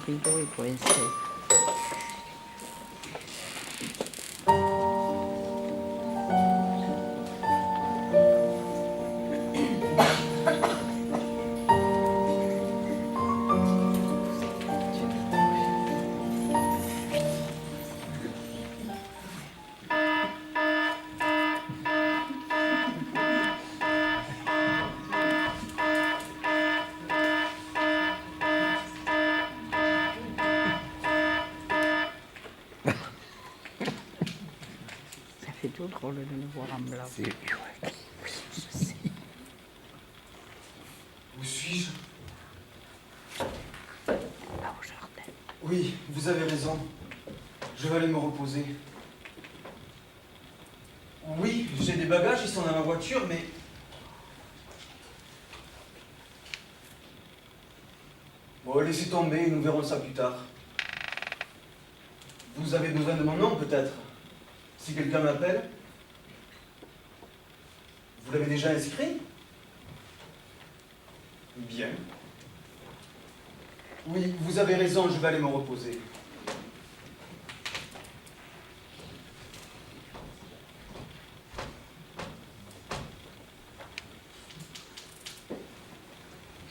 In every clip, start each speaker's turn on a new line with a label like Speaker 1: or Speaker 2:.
Speaker 1: frigo e può essere... C'est tout drôle de le voir en blanc.
Speaker 2: Où suis-je?
Speaker 1: Là au jardin.
Speaker 2: Oui, vous avez raison. Je vais aller me reposer. Oui, j'ai des bagages, ils sont dans ma voiture, mais... Bon, laissez tomber, nous verrons ça plus tard. Vous avez besoin de mon nom, peut-être? Si quelqu'un m'appelle? Vous l'avez déjà inscrit? Bien. Oui, vous avez raison, je vais aller me reposer.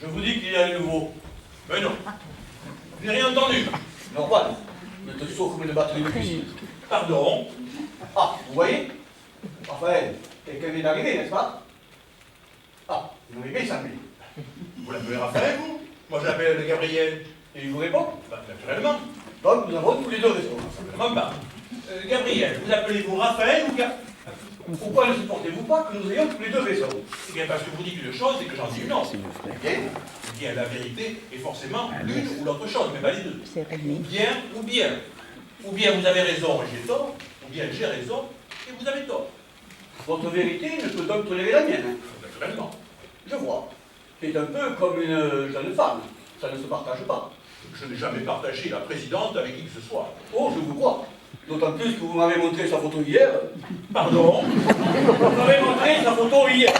Speaker 3: Je vous dis qu'il y a un nouveau. Mais non. Je n'ai rien entendu.
Speaker 2: Normal. Ne te sauve comme une batterie de cuisine.
Speaker 3: Pardon.
Speaker 2: Ah, vous voyez? Raphaël, quelqu'un vient d'arriver, n'est-ce pas? Ah, vous m'avez bien samedi.
Speaker 3: Vous l'appelez Raphaël, vous? Moi, je l'appelle Gabriel.
Speaker 2: Et il vous répond?
Speaker 3: Bah, naturellement.
Speaker 2: Donc, nous avons tous les deux raison.
Speaker 3: Naturellement pas. Gabriel, vous appelez-vous Raphaël ou
Speaker 2: Pourquoi ne supportez-vous pas que nous ayons tous les deux raison?
Speaker 3: Eh bien, parce que vous dites une chose et que j'en dis une autre.
Speaker 2: Bien.
Speaker 3: Eh bien, la vérité est forcément l'une ou l'autre chose, mais pas les deux.
Speaker 1: C'est Rémi.
Speaker 3: Bien ou bien. Ou bien vous avez raison et j'ai tort, ou bien j'ai raison et vous avez tort.
Speaker 2: Votre vérité ne peut donc tolérer la mienne.
Speaker 3: Naturellement.
Speaker 2: Je vois. C'est un peu comme une jeune femme. Ça ne se partage pas.
Speaker 3: Je n'ai jamais partagé la présidente avec qui que ce soit.
Speaker 2: Oh, je vous crois. D'autant plus que vous m'avez montré sa photo hier.
Speaker 3: Pardon?
Speaker 2: Vous m'avez montré sa photo hier.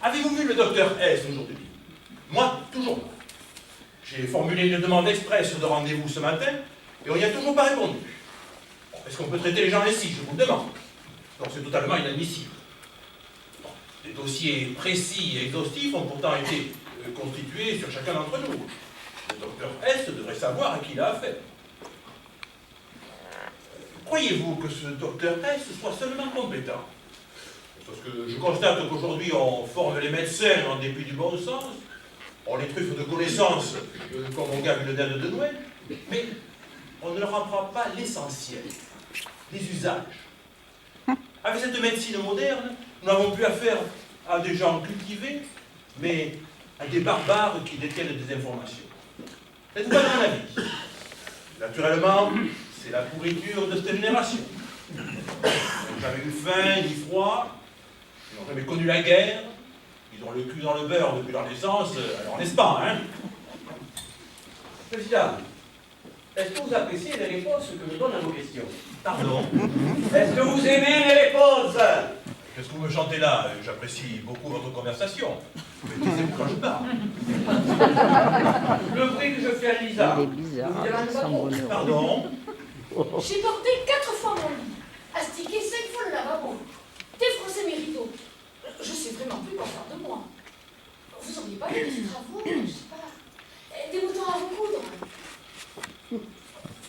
Speaker 3: Avez-vous vu le docteur S aujourd'hui? Moi, toujours pas. J'ai formulé une demande express de rendez-vous ce matin et on n'y a toujours pas répondu. Bon, est-ce qu'on peut traiter les gens ainsi? Je vous le demande. Donc c'est totalement inadmissible. Bon, des dossiers précis et exhaustifs ont pourtant été constitués sur chacun d'entre nous. Le docteur S devrait savoir à qui il a affaire. Croyez-vous que ce docteur S soit seulement compétent? Parce que je constate qu'aujourd'hui, on forme les médecins en dépit du bon sens, on les truffe de connaissances comme on gagne le dinde de Noël, mais on ne leur apprend pas l'essentiel, les usages. Avec cette médecine moderne, nous n'avons plus affaire à des gens cultivés, mais à des barbares qui détiennent des informations. Êtes-vous pas de mon avis? Naturellement, c'est la pourriture de cette génération. Ils n'ont jamais eu faim ni froid, ils n'ont jamais connu la guerre, ils ont le cul dans le beurre depuis leur naissance, alors n'est-ce pas, hein?
Speaker 2: Président, est-ce que vous appréciez les réponses que je donne à vos questions?
Speaker 3: Pardon?
Speaker 2: Est-ce que vous aimez les réponses?
Speaker 3: Qu'est-ce que vous me chantez là? J'apprécie beaucoup votre conversation. Mais taisez-vous quand je parle.
Speaker 2: Le bruit que je fais à Lisa.
Speaker 1: Il est bizarre,
Speaker 2: vous dérangez pas
Speaker 1: sans
Speaker 2: trop?
Speaker 1: bonheur.
Speaker 3: Pardon?
Speaker 4: J'ai porté 4 fois mon lit, astiqué 5 fois le lavabo, défrossé mes rideaux. Je sais vraiment plus quoi faire de moi. Vous auriez pas des petits travaux, je sais pas, des boutons à vous coudre.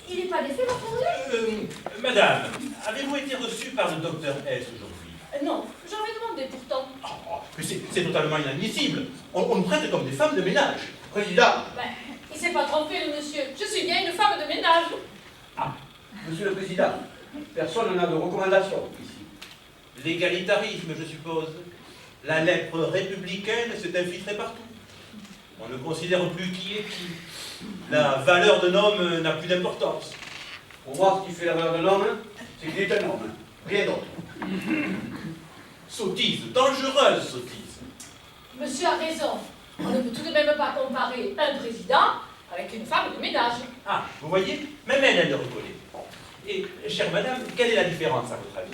Speaker 4: Il n'est pas défait, votre anglais?
Speaker 3: Madame, avez-vous été reçue par le docteur S aujourd'hui?
Speaker 4: Non, j'avais demandé pourtant.
Speaker 3: Oh, mais c'est totalement inadmissible. On nous traite comme des femmes de ménage.
Speaker 2: Président,
Speaker 4: Ben, il s'est pas trompé, le monsieur. Je suis bien une femme de ménage.
Speaker 2: Monsieur le Président, personne n'a de recommandation ici.
Speaker 3: L'égalitarisme, je suppose. La lèpre républicaine s'est infiltrée partout. On ne considère plus qui est qui. La valeur d'un homme n'a plus d'importance.
Speaker 2: Pour moi, ce qui fait la valeur de l'homme, c'est qu'il est un homme, rien d'autre.
Speaker 3: Sottise, dangereuse sottise.
Speaker 4: Monsieur a raison. On ne peut tout de même pas comparer un président avec une femme de ménage.
Speaker 3: Ah, vous voyez, même elle le reconnaît. Et, chère madame, quelle est la différence à votre avis?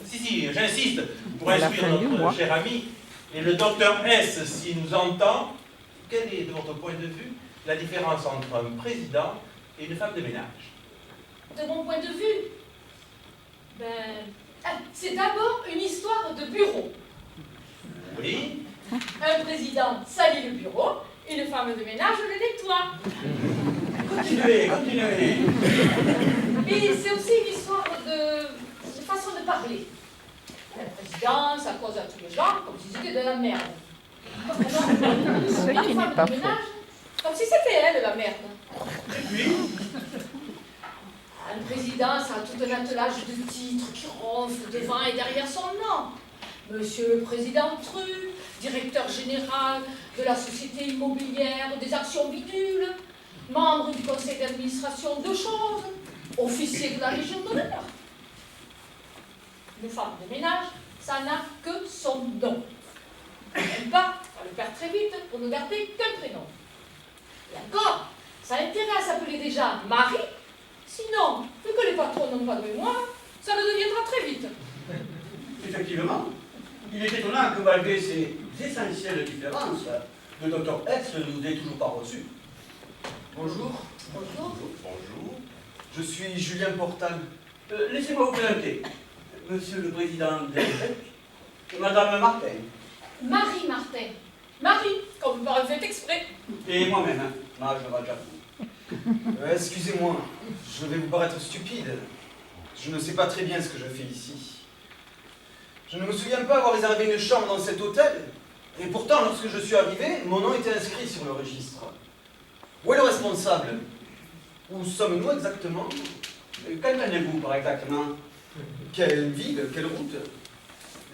Speaker 3: Si, j'insiste, pour
Speaker 1: À la
Speaker 3: instruire
Speaker 1: fin du mois.
Speaker 3: notre cher ami, et le docteur S, s'il nous entend, quel est, de votre point de vue, la différence entre un président et une femme de ménage?
Speaker 4: De mon point de vue, c'est d'abord une histoire de bureau.
Speaker 3: Oui.
Speaker 4: Un président salit le bureau, une femme de ménage le nettoie.
Speaker 2: Continuez, continuez.
Speaker 4: Et c'est aussi une histoire de façon de parler. Le président, ça cause à tous les gens comme si c'était de la merde.
Speaker 1: Ce qui
Speaker 4: Une
Speaker 1: n'est
Speaker 4: femme
Speaker 1: pas
Speaker 4: de
Speaker 1: faux.
Speaker 4: ménage, comme si c'était elle la merde.
Speaker 3: Et puis,
Speaker 4: Un président, ça a tout un attelage de titres qui ronflent devant et derrière son nom. Monsieur le Président Truc, directeur général de la société immobilière des actions bidules, membre du conseil d'administration de choses, officier de la Légion d'honneur. Une femme de ménage, ça n'a que son nom. Même pas, on le perd très vite pour ne garder qu'un prénom. Et encore, ça a intérêt à s'appeler déjà Marie. Sinon, vu que les patrons n'ont pas de mémoire, ça le deviendra très vite.
Speaker 2: Effectivement, il est étonnant que malgré ces essentielles différences, le docteur S ne nous ait toujours pas reçus.
Speaker 5: Bonjour,
Speaker 4: Bonjour.
Speaker 3: bonjour.
Speaker 5: je suis Julien Portal.
Speaker 2: Laissez-moi vous présenter. Monsieur le Président de la République, Madame Martin,
Speaker 4: Marie Martin. Marie, comme par un fait exprès.
Speaker 2: et moi-même, Maj Rajapou.
Speaker 5: Excusez-moi, je vais vous paraître stupide. Je ne sais pas très bien ce que je fais ici. Je ne me souviens pas avoir réservé une chambre dans cet hôtel. Et pourtant, lorsque je suis arrivé, mon nom était inscrit sur le registre. Où est le responsable? Où sommes-nous exactement?
Speaker 2: Qu'entendez-vous par exactement?
Speaker 5: Quelle ville? Quelle route?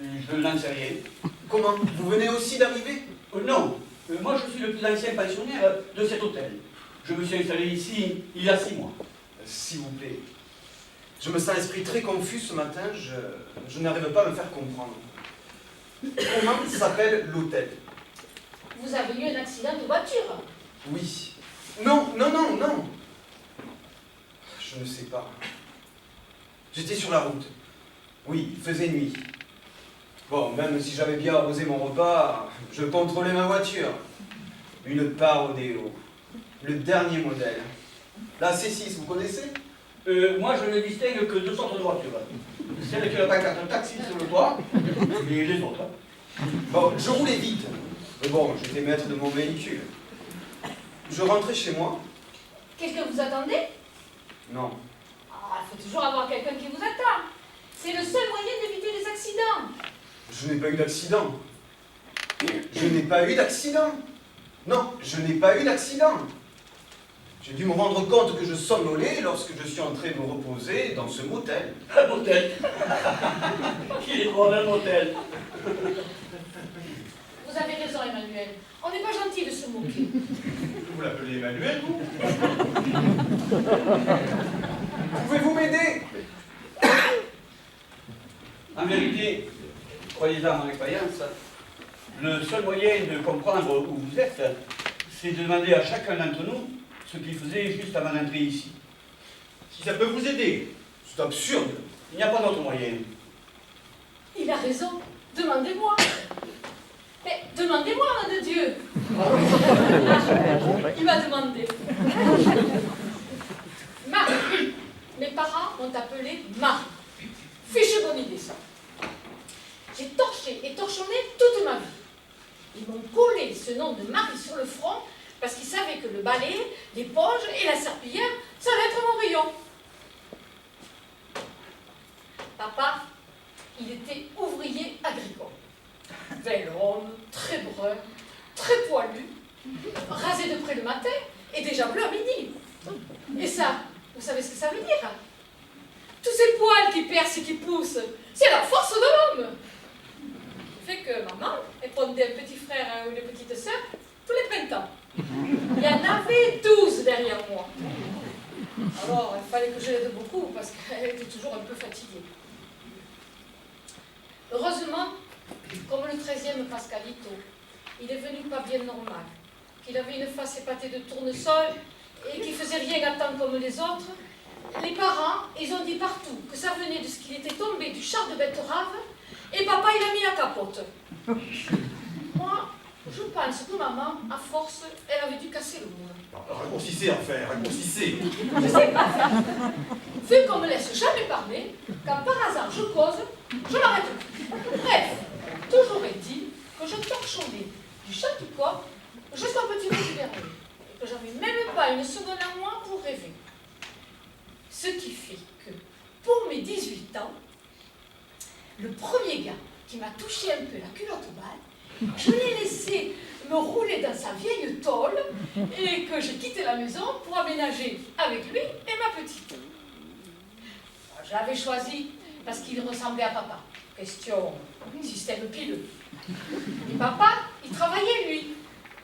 Speaker 2: Je n'en sais rien.
Speaker 5: Comment? Vous venez aussi d'arriver?
Speaker 2: Non, moi je suis le plus ancien pensionnaire de cet hôtel. Je me suis installé ici il y a 6 mois.
Speaker 5: S'il vous plaît. Je me sens l'esprit très confus ce matin, je n'arrive pas à me faire comprendre. Comment s'appelle l'hôtel?
Speaker 4: Vous avez eu un accident de voiture.
Speaker 5: Oui. Non, non, non, non. Je ne sais pas. J'étais sur la route. Oui, il faisait nuit. Bon, même si j'avais bien arrosé mon repas, je contrôlais ma voiture. Une Parodeo. Le dernier modèle. La C6, vous connaissez?
Speaker 2: Moi je ne distingue que 2 sortes de voitures. Celle qui n'a pas carte taxi sur le toit, et les autres.
Speaker 5: Bon, je roulais vite. Mais bon, j'étais maître de mon véhicule. Je rentrais chez moi.
Speaker 4: Quelqu'un vous attendait?
Speaker 5: Non.
Speaker 4: Ah, il faut toujours avoir quelqu'un qui vous attend. C'est le seul moyen d'éviter les accidents.
Speaker 5: Je n'ai pas eu d'accident. Je n'ai pas eu d'accident. Non, je n'ai pas eu d'accident. J'ai dû me rendre compte que je somnolais lorsque je suis entré me reposer dans ce motel.
Speaker 2: Un motel. Il est droit d'un motel.
Speaker 4: Vous avez raison, Emmanuel. On n'est pas gentil de se moquer.
Speaker 3: Vous l'appelez Emmanuel, vous?
Speaker 5: Pouvez-vous m'aider?
Speaker 2: En vérité, croyez-en mon expérience, le seul moyen de comprendre où vous êtes, c'est de demander à chacun d'entre nous ce qu'il faisait juste avant d'entrer ici.
Speaker 3: Si ça peut vous aider.
Speaker 5: C'est absurde.
Speaker 2: Il n'y a pas d'autre moyen.
Speaker 4: Il a raison. Demandez-moi. Mais demandez-moi, nom de Dieu. Il m'a demandé. Marie. Mes parents m'ont appelée Marie. Fiche bonne idée, ça. J'ai torché et torchonné toute ma vie. Ils m'ont collé ce nom de Marie sur le front parce qu'ils savaient que le balai, l'éponge et la serpillière, ça allait être mon rayon. Papa, il était ouvrier agricole. Bel homme, très brun, très poilu, rasé de près le matin et déjà bleu à midi. Et ça, vous savez ce que ça veut dire? Tous ces poils qui percent et qui poussent, c'est la force de l'homme. Fait que maman, elle prenait un petit frère ou une petite sœur tous les printemps. Il y en avait 12 derrière moi. Alors, il fallait que je l'aide beaucoup parce qu'elle était toujours un peu fatiguée. Heureusement, comme le 13e Pascalito, il est venu pas bien normal, qu'il avait une face épatée de tournesol et qu'il faisait rien à temps comme les autres, les parents, ils ont dit partout que ça venait de ce qu'il était tombé du char de betterave et papa, il a mis la capote. Moi, je pense que maman, à force, elle avait dû casser le moule.
Speaker 3: Raccourcissez, enfin, raccourcissez.
Speaker 4: Je sais pas faire. Vu qu'on me laisse jamais parler, quand par hasard je cause, je m'arrête plus. Bref, toujours est-il que je torchonnais du Château-Corps jusqu'au petit Rue et que j'avais même pas une seconde à moi pour rêver. Ce qui fait que, pour mes 18 ans, le premier gars qui m'a touché un peu la culotte au bal, je l'ai laissé me rouler dans sa vieille tôle et que j'ai quitté la maison pour aménager avec lui et ma petite. Je l'avais choisi parce qu'il ressemblait à papa. Question système pileux. Et papa, il travaillait lui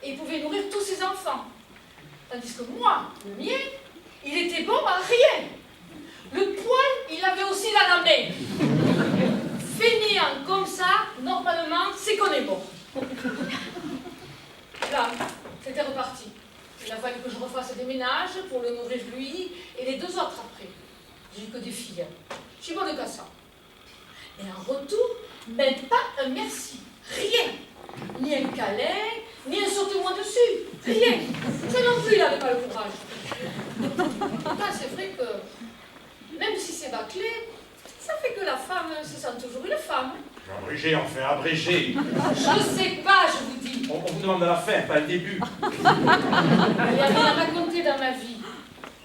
Speaker 4: et il pouvait nourrir tous ses enfants. Tandis que moi, le mien, il était bon à rien. Le poil, il avait aussi dans la main. Fainéant comme ça, normalement, c'est qu'on est bon. Là, c'était reparti. Il a fallu que je refasse des ménages pour le nourrir lui et les 2 autres après. J'ai eu que des filles. Je suis bonne qu'à ça. Et en retour, même pas un merci. Rien. Ni un câlin, ni un saute-moi dessus. Rien. Ça non plus, il n'avait pas le courage. Pourtant, c'est vrai que, même si c'est bâclé, ça fait que la femme se sent toujours une femme.
Speaker 3: Abrégé, enfin, abrégé.
Speaker 4: Je sais pas, je vous dis.
Speaker 3: On vous demande à la fin, pas le début.
Speaker 4: Il y a rien à raconter dans ma vie.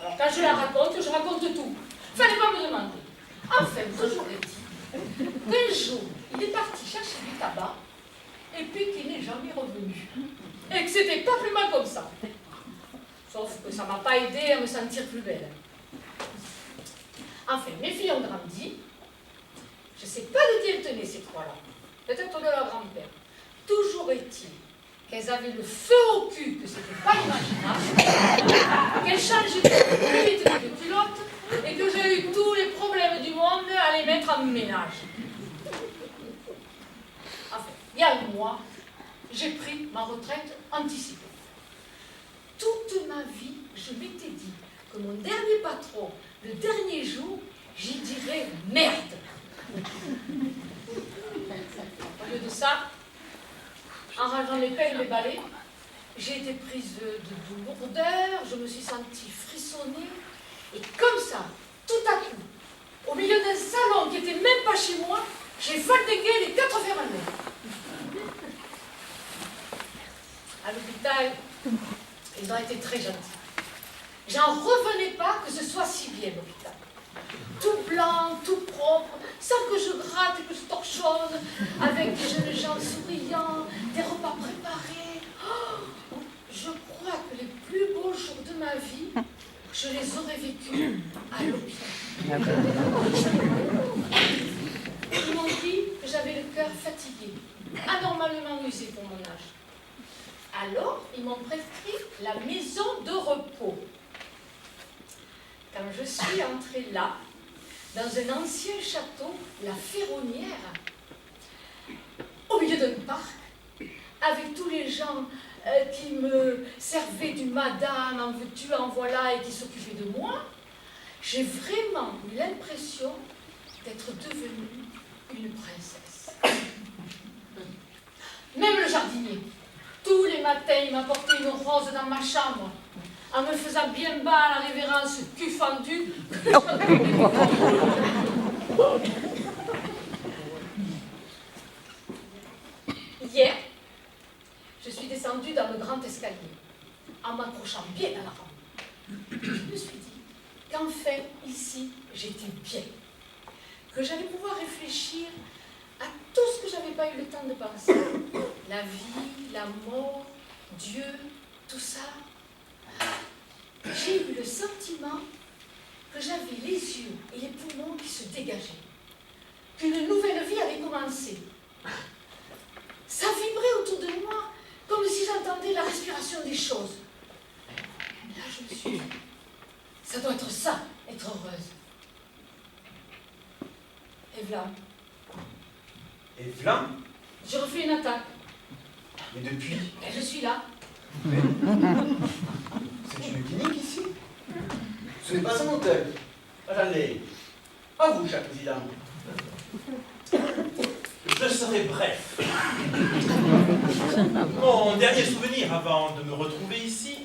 Speaker 4: Alors quand je la raconte, je raconte tout. Fallait pas me demander. Enfin, toujours est-il qu'un jour, il est parti chercher du tabac et puis qu'il n'est jamais revenu. Et que c'était pas plus mal comme ça. Sauf que ça m'a pas aidé à me sentir plus belle. Enfin, mes filles ont grandi. Je sais pas de qui elles tenaient ces 3-là. Peut-être de leur grand-père. Toujours est-il qu'elles avaient le feu au cul, que c'était pas imaginable, qu'elles changeaient plus vite que culottes et que j'ai eu tous les problèmes du monde à les mettre en ménage. Enfin, il y a un mois, j'ai pris ma retraite anticipée. Toute ma vie, je m'étais dit que mon dernier patron, le dernier jour, j'y dirais merde. Au lieu de ça, en rangeant les pelles et les balais, j'ai été prise de lourdeur, je me suis sentie frissonner, et comme ça, tout à coup, au milieu d'un salon qui n'était même pas chez moi, j'ai fatigué les 4 fers à main. À l'hôpital, ils ont été très gentils. J'en revenais pas que ce soit si bien l'hôpital. Tout blanc, tout propre, sans que je gratte et que je torchonne, avec des jeunes gens souriants, des repas préparés. Oh, je crois que les plus beaux jours de ma vie, je les aurais vécus à l'hôpital. Ils m'ont dit que j'avais le cœur fatigué, anormalement usé pour mon âge. Alors, ils m'ont prescrit la maison de repos. Quand je suis entrée là, dans un ancien château, la Ferronnière, au milieu d'un parc, avec tous les gens qui me servaient du madame, en veux-tu, en voilà, et qui s'occupaient de moi, j'ai vraiment eu l'impression d'être devenue une princesse. Même le jardinier, tous les matins, il m'apportait une rose dans ma chambre, en me faisant bien bas à la révérence cul fendu. Hier, je suis descendue dans le grand escalier, en m'accrochant bien à la rampe. Je me suis dit qu'enfin, ici, j'étais bien, que j'allais pouvoir réfléchir à tout ce que je n'avais pas eu le temps de penser. La vie, la mort, Dieu, tout ça. J'ai eu le sentiment que j'avais les yeux et les poumons qui se dégageaient, qu'une nouvelle vie avait commencé. Ça vibrait autour de moi, comme si j'entendais la respiration des choses. Et là, je me suis dit, ça doit être ça, être heureuse. Et voilà.
Speaker 5: Et v'là,
Speaker 4: J'ai refait une attaque.
Speaker 5: mais depuis,
Speaker 4: Et je suis là.
Speaker 5: c'est une clinique ici. Ce n'est pas un hôtel.
Speaker 2: Attendez. À vous, cher président.
Speaker 3: Je serai bref. Mon dernier souvenir avant de me retrouver ici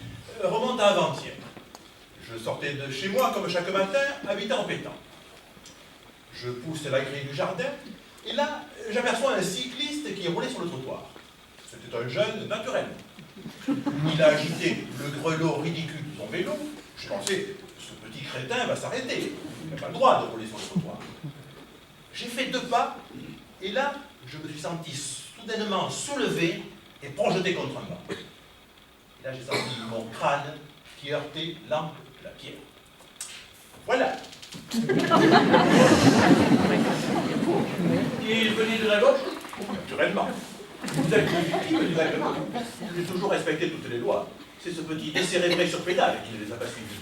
Speaker 3: remonte à avant-hier. Je sortais de chez moi comme chaque matin, habitant pétant. Je pousse la grille du jardin et là, j'aperçois un cycliste qui roulait sur le trottoir. C'était un jeune naturel. Il a agité le grelot ridicule de son vélo. Je pensais, ce petit crétin va s'arrêter. Il n'a pas le droit de rouler sur le trottoir. J'ai fait 2 pas et là, je me suis senti soudainement soulevé et projeté contre un banc. Et là, j'ai senti mon crâne qui heurtait l'angle de la pierre. Voilà.
Speaker 2: Il venait de la gauche?
Speaker 3: Naturellement.
Speaker 2: Vous êtes une victime du règlement.
Speaker 3: J'ai toujours respecté toutes les lois. C'est ce petit décérébré sur pédale qui ne les a pas suivies.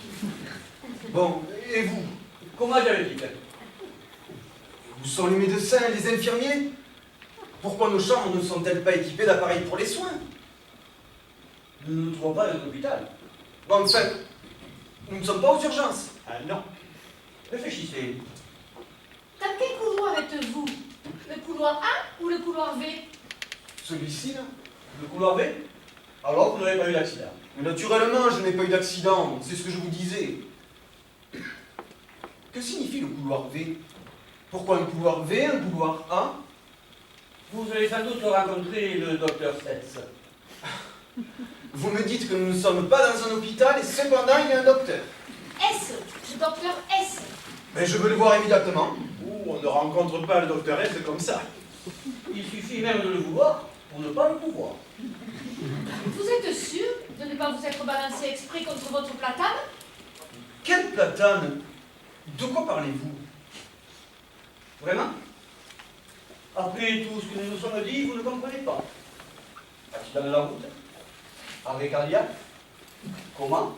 Speaker 5: Bon, et vous?
Speaker 2: Comment j'avais dit?
Speaker 5: Où sont les médecins et les infirmiers? Pourquoi nos chambres ne sont-elles pas équipées d'appareils pour les soins?
Speaker 2: Nous ne nous trouvons pas dans l'hôpital.
Speaker 5: Bon, en fait, nous ne sommes pas aux urgences.
Speaker 3: Ah non.
Speaker 2: Réfléchissez.
Speaker 4: Dans quel couloir êtes-vous? Le couloir A ou le couloir V?
Speaker 5: Celui-ci, là?
Speaker 2: Le couloir B? Alors, vous n'avez pas eu d'accident.
Speaker 5: Mais naturellement, je n'ai pas eu d'accident. C'est ce que je vous disais. Que signifie le couloir V? Pourquoi un couloir V, un couloir A?
Speaker 2: Vous avez sans doute rencontré le docteur Setz.
Speaker 5: Vous me dites que nous ne sommes pas dans un hôpital et cependant il y a un docteur.
Speaker 4: S, le docteur S.
Speaker 5: Mais je veux le voir immédiatement.
Speaker 3: Ouh, on ne rencontre pas le docteur S comme ça.
Speaker 2: Il suffit même de le vouloir pour ne pas le pouvoir.
Speaker 4: Vous êtes sûr de ne pas vous être balancé exprès contre votre platane?
Speaker 5: Quelle platane? De quoi parlez-vous?
Speaker 2: Vraiment? Après tout ce que nous nous sommes dit, vous ne comprenez pas. Accident de la route? Arrêt cardiaque? Comment?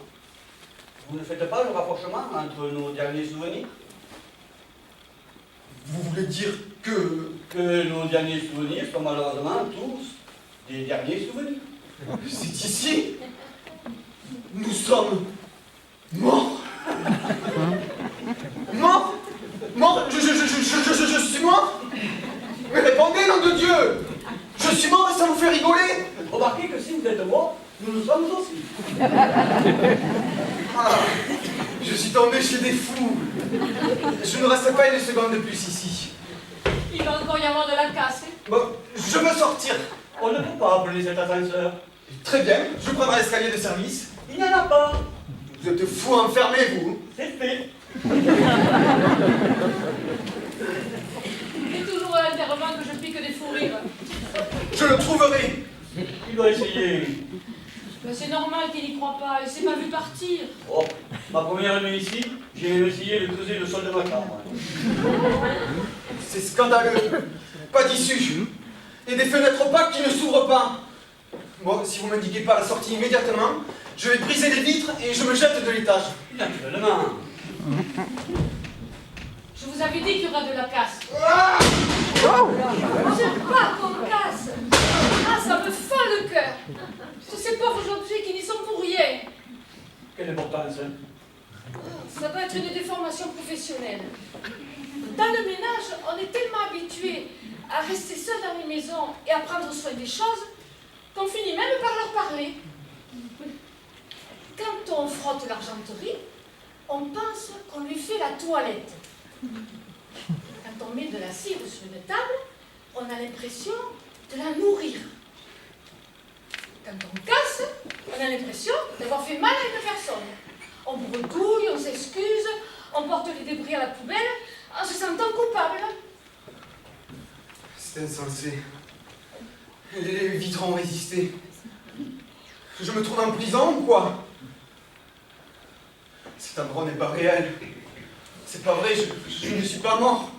Speaker 2: Vous ne faites pas le rapprochement entre nos derniers souvenirs?
Speaker 5: Vous voulez dire que
Speaker 2: nos derniers souvenirs sont malheureusement tous des derniers souvenirs.
Speaker 5: c'est ici? Nous sommes morts. Morts? Mort? Je suis mort? Mais répondez, nom de Dieu! Je suis mort et ça vous fait rigoler?
Speaker 2: Remarquez que si vous êtes mort, nous le sommes aussi.
Speaker 5: Ah, je suis tombé chez des fous. Je ne reste pas une seconde de plus ici.
Speaker 4: Il va encore y avoir de la casse. Hein?
Speaker 5: Bon, je veux sortir.
Speaker 2: On ne peut pas appeler cet ascenseur.
Speaker 5: Très bien, je prendrai l'escalier de service.
Speaker 2: Il n'y en a pas.
Speaker 5: Vous êtes fous enfermés, vous.
Speaker 2: C'est fait.
Speaker 4: Il est toujours à l'intervalle que je pique des fous rires.
Speaker 5: Je le trouverai.
Speaker 2: Il doit essayer.
Speaker 4: Mais c'est normal qu'il n'y croit pas, il s'est pas vu partir.
Speaker 2: Oh, ma première nuit ici, j'ai essayé de creuser le sol de ma chambre.
Speaker 5: C'est scandaleux. Pas d'issue. Et des fenêtres opaques qui ne s'ouvrent pas. Bon, si vous m'indiquez pas la sortie immédiatement, je vais briser les vitres et je me jette de l'étage.
Speaker 2: Naturellement.
Speaker 4: Je vous avais dit qu'il y aura de la casse.
Speaker 5: Ah!
Speaker 4: J'aime pas qu'on me casse. Ah, ça me fend le cœur. Tous ces pauvres objets qui n'y sont pour rien.
Speaker 2: Quelle importance, hein?
Speaker 4: Ça doit être une déformation professionnelle. Dans le ménage, on est tellement habitué à rester seul dans les maisons et à prendre soin des choses qu'on finit même par leur parler. Quand on frotte l'argenterie, on pense qu'on lui fait la toilette. Quand on met de la cire sur une table, on a l'impression de la nourrir. Quand on casse, on a l'impression d'avoir fait mal à une personne. On bredouille, on s'excuse, on porte les débris à la poubelle en se sentant coupable.
Speaker 5: C'est insensé. Les vitres ont résisté. Je me trouve en prison ou quoi? Cet endroit n'est pas réel. C'est pas vrai, je ne suis pas mort.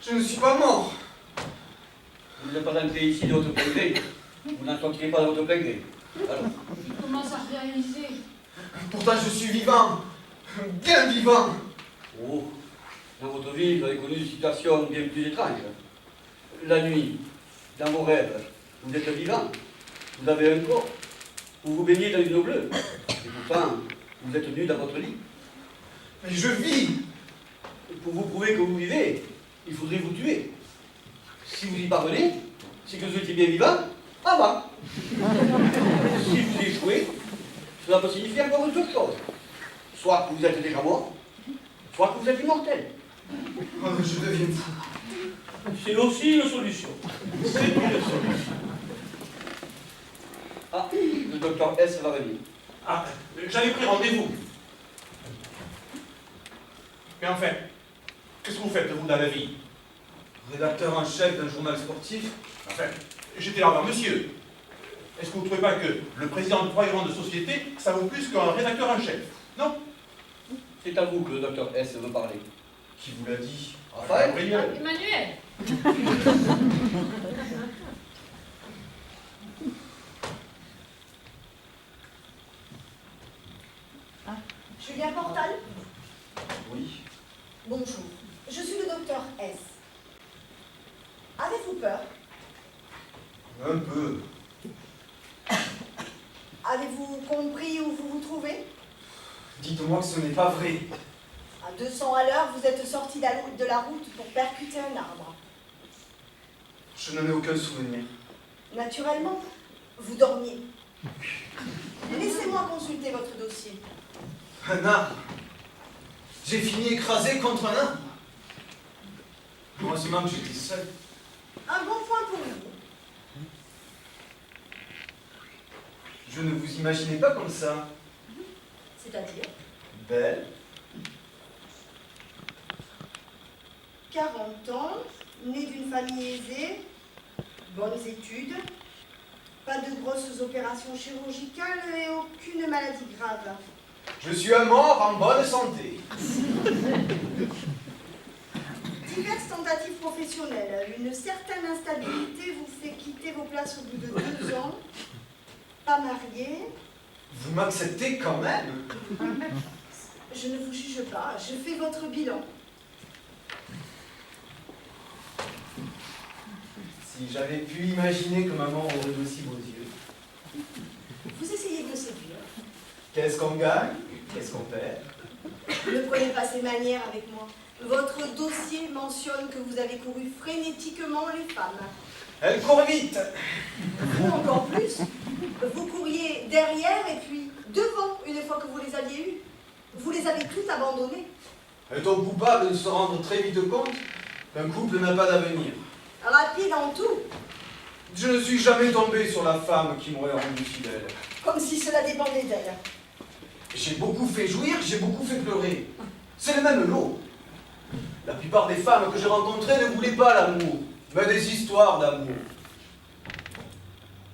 Speaker 5: Je ne suis pas mort.
Speaker 2: Vous n'êtes pas entré ici de votre plein gré. Vous n'en sortirez pas de votre plein gré. Alors,
Speaker 4: Il commence à réaliser.
Speaker 5: Pourtant, je suis vivant. Bien vivant.
Speaker 2: oh, dans votre vie, vous avez connu une situation bien plus étrange. La nuit, dans vos rêves, vous êtes vivant. Vous avez un corps. Vous vous baignez dans une eau bleue. Et pourtant, vous êtes nu dans votre lit.
Speaker 5: Mais je vis.
Speaker 2: Pour vous prouver que vous vivez, il faudrait vous tuer. Si vous y parvenez, c'est que vous étiez bien vivant avant. Si vous échouez, cela peut signifier encore une autre chose. Soit que vous êtes déjà mort, soit que vous êtes immortel.
Speaker 5: Oh, je deviens fou.
Speaker 3: C'est aussi une solution. C'est une solution.
Speaker 2: Ah, le docteur S va venir.
Speaker 3: Ah, j'avais pris rendez-vous. Mais enfin, qu'est-ce que vous faites, vous, dans la vie?
Speaker 5: Rédacteur en chef d'un journal sportif.
Speaker 3: Enfin, j'étais là avant monsieur. Est-ce que vous ne trouvez pas que le président de 3 grandes sociétés, ça vaut plus qu'un rédacteur en chef? Non?
Speaker 2: C'est à vous que le docteur S veut parler.
Speaker 5: Qui vous l'a dit?
Speaker 2: Raphaël?
Speaker 3: Gabriel.
Speaker 4: Emmanuel,
Speaker 6: Julien Portal?
Speaker 5: Oui.
Speaker 6: Bonjour. Je suis le docteur S. Avez-vous peur?
Speaker 5: Un peu.
Speaker 6: Avez-vous compris où vous vous trouvez?
Speaker 5: Dites-moi que ce n'est pas vrai.
Speaker 6: À 200 à l'heure, vous êtes sorti de la route pour percuter un arbre.
Speaker 5: Je n'en ai aucun souvenir.
Speaker 6: Naturellement, vous dormiez. Laissez-moi consulter votre dossier.
Speaker 5: Un arbre. J'ai fini écrasé contre un arbre. Heureusement que j'étais seul.
Speaker 6: Un bon point pour vous.
Speaker 5: Je ne vous imaginais pas comme ça.
Speaker 6: C'est-à-dire
Speaker 5: Belle.
Speaker 6: 40 ans, né d'une famille aisée, bonnes études, pas de grosses opérations chirurgicales et aucune maladie grave.
Speaker 5: Je suis un mort en bonne santé.
Speaker 6: Diverses tentatives professionnelles, une certaine instabilité vous fait quitter vos places au bout de 2 ans, pas marié.
Speaker 5: Vous m'acceptez quand même?
Speaker 6: Je ne vous juge pas, je fais votre bilan.
Speaker 5: Si j'avais pu imaginer que maman aurait d'aussi beaux yeux.
Speaker 6: Vous essayez de me séduire.
Speaker 5: Qu'est-ce qu'on gagne? Qu'est-ce qu'on perd?
Speaker 6: Ne prenez pas ces manières avec moi. Votre dossier mentionne que vous avez couru frénétiquement les femmes.
Speaker 5: Elle court vite.
Speaker 6: Vous encore plus. Vous couriez derrière et puis devant une fois que vous les aviez eues. Vous les avez toutes abandonnées.
Speaker 5: Est-on coupable de se rendre très vite compte qu'un couple n'a pas d'avenir?
Speaker 6: Rapide en tout,
Speaker 5: Je ne suis jamais tombé sur la femme qui m'aurait rendu fidèle.
Speaker 6: comme si cela dépendait d'elle.
Speaker 5: J'ai beaucoup fait jouir, j'ai beaucoup fait pleurer. C'est le même lot. La plupart des femmes que j'ai rencontrées ne voulaient pas l'amour, mais des histoires d'amour.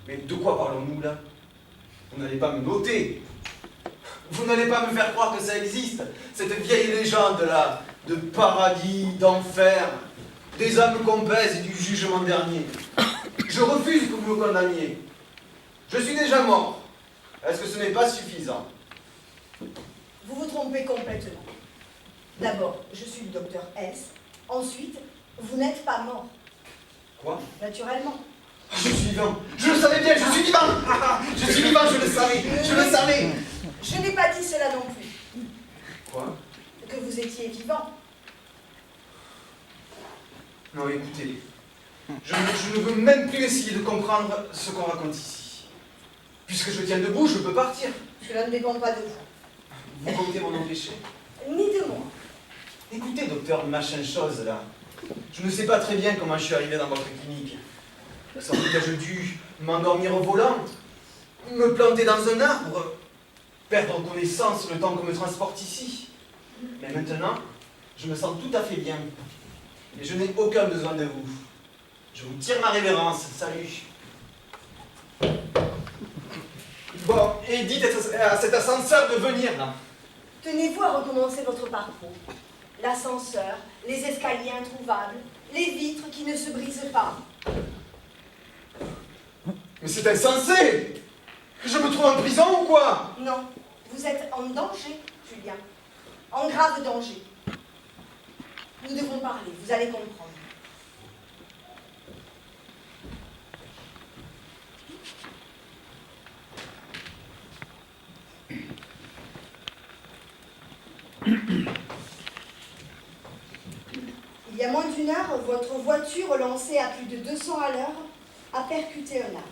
Speaker 5: Mais de quoi parlons-nous là? Vous n'allez pas me noter. Vous n'allez pas me faire croire que ça existe, cette vieille légende là, de paradis, d'enfer, des âmes qu'on baise et du jugement dernier. Je refuse que vous me condamniez. Je suis déjà mort. Est-ce que ce n'est pas suffisant?
Speaker 6: Vous vous trompez complètement. D'abord, je suis le docteur S. Ensuite, vous n'êtes pas mort.
Speaker 5: Quoi?
Speaker 6: Naturellement.
Speaker 5: Je suis vivant. Je le savais bien, je suis vivant. Je suis vivant, je le savais. Je le savais.
Speaker 6: Je n'ai pas dit cela non plus.
Speaker 5: Quoi?
Speaker 6: Que vous étiez vivant.
Speaker 5: Non, écoutez. Je ne veux même plus essayer de comprendre ce qu'on raconte ici. Puisque je tiens debout, je peux partir.
Speaker 6: Cela ne dépend pas de vous.
Speaker 5: Vous comptez m'en empêcher?
Speaker 6: Ni de moi.
Speaker 5: Écoutez, docteur machin chose, là. Je ne sais pas très bien comment je suis arrivé dans votre clinique. Sans doute ai-je dû m'endormir au volant, me planter dans un arbre, perdre connaissance le temps qu'on me transporte ici. Mais maintenant, je me sens tout à fait bien. Et je n'ai aucun besoin de vous. Je vous tire ma révérence. Salut. Bon, et dites à cet ascenseur de venir, là.
Speaker 6: Tenez-vous à recommencer votre parcours. L'ascenseur, les escaliers introuvables, les vitres qui ne se brisent pas.
Speaker 5: Mais c'est insensé! Je me trouve en prison ou quoi?
Speaker 6: Non, vous êtes en danger, Julien. En grave danger. Nous devons parler, vous allez comprendre. 1 heure, votre voiture lancée à plus de 200 à l'heure a percuté un arbre.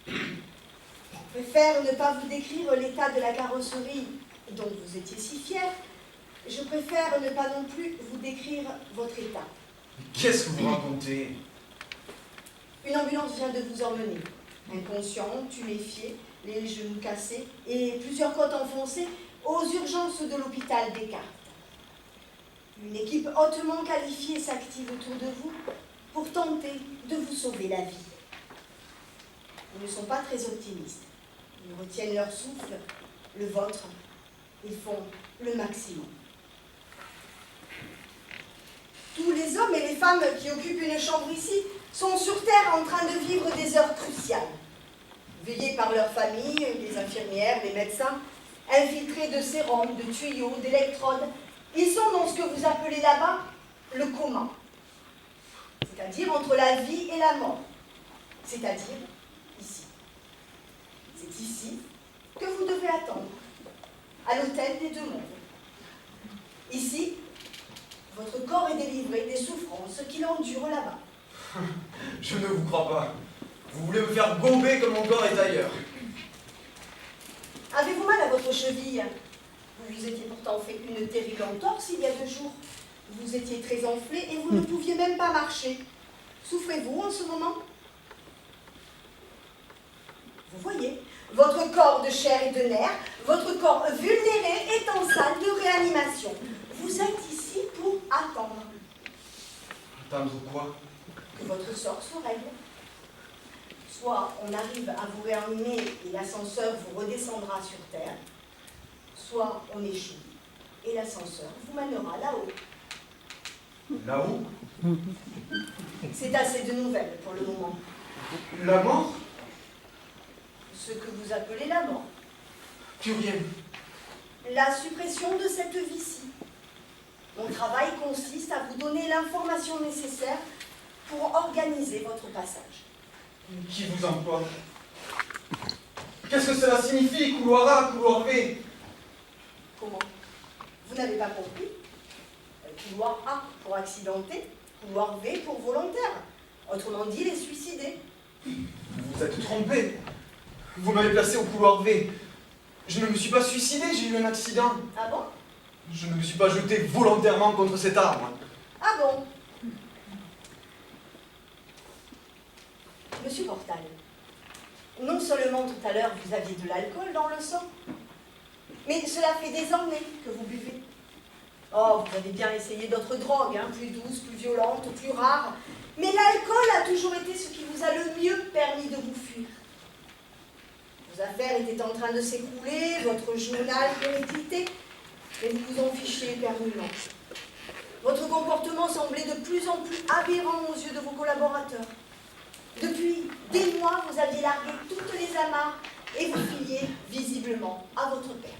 Speaker 6: Je préfère ne pas vous décrire l'état de la carrosserie dont vous étiez si fier. Je préfère ne pas non plus vous décrire votre état.
Speaker 5: Qu'est-ce que vous racontez?
Speaker 6: Une ambulance vient de vous emmener. Inconscient, tuméfié, les genoux cassés et plusieurs côtes enfoncées aux urgences de l'hôpital Descartes. Une équipe hautement qualifiée s'active autour de vous pour tenter de vous sauver la vie. Ils ne sont pas très optimistes. Ils retiennent leur souffle, le vôtre. Ils font le maximum. Tous les hommes et les femmes qui occupent une chambre ici sont sur Terre en train de vivre des heures cruciales. Veillés par leurs familles, les infirmières, les médecins, infiltrés de sérums, de tuyaux, d'électrodes, ils sont dans ce que vous appelez là-bas le coma. C'est-à-dire entre la vie et la mort. C'est-à-dire ici. C'est ici que vous devez attendre, à l'hôtel des 2 mondes. Ici, votre corps est délivré des souffrances qu'il endure là-bas.
Speaker 5: Je ne vous crois pas. Vous voulez me faire gomber comme mon corps est ailleurs.
Speaker 6: Avez-vous mal à votre cheville? Vous vous étiez pourtant fait une terrible entorse il y a 2 jours. Vous étiez très enflé et vous ne pouviez même pas marcher. Souffrez-vous en ce moment? Vous voyez, votre corps de chair et de nerfs, votre corps vulnéré est en salle de réanimation. Vous êtes ici pour attendre.
Speaker 5: Attendre quoi?
Speaker 6: Que votre sort se règle. Soit on arrive à vous réanimer et l'ascenseur vous redescendra sur Terre, soit on échoue et l'ascenseur vous mènera là-haut.
Speaker 5: Là-haut?
Speaker 6: C'est assez de nouvelles pour le moment.
Speaker 5: La mort?
Speaker 6: Ce que vous appelez la mort.
Speaker 5: Plus rien.
Speaker 6: La suppression de cette vie-ci. Mon travail consiste à vous donner l'information nécessaire pour organiser votre passage.
Speaker 5: Qui vous emploie? Qu'est-ce que cela signifie, couloir A, couloir B?
Speaker 6: Comment? Vous n'avez pas compris? Couloir A pour accidenté, couloir B pour volontaire. Autrement dit, les suicidés.
Speaker 5: Vous vous êtes trompé. Vous m'avez placé au couloir V. Je ne me suis pas suicidé, j'ai eu un accident.
Speaker 6: Ah bon?
Speaker 5: Je ne me suis pas jeté volontairement contre cet arbre.
Speaker 6: Ah bon? Monsieur Portal, non seulement tout à l'heure vous aviez de l'alcool dans le sang, mais cela fait des années que vous buvez. Oh, vous avez bien essayé d'autres drogues, hein, plus douces, plus violentes, plus rares, mais l'alcool a toujours été ce qui vous a le mieux permis de vous fuir. Vos affaires étaient en train de s'écrouler, votre journal périclité, et vous vous en fichiez éperdument. Votre comportement semblait de plus en plus aberrant aux yeux de vos collaborateurs. Depuis des mois, vous aviez largué toutes les amarres et vous filiez visiblement à votre perte.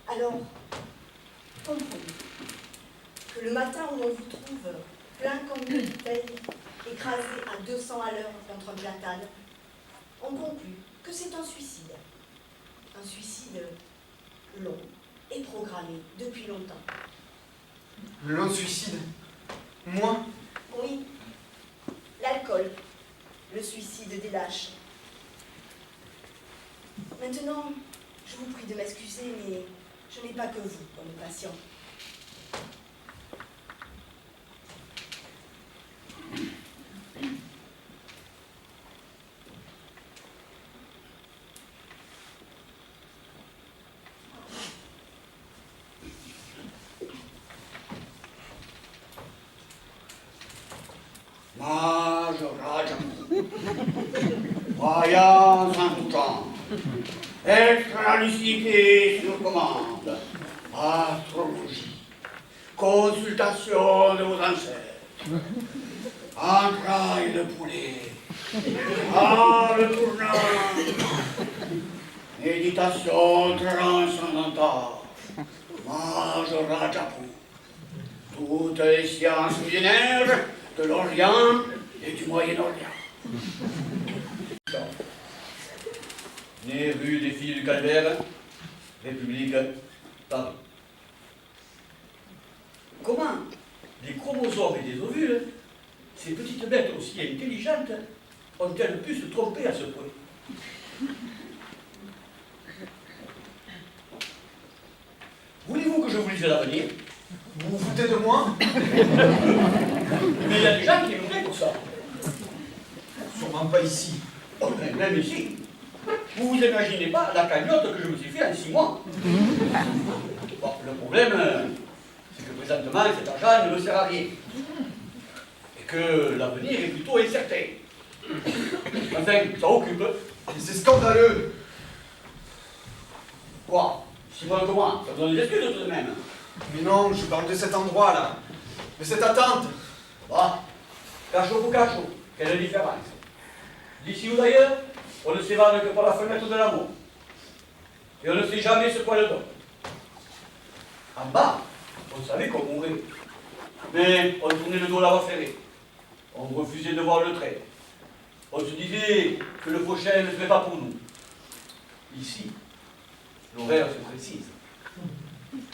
Speaker 6: Alors, comprenez que le matin où on vous trouve plein comme une bouteille, écrasé à 200 à l'heure contre un platane, on conclut que c'est un suicide. Un suicide long et programmé depuis longtemps.
Speaker 5: Le long suicide? Moi?
Speaker 6: Oui, l'alcool, le suicide des lâches. Maintenant, je vous prie de m'excuser, mais je n'ai pas que vous comme patient.
Speaker 7: Majoraja, voyance en tout temps, extra-lucidité sur commande, astrologie, consultation de vos ancêtres, entrailles de poulet, le tournant, méditation transcendantale, Majoraja, toutes les sciences millénaires de l'Orient et du Moyen-Orient.
Speaker 2: Né rue des Filles du Calvaire, République, Paris.
Speaker 7: Comment intelligentes ont-elles pu se tromper à ce point? Voulez-vous que je vous lise l'avenir?
Speaker 5: Vous vous foutez de moi?
Speaker 7: Mais il y a des gens qui aimeraient pour ça.
Speaker 5: Sûrement pas ici.
Speaker 7: Oh, mais même ici. Vous vous imaginez pas la cagnotte que je me suis fait en 6 mois. Bon, le problème, c'est que présentement, cet argent ne me sert à rien. Et que l'avenir est plutôt incertain. Enfin, ça occupe.
Speaker 5: Mais c'est scandaleux.
Speaker 7: Quoi? Si bon que moi, ça me donne des excuses tout de même.
Speaker 5: Mais non, je parle de cet endroit-là. De cette attente.
Speaker 7: Bah, cachot pour cachot, quelle différence? D'ici ou d'ailleurs, on ne s'évade que par la fenêtre de l'amour. Et on ne sait jamais ce qu'elle donne. En bas, on savait qu'on mourrait. Mais on tournait le dos à la voie ferrée. On refusait de voir le trait. On se disait que le prochain ne serait pas pour nous. Ici, l'horaire se précise.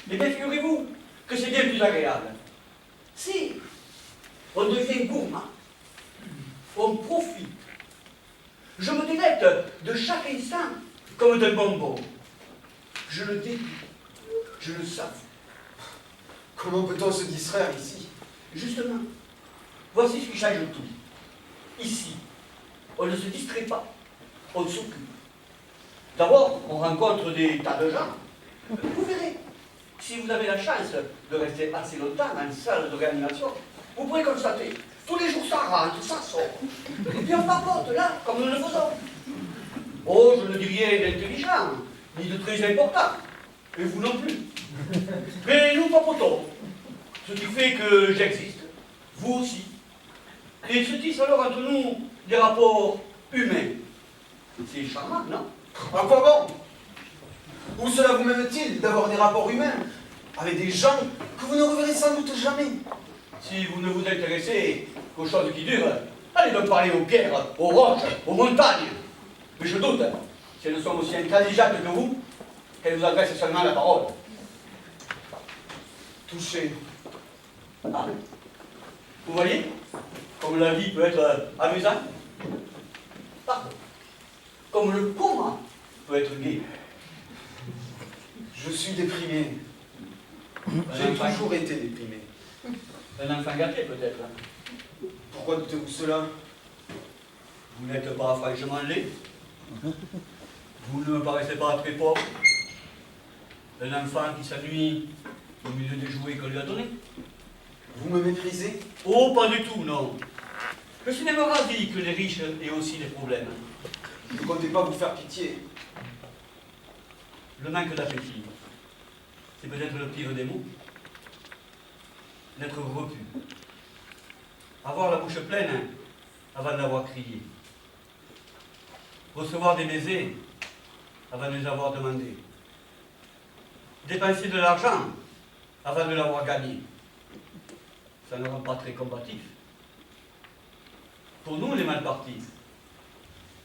Speaker 7: Mais bien, figurez-vous que c'est bien plus agréable. Si on devient gourmand, on profite. Je me délecte de chaque instant comme d'un bonbon. Je le dégoûte, je le savoure.
Speaker 5: Comment peut-on se distraire ici?
Speaker 7: Justement, voici ce qui change tout. Ici, on ne se distrait pas, on s'occupe. D'abord, on rencontre des tas de gens. Vous verrez, si vous avez la chance de rester assez longtemps dans une salle de réanimation, vous pourrez constater, tous les jours ça rentre, ça sort. Et puis on papote là, comme nous le faisons. Oh, je ne dis rien d'intelligent, ni de très important. Et vous non plus. Mais nous papotons. Ce qui fait que j'existe, vous aussi. Et se tissent alors entre nous des rapports humains. C'est charmant, non?
Speaker 5: À quoi bon? Où cela vous mène-t-il d'avoir des rapports humains avec des gens que vous ne reverrez sans doute jamais?
Speaker 7: Si vous ne vous intéressez qu'aux choses qui durent, allez donc parler aux pierres, aux roches, aux montagnes. Mais je doute, si elles sont aussi intelligentes que vous, qu'elles vous adressent seulement la parole.
Speaker 5: Touché.
Speaker 7: Ah. Vous voyez comme la vie peut être amusante? Pardon. Comme le coma peut être gai.
Speaker 5: Je suis déprimé. J'ai toujours été déprimé.
Speaker 7: Un enfant gâté peut-être.
Speaker 5: Pourquoi doutez-vous cela?
Speaker 7: Vous n'êtes pas franchement laid. Vous ne me paraissez pas très pauvre. Un enfant qui s'ennuie au milieu des jouets qu'on lui a donnés.
Speaker 5: Vous me méprisez?
Speaker 7: Oh, pas du tout, non. Je suis même ravi que les riches aient aussi des problèmes.
Speaker 5: Ne comptez pas vous faire pitié.
Speaker 7: Le manque d'appétit, c'est peut-être le pire des mots. N'être repu. Avoir la bouche pleine avant d'avoir crié. Recevoir des baisers avant de les avoir demandés. Dépenser de l'argent avant de l'avoir gagné. Ça ne rend pas très combatif. Pour nous, les mal partis,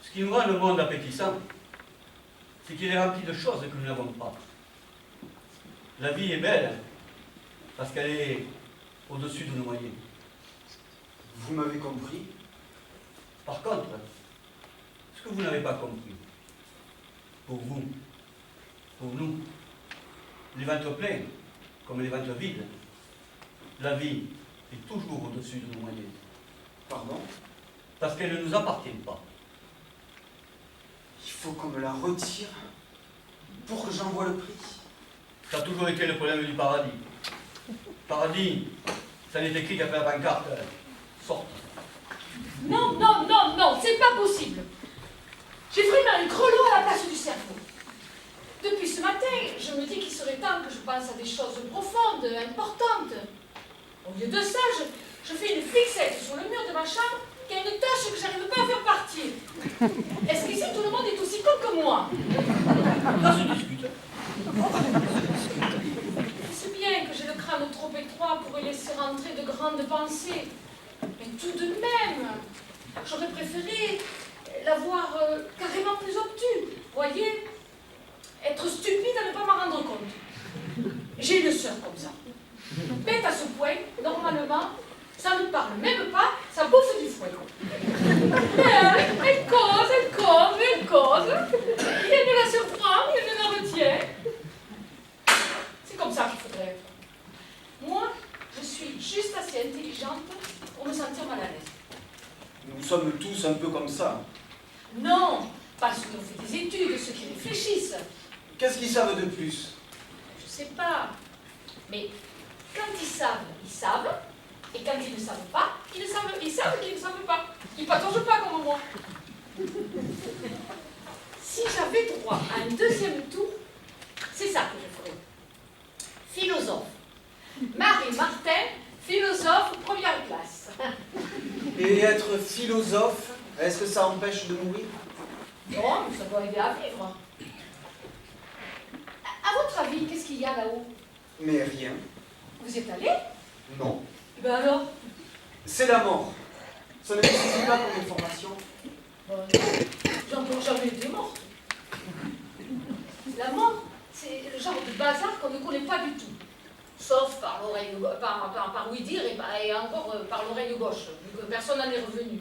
Speaker 7: ce qui nous rend le monde appétissant, c'est qu'il est rempli de choses que nous n'avons pas. La vie est belle parce qu'elle est au-dessus de nos moyens.
Speaker 5: Vous m'avez compris?
Speaker 7: Par contre, ce que vous n'avez pas compris, pour vous, pour nous, les ventres pleins comme les ventres vides, la vie est toujours au-dessus de nos moyens.
Speaker 5: Pardon?
Speaker 7: Parce qu'elle ne nous appartient pas.
Speaker 5: Il faut qu'on me la retire pour que j'en voie le prix.
Speaker 7: Ça a toujours été le problème du paradis. Paradis, ça n'est écrit qu'à faire la pancarte. Sorte.
Speaker 4: Non, non, non, non, c'est pas possible. J'ai vraiment un grelot à la place du cerveau. Depuis ce matin, je me dis qu'il serait temps que je pense à des choses profondes, importantes. Au lieu de ça, je fais une fixette sur le mur de ma chambre qui a une tâche que j'arrive pas à faire partir. Est-ce qu'ici tout le monde est aussi con que moi?
Speaker 7: Ça se discute.
Speaker 4: C'est bien que j'ai le crâne trop étroit pour y laisser rentrer de grandes pensées. Mais tout de même, j'aurais préféré l'avoir carrément plus obtus. Voyez? Être stupide à ne pas m'en rendre compte. J'ai une sœur comme ça. Bête à ce point, normalement, ça ne parle même pas, ça bouffe du fouet. qui ont fait des études, ceux qui réfléchissent.
Speaker 5: Qu'est-ce qu'ils savent de plus?
Speaker 4: Je sais pas. Mais quand ils savent, ils savent. Et quand ils ne savent pas, ils savent qu'ils ne savent pas. Ils patauchent pas comme moi. Si j'avais droit à un deuxième tour, c'est ça que je ferais. Philosophe. Marie Martin, philosophe, première classe.
Speaker 5: Et être philosophe, est-ce que ça empêche de mourir?
Speaker 4: Non, mais ça doit aider à vivre. À votre avis, qu'est-ce qu'il y a là-haut?
Speaker 5: Mais rien.
Speaker 4: Vous y êtes allé?
Speaker 5: Non.
Speaker 4: Ben alors?
Speaker 5: C'est la mort. Ça ne suffit pas comme information.
Speaker 4: Ben non, j'ai encore jamais été morte. La mort, c'est le genre de bazar qu'on ne connaît pas du tout. Sauf par l'oreille, par oui-dire et encore par l'oreille gauche, vu que personne n'en est revenu.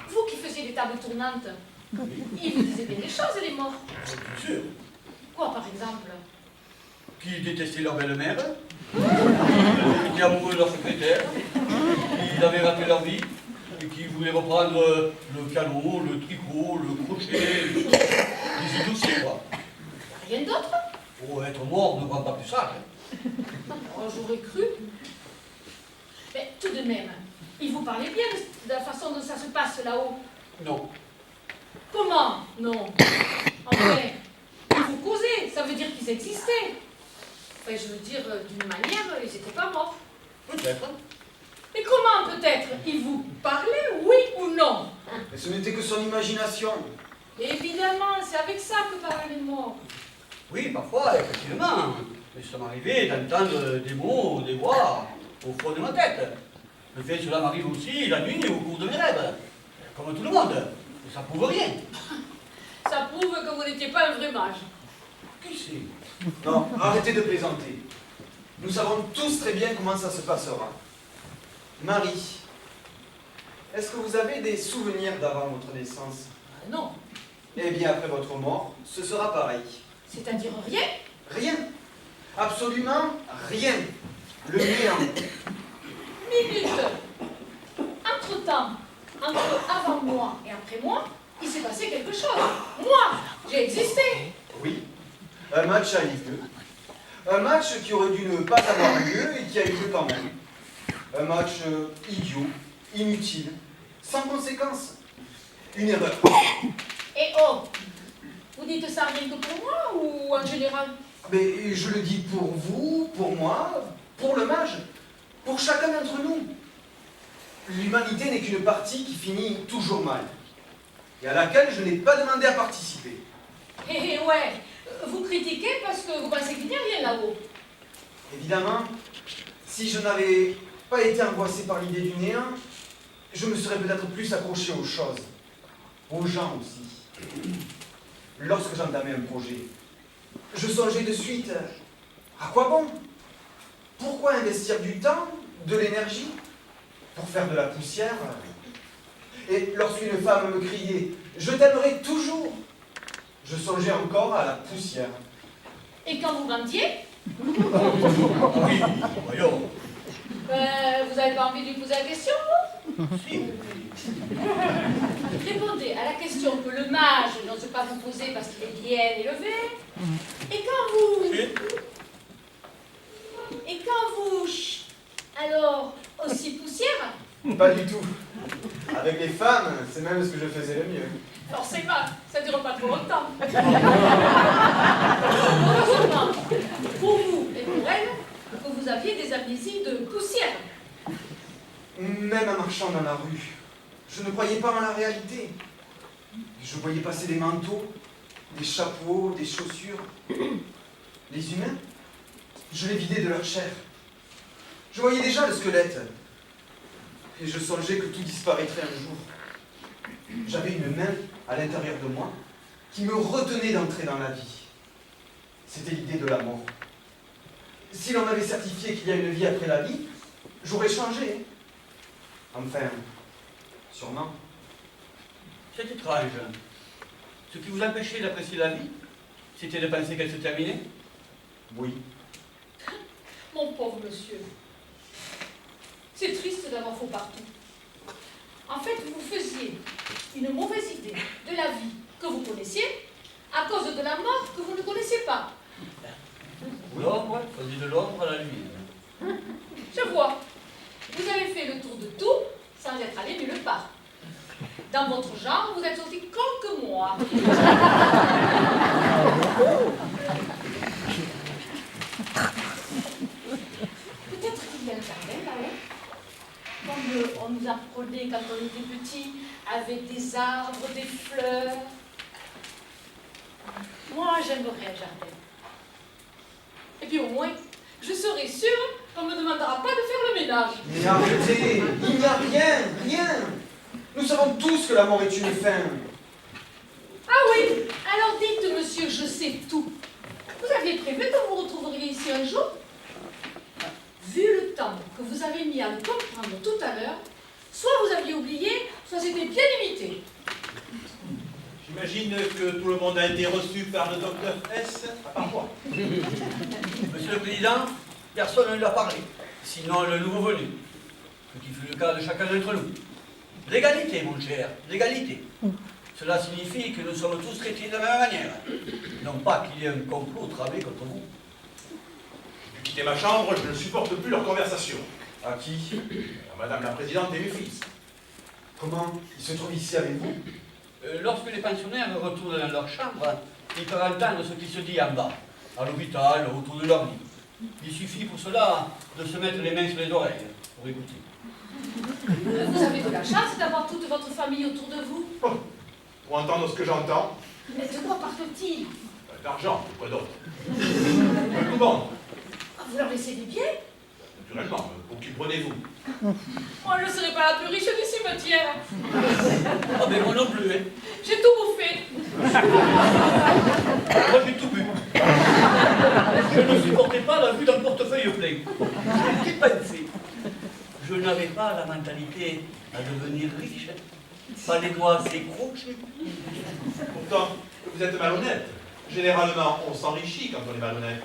Speaker 4: Vous qui faisiez des tables tournantes, ils vous disaient bien des choses, les morts.
Speaker 7: Bien sûr.
Speaker 4: Quoi, par exemple?
Speaker 7: Qui détestaient leur belle-mère, qui étaient amoureux de leur secrétaire, qui avaient raté leur vie, et qui voulaient reprendre le piano, le tricot, le crochet, les idioties, quoi.
Speaker 4: Rien d'autre?
Speaker 7: Pour être mort ne rend pas plus sage.
Speaker 4: Oh, j'aurais cru. Mais tout de même, il vous parlait bien de la façon dont ça se passe là-haut.
Speaker 7: Non.
Speaker 4: Comment? Non. Enfin, ils vous causaient, ça veut dire qu'ils existaient. Enfin, je veux dire, d'une manière, ils n'étaient pas morts.
Speaker 7: Peut-être.
Speaker 4: Mais comment peut-être? Ils vous parlaient, oui ou non?
Speaker 5: Mais ce n'était que son imagination.
Speaker 4: Évidemment, c'est avec ça que parlaient les morts.
Speaker 7: Oui, parfois, effectivement. Mais ça m'arrivait d'entendre des mots, des voix au fond de ma tête. Le fait cela m'arrive aussi la nuit au cours de mes rêves. Comme tout le monde. Et ça prouve rien.
Speaker 4: Ça prouve que vous n'étiez pas un vrai mage.
Speaker 7: Qui c'est?
Speaker 5: Non, arrêtez de plaisanter. Nous savons tous très bien comment ça se passera. Marie, est-ce que vous avez des souvenirs d'avant votre naissance?
Speaker 4: Non.
Speaker 5: Eh bien, après votre mort, ce sera pareil.
Speaker 4: C'est-à-dire rien?
Speaker 5: Rien. Absolument rien. Le néant.
Speaker 4: Minute. Entre-temps, entre avant moi et après moi, il s'est passé quelque chose. Moi, j'ai existé.
Speaker 5: Oui. Un match a eu lieu. Un match qui aurait dû ne pas avoir lieu et qui a eu lieu quand même. Un match idiot, inutile, sans conséquence. Une erreur.
Speaker 4: Et oh, vous dites ça rien que pour moi ou en général?
Speaker 5: Mais je le dis pour vous, pour moi, pour le mage, pour chacun d'entre nous. L'humanité n'est qu'une partie qui finit toujours mal, et à laquelle je n'ai pas demandé à participer.
Speaker 4: Eh ouais, vous critiquez parce que vous pensez qu'il n'y a rien là-haut.
Speaker 5: Évidemment, si je n'avais pas été angoissé par l'idée du néant, je me serais peut-être plus accroché aux choses, aux gens aussi. Lorsque j'entamais un projet, je songeais de suite, à quoi bon? Pourquoi investir du temps, de l'énergie, pour faire de la poussière? Et lorsqu'une femme me criait « Je t'aimerai toujours », je songeais encore à la poussière.
Speaker 4: Et quand vous rendiez,
Speaker 7: Oui, voyons.
Speaker 4: vous n'avez pas envie de lui poser la question, vous?
Speaker 7: Si.
Speaker 4: Répondez à la question que le mage n'ose pas vous poser parce qu'il est bien élevé. Et quand vous... alors, aussi poussière?
Speaker 5: Pas du tout. Avec les femmes, c'est même ce que je faisais le mieux.
Speaker 4: Forcément, ça ne dure pas trop longtemps. Heureusement, pour vous et pour elle, que vous aviez des amnésies de poussière.
Speaker 5: Même en marchant dans la rue, je ne croyais pas en la réalité. Je voyais passer des manteaux, des chapeaux, des chaussures. Les humains, je les vidais de leur chair. Je voyais déjà le squelette. Et je songeais que tout disparaîtrait un jour. J'avais une main à l'intérieur de moi qui me retenait d'entrer dans la vie. C'était l'idée de la mort. Si l'on m'avait certifié qu'il y a une vie après la vie, j'aurais changé. Enfin, sûrement.
Speaker 7: C'est étrange. Ce qui vous empêchait d'apprécier la vie, c'était de penser qu'elle se terminait?
Speaker 5: Oui.
Speaker 4: Mon pauvre monsieur. C'est triste d'avoir faux partout. En fait, vous faisiez une mauvaise idée de la vie que vous connaissiez à cause de la mort que vous ne connaissiez pas.
Speaker 7: L'ombre faisait de l'ombre à la lumière.
Speaker 4: Je vois. Vous avez fait le tour de tout sans être allé nulle part. Dans votre genre, vous êtes aussi con que moi. Peut-être qu'il y a un jardin là-haut, comme on nous apprenait quand on était petit, avec des arbres, des fleurs. Moi, j'aimerais un jardin. Et puis au moins, je serai sûre qu'on ne me demandera pas de faire le ménage.
Speaker 5: Mais arrêtez, il n'y a rien, rien. Nous savons tous que la mort est une fin.
Speaker 4: Ah oui, alors dites, monsieur, je sais tout. Vous aviez prévu que vous retrouveriez ici un jour? Vu le temps que vous avez mis à le comprendre tout à l'heure, soit vous aviez oublié, soit c'était bien limité.
Speaker 3: J'imagine que tout le monde a été reçu par le docteur S, à part moi.
Speaker 7: Monsieur le Président, personne ne lui a parlé, sinon le nouveau venu, ce qui fut le cas de chacun d'entre nous. L'égalité, mon cher, l'égalité. Cela signifie que nous sommes tous traités de la même manière. Non pas qu'il y ait un complot tramé contre vous.
Speaker 3: J'ai quitté ma chambre, je ne supporte plus leur conversation.
Speaker 5: À qui?
Speaker 3: À Madame la Présidente et mes fils.
Speaker 5: Comment? Il se trouve ici avec vous?
Speaker 7: Lorsque les pensionnaires retournent dans leur chambre, ils peuvent entendre ce qui se dit en bas, à l'hôpital, autour de leur lit. Il suffit pour cela de se mettre les mains sur les oreilles pour écouter.
Speaker 4: Vous avez de la chance d'avoir toute votre famille autour de vous.
Speaker 3: Oh, pour entendre ce que j'entends,
Speaker 4: Mais de quoi parle-t-il?
Speaker 3: d'argent, quoi d'autre. Tout le monde,
Speaker 4: Vous leur laissez des biens?
Speaker 3: naturellement, pour qui prenez-vous?
Speaker 4: Moi, je ne serai pas la plus riche du cimetière.
Speaker 7: Ah mais moi non plus, hein.
Speaker 4: J'ai tout bouffé.
Speaker 7: Moi j'ai tout bu. Je ne supportais pas la vue d'un portefeuille plein. J'ai pensé. Je n'avais pas la mentalité à devenir riche. Fallait-moi assez crocher.
Speaker 3: Pourtant, vous êtes malhonnête. Généralement, on s'enrichit quand on est malhonnête.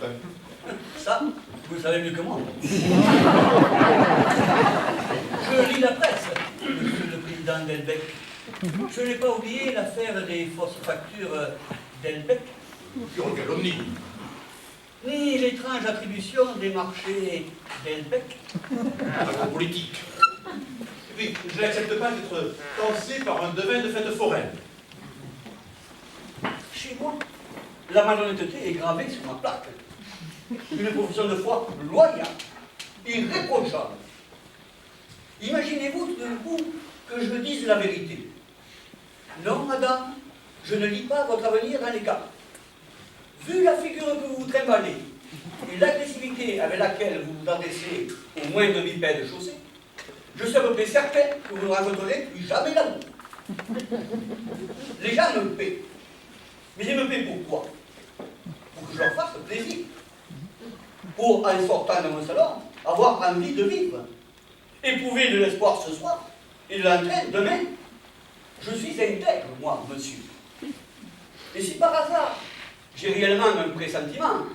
Speaker 7: Ça, vous le savez mieux que moi. Je lis la presse, monsieur le président Delbecq. Je n'ai pas oublié l'affaire des fausses factures Delbecq,
Speaker 3: Pure calomnie.
Speaker 7: ni l'étrange attribution des marchés Delbecq.
Speaker 3: Agropolitique. Et puis, je n'accepte pas d'être tancé par un devin de fête foraine.
Speaker 7: Chez moi, la malhonnêteté est gravée sur ma plaque. Une profession de foi loyale, irréprochable. Imaginez-vous tout d'un coup que je dise la vérité. Non, madame, je ne lis pas votre avenir dans les cartes. Vu la figure que vous trimballez et l'agressivité avec laquelle vous vous adressez au moindre bipède chaussé, je suis à peu près certain que vous ne rencontrerez plus jamais l'amour. Les gens me paient. Mais ils me paient pourquoi? Pour que je leur fasse plaisir. Pour, en sortant de mon salon, avoir envie de vivre. Éprouver de l'espoir ce soir et de l'entraîne demain. Je suis intègre, moi, monsieur. Et si par hasard, j'ai réellement un pressentiment,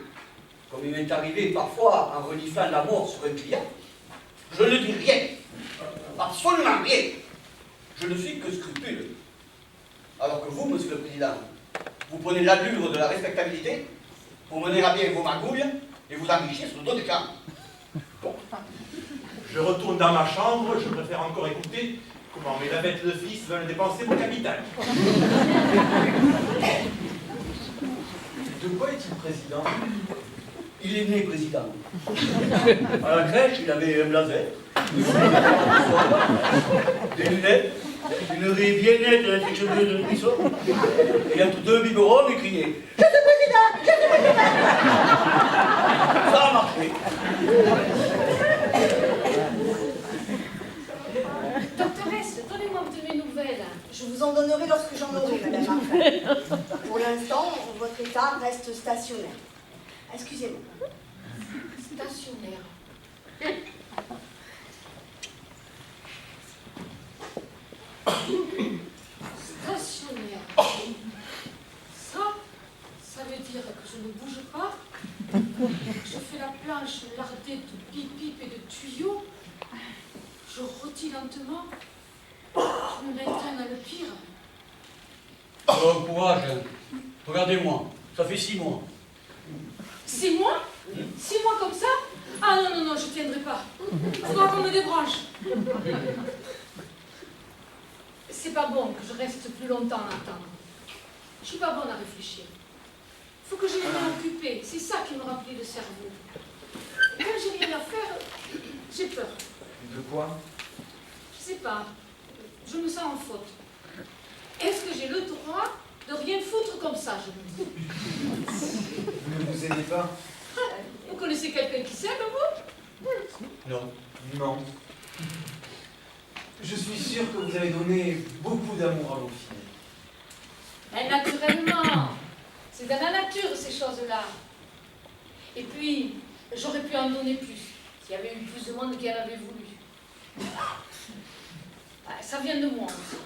Speaker 7: comme il m'est arrivé parfois en reniflant la mort sur un client, je ne dis rien. Absolument rien. Je ne suis que scrupuleux. Alors que vous, monsieur le président, vous prenez l'allure de la respectabilité pour mener à bien vos magouilles et vous enrichir sur le dos des camps.
Speaker 3: Bon. Je retourne dans ma chambre, je préfère encore écouter comment mes lavettes de fils veulent dépenser mon capital.
Speaker 5: De quoi est-il président?
Speaker 7: Il est né président. À la crèche, il avait un blazer, des lunettes, une raie bien nette avec ses cheveux de nourrisson, et entre deux biberons, il criait « Je suis président! Je suis président !» Ça a marché.
Speaker 4: Doctoresse, donnez-moi de mes nouvelles.
Speaker 6: Je vous en donnerai lorsque j'en aurai, madame Martin. Pour l'instant, votre état reste stationnaire. Excusez-moi.
Speaker 4: Stationnaire. Stationnaire. Ça veut dire que je ne bouge pas. Je fais la planche lardée de pipip et de tuyaux. Je rôtis lentement. Je me maintiens dans le pire.
Speaker 7: Alors, courage. Regardez-moi. Ça fait 6 mois.
Speaker 4: 6 mois 6 mois comme ça? Ah non, non, non, je tiendrai pas. Il faudra qu'on me débranche. C'est pas bon que je reste plus longtemps à attendre. Je suis pas bonne à réfléchir. Il faut que je les mains occupées. C'est ça qui me remplit le cerveau. Et quand j'ai rien à faire, j'ai peur.
Speaker 5: De quoi?
Speaker 4: Je sais pas. Je me sens en faute. Est-ce que j'ai le droit de rien foutre comme ça, je me dis?
Speaker 5: Vous ne vous aidez pas?
Speaker 4: Vous connaissez quelqu'un qui s'aime, vous?
Speaker 3: Non.
Speaker 5: Non. Je suis sûr que vous avez donné beaucoup d'amour à vos filles.
Speaker 4: Ben, naturellement. C'est dans la nature, ces choses-là. Et puis, j'aurais pu en donner plus, s'il y avait eu plus de monde qui en avait voulu. Ça vient de moi aussi.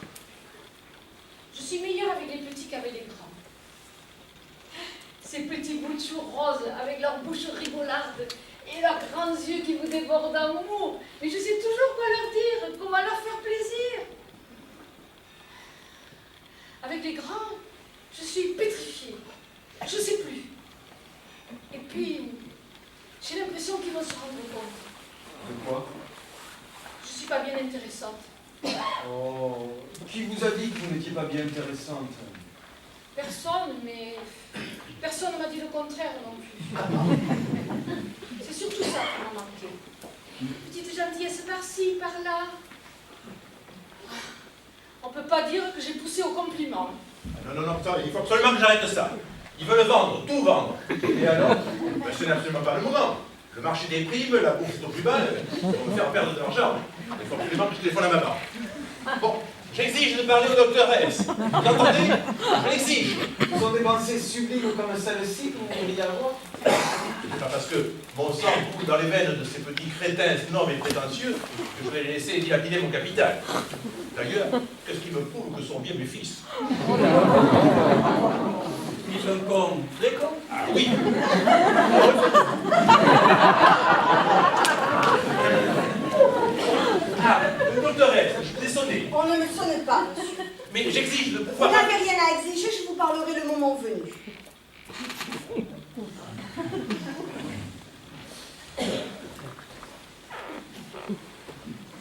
Speaker 4: Je suis meilleure avec les petits qu'avec les grands. Ces petits bouts de chou roses, avec leur bouche rigolarde et leurs grands yeux qui vous dévorent d'amour. Mais je sais toujours quoi leur dire, comment leur faire plaisir. Avec les grands, je suis pétrifiée. Je ne sais plus. Et puis, j'ai l'impression qu'ils vont se rendre compte.
Speaker 5: De quoi?
Speaker 4: Je ne suis pas bien intéressante.
Speaker 5: Oh, qui vous a dit que vous n'étiez pas bien intéressante?
Speaker 4: Personne, mais personne ne m'a dit le contraire non plus. C'est surtout ça qui m'a manqué. Petite gentillesse par-ci, par-là. On ne peut pas dire que j'ai poussé au compliment.
Speaker 3: Non, non, non, attendez, il faut absolument que j'arrête ça. Ils veulent vendre, tout vendre.
Speaker 5: Et alors?
Speaker 3: Ben, ce n'est absolument pas le moment. Le marché des primes, la bourse au plus bas, vont me faire perdre de l'argent. Il faut absolument que je téléphone à maman. Bon, j'exige de parler au docteur S. Vous entendez? Je l'exige.
Speaker 5: Ce sont des pensées sublimes comme celle-ci que vous voudriez avoir?
Speaker 3: C'est pas parce que mon sang coule dans les veines de ces petits crétins énormes et prétentieux que je vais les laisser dilapider mon capital. D'ailleurs, qu'est-ce qui me prouve que sont bien mes fils?
Speaker 7: Ils sont cons. Très cons.
Speaker 3: Ah oui. Ah, le docteur S, je vous ai sonné.
Speaker 6: On ne me sonne pas, monsieur.
Speaker 3: Mais j'exige de
Speaker 6: Vous
Speaker 3: pouvoir...
Speaker 6: n'avez rien à exiger, je vous parlerai le moment venu.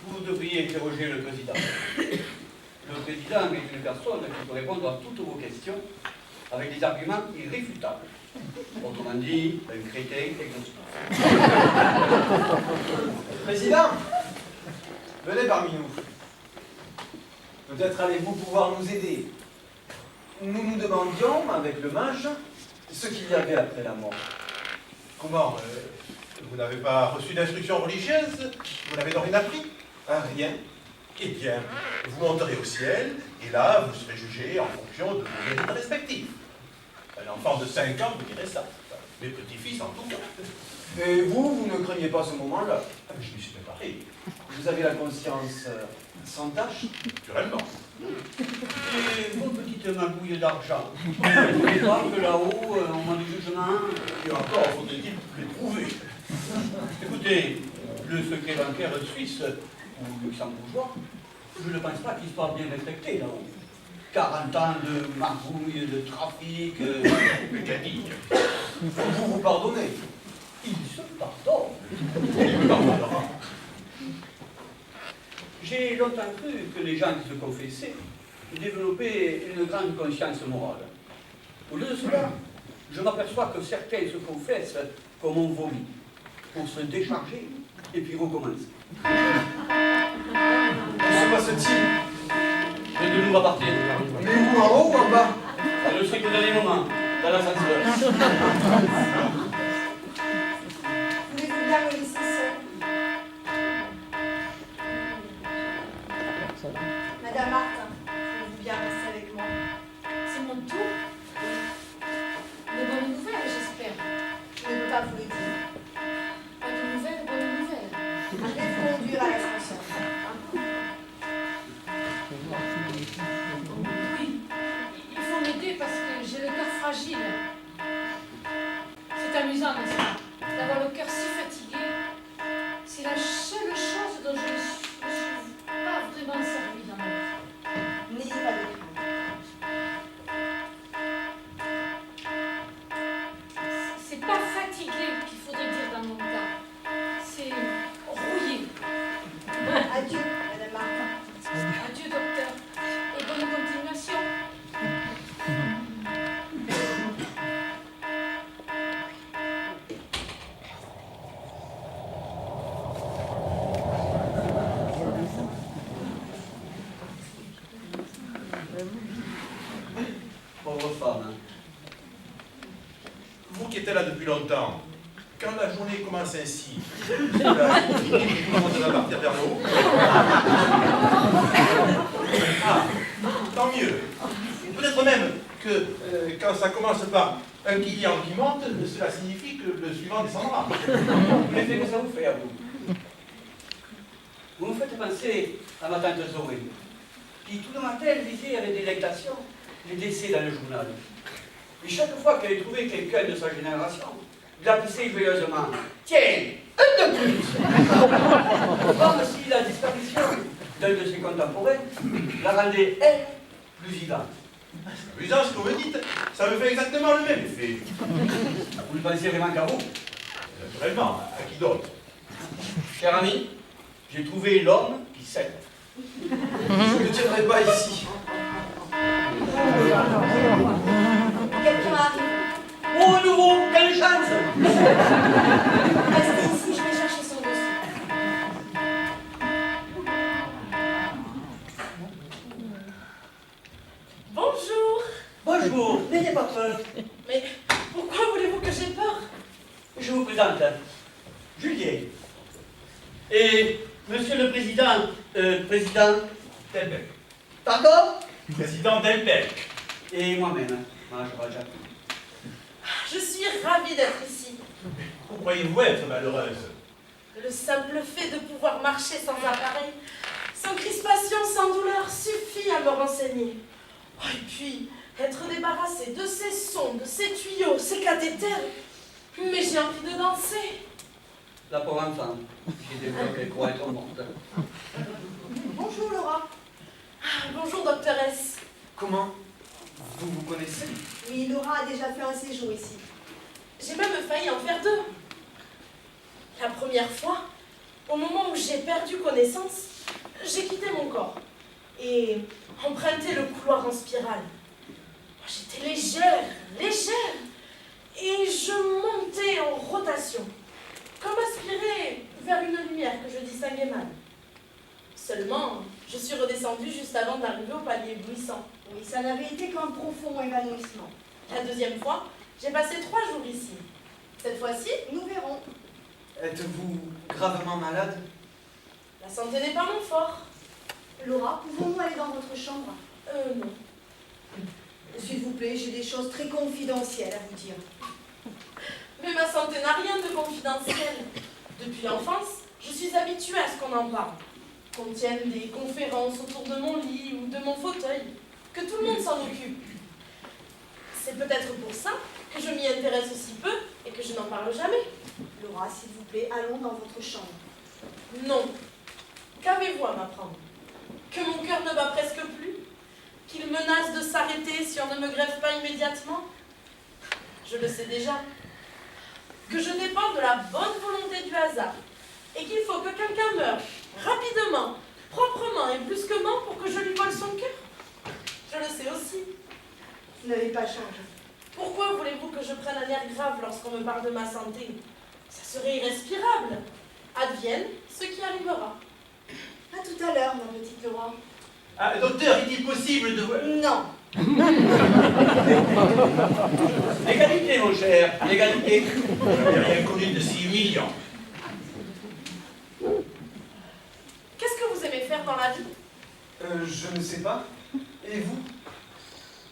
Speaker 7: Vous devriez interroger le président. Le président est une personne qui peut répondre à toutes vos questions avec des arguments irréfutables. Autrement dit, un crétin exhaustif.
Speaker 5: Président, venez parmi nous. Peut-être allez-vous pouvoir nous aider. Nous nous demandions, avec le mage, ce qu'il y avait après la mort.
Speaker 3: Comment vous n'avez pas reçu d'instruction religieuse? Vous n'avez donc rien appris?
Speaker 5: Ah, rien.
Speaker 3: Eh bien, vous monterez au ciel, et là, vous serez jugé en fonction de vos mérites respectifs. Un enfant de 5 ans vous dirait ça. Mes petits-fils, en tout cas.
Speaker 5: Et vous ne craignez pas ce moment-là?
Speaker 3: Ah, mais je m'y suis préparé,
Speaker 5: Vous avez la conscience sans tache?
Speaker 3: naturellement.
Speaker 7: Et vos petites magouilles d'argent, vous ne trouvez pas que là-haut, au moment du jugement,
Speaker 3: Et encore, faudrait-il les prouver.
Speaker 7: écoutez, le secret bancaire suisse ou luxembourgeois, je ne pense pas qu'il soit bien respecté là-haut. 40 ans de magouilles, de trafic,
Speaker 3: Mais qu'a dit?
Speaker 5: Vous vous pardonnez?
Speaker 7: il se pardonne.
Speaker 3: Pardonnera.
Speaker 7: J'ai longtemps cru que les gens qui se confessaient développaient une grande conscience morale. Au lieu de cela, je m'aperçois que certains se confessent comme on vomit, pour se décharger et puis recommencer.
Speaker 5: Que se passe-t-il?
Speaker 7: Le de nous va partir.
Speaker 5: Mais où, en haut ou en bas?
Speaker 7: Ça le sait que dans les moments, dans l'ascenseur.
Speaker 6: Voulez-vous bien me laisser seule? Madame Martin, voulez-vous bien rester avec moi?
Speaker 4: C'est mon tour. De bonnes nouvelles, j'espère.
Speaker 6: Je ne peux pas vous le dire.
Speaker 4: Pas de nouvelles, bonnes nouvelles.
Speaker 6: Je vais vous conduire à l'ascenseur.
Speaker 4: Oui, il faut m'aider parce que j'ai le cœur fragile. C'est amusant, n'est-ce pas? D'avoir le cœur si fatigué. C'est la seule chose dont je ne me suis pas vraiment servie dans ma vie.
Speaker 7: Pauvre femme, hein.
Speaker 3: Vous qui êtes là depuis longtemps, quand la journée commence ainsi, la commence à partir vers le haut. Ah, tant mieux. Peut-être même que quand ça commence par un client qui monte, cela signifie que le suivant descendra.
Speaker 7: L'effet que ça vous fait à vous. Vous me faites penser à ma tante Zoé, qui tout le matin lisait avec délectation les décès dans le journal. Et chaque fois qu'elle trouvait quelqu'un de sa génération, glapissait joyeusement. Tiens, un de plus. Comme si la disparition d'un de ses contemporains la rendait, elle, plus vivante.
Speaker 3: C'est amusant ce que vous me dites. Ça me fait exactement le même effet.
Speaker 7: Vous ne pensez vraiment qu'à vous?
Speaker 3: Naturellement, à qui d'autre?
Speaker 7: Cher ami, j'ai trouvé l'homme qui s'aime.
Speaker 5: Je ne tiendrai pas ici.
Speaker 6: Quelqu'un arrive.
Speaker 7: Oh, nouveau, quelle chance!
Speaker 6: Restez ici, je vais chercher son dossier.
Speaker 4: Bonjour.
Speaker 7: Bonjour, n'ayez pas peur.
Speaker 4: Mais pourquoi voulez-vous que j'ai peur?
Speaker 7: Je vous présente Julien. Et monsieur le président, président
Speaker 3: Delbecq.
Speaker 7: Pardon?
Speaker 3: Président Delbecq.
Speaker 7: Et moi-même, Marjorie Jacques.
Speaker 4: Je suis ravie d'être ici.
Speaker 3: Où croyez-vous être malheureuse?
Speaker 4: Le simple fait de pouvoir marcher sans appareil, sans crispation, sans douleur, suffit à me renseigner. Oh, et puis, être débarrassé de ces sons, de ces tuyaux, ces cathéters. Mais j'ai envie de danser.
Speaker 7: La pauvre enfant, qui développe qu'elle croit être au monde.
Speaker 6: Bonjour Laura.
Speaker 4: Ah, bonjour, doctoresse.
Speaker 5: Comment? Vous vous connaissez?
Speaker 6: Oui, Laura a déjà fait un séjour ici.
Speaker 4: J'ai même failli en faire deux. La première fois, au moment où j'ai perdu connaissance, j'ai quitté mon corps et emprunté le couloir en spirale. J'étais légère, légère, et je montais en rotation, comme aspirée vers une lumière que je distinguais mal. Seulement, je suis redescendue juste avant d'arriver au palier éblouissant.
Speaker 6: Oui, ça n'avait été qu'un profond évanouissement.
Speaker 4: La deuxième fois, j'ai passé 3 jours ici. Cette fois-ci,
Speaker 6: Nous verrons.
Speaker 5: Êtes-vous gravement malade?
Speaker 4: la santé n'est pas mon fort.
Speaker 6: Laura, pouvons-nous aller dans votre chambre?
Speaker 4: Non.
Speaker 6: S'il vous plaît, j'ai des choses très confidentielles à vous dire.
Speaker 4: Mais ma santé n'a rien de confidentiel. Depuis l'enfance, je suis habituée à ce qu'on en parle. Qu'on tienne des conférences autour de mon lit ou de mon fauteuil. Que tout le monde s'en occupe. C'est peut-être pour ça que je m'y intéresse aussi peu et que je n'en parle jamais.
Speaker 6: Laura, s'il vous plaît, allons dans votre chambre.
Speaker 4: Non. Qu'avez-vous à m'apprendre? Que mon cœur ne bat presque plus? Qu'il menace de s'arrêter si on ne me greffe pas immédiatement? Je le sais déjà. Que je dépends de la bonne volonté du hasard. Et qu'il faut que quelqu'un meure rapidement, proprement et brusquement pour que je lui vole son cœur. Je le sais aussi.
Speaker 6: Vous n'avez pas changé.
Speaker 4: Pourquoi voulez-vous que je prenne un air grave lorsqu'on me parle de ma santé? Ça serait irrespirable. Advienne ce qui arrivera.
Speaker 6: À tout à l'heure, ma petite Laura.
Speaker 3: Ah, docteur, est-il possible de...
Speaker 6: Non.
Speaker 7: L'égalité, mon cher, l'égalité.
Speaker 3: Je n'ai rien connu de si humiliant.
Speaker 4: Qu'est-ce que vous aimez faire dans la vie?
Speaker 5: Je ne sais pas. Et vous?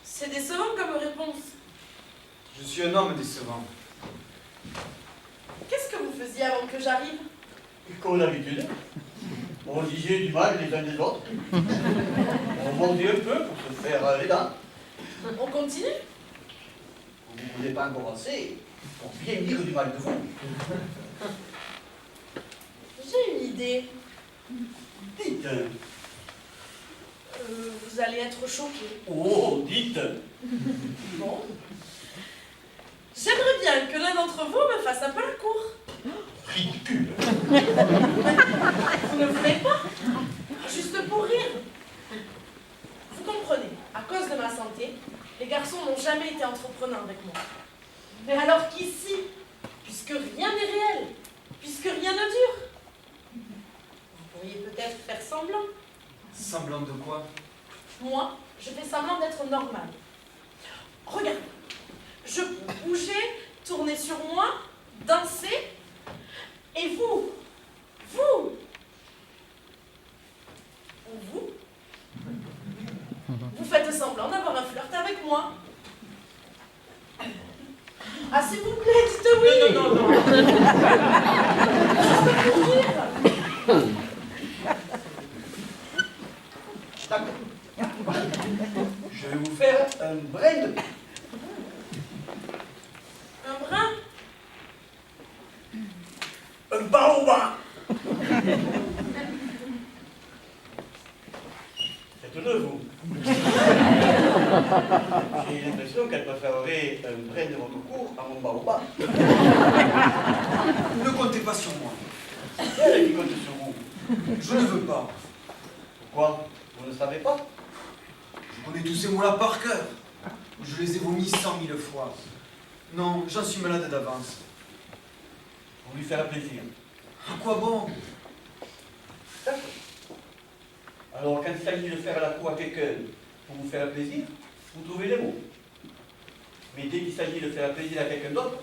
Speaker 4: C'est décevant comme réponse.
Speaker 5: Je suis un homme décevant.
Speaker 4: Qu'est-ce que vous faisiez avant que j'arrive?
Speaker 7: Comme d'habitude, on disait du mal les uns des autres. On montait un peu pour se faire les dents.
Speaker 4: On continue?
Speaker 7: Vous ne voulez pas commencer pour bien dire du mal de vous.
Speaker 4: J'ai une idée.
Speaker 7: Dites.
Speaker 4: Vous allez être choqués.
Speaker 7: Oh, dites.
Speaker 4: Bon. J'aimerais bien que l'un d'entre vous me fasse un peu la cour.
Speaker 3: Ridicule.
Speaker 4: Vous ne voulez pas? Juste pour rire. Vous comprenez, à cause de ma santé, les garçons n'ont jamais été entreprenants avec moi. Mais alors qu'ici, puisque rien n'est réel, puisque rien ne dure, vous pourriez peut-être faire semblant.
Speaker 5: Semblant de quoi?
Speaker 4: Moi, je fais semblant d'être normale. Regarde, je bougeais, tournais sur moi, dansais, et vous, vous faites semblant d'avoir un flirt avec moi. Ah, s'il vous plaît, dites oui.
Speaker 3: Non, non, non, non.
Speaker 4: Juste pour rire.
Speaker 2: D'accord. Je vais vous faire un brin de...
Speaker 4: Un brin?
Speaker 2: Un baobab.
Speaker 7: Faites-le, vous. J'ai l'impression qu'elle préférerait un brin de votre cours à mon baobab.
Speaker 5: Ne comptez pas sur moi.
Speaker 7: C'est elle qui compte sur vous.
Speaker 5: Je ne veux pas.
Speaker 7: Pourquoi? Vous ne savez pas?
Speaker 5: Je connais tous ces mots-là par cœur. Je les ai vomis 100 000 fois. Non, j'en suis malade d'avance.
Speaker 7: Pour lui faire plaisir.
Speaker 5: À quoi bon?
Speaker 7: D'accord. Alors, quand il s'agit de faire la cour à quelqu'un pour vous faire plaisir, vous trouvez les mots. Mais dès qu'il s'agit de faire plaisir à quelqu'un d'autre,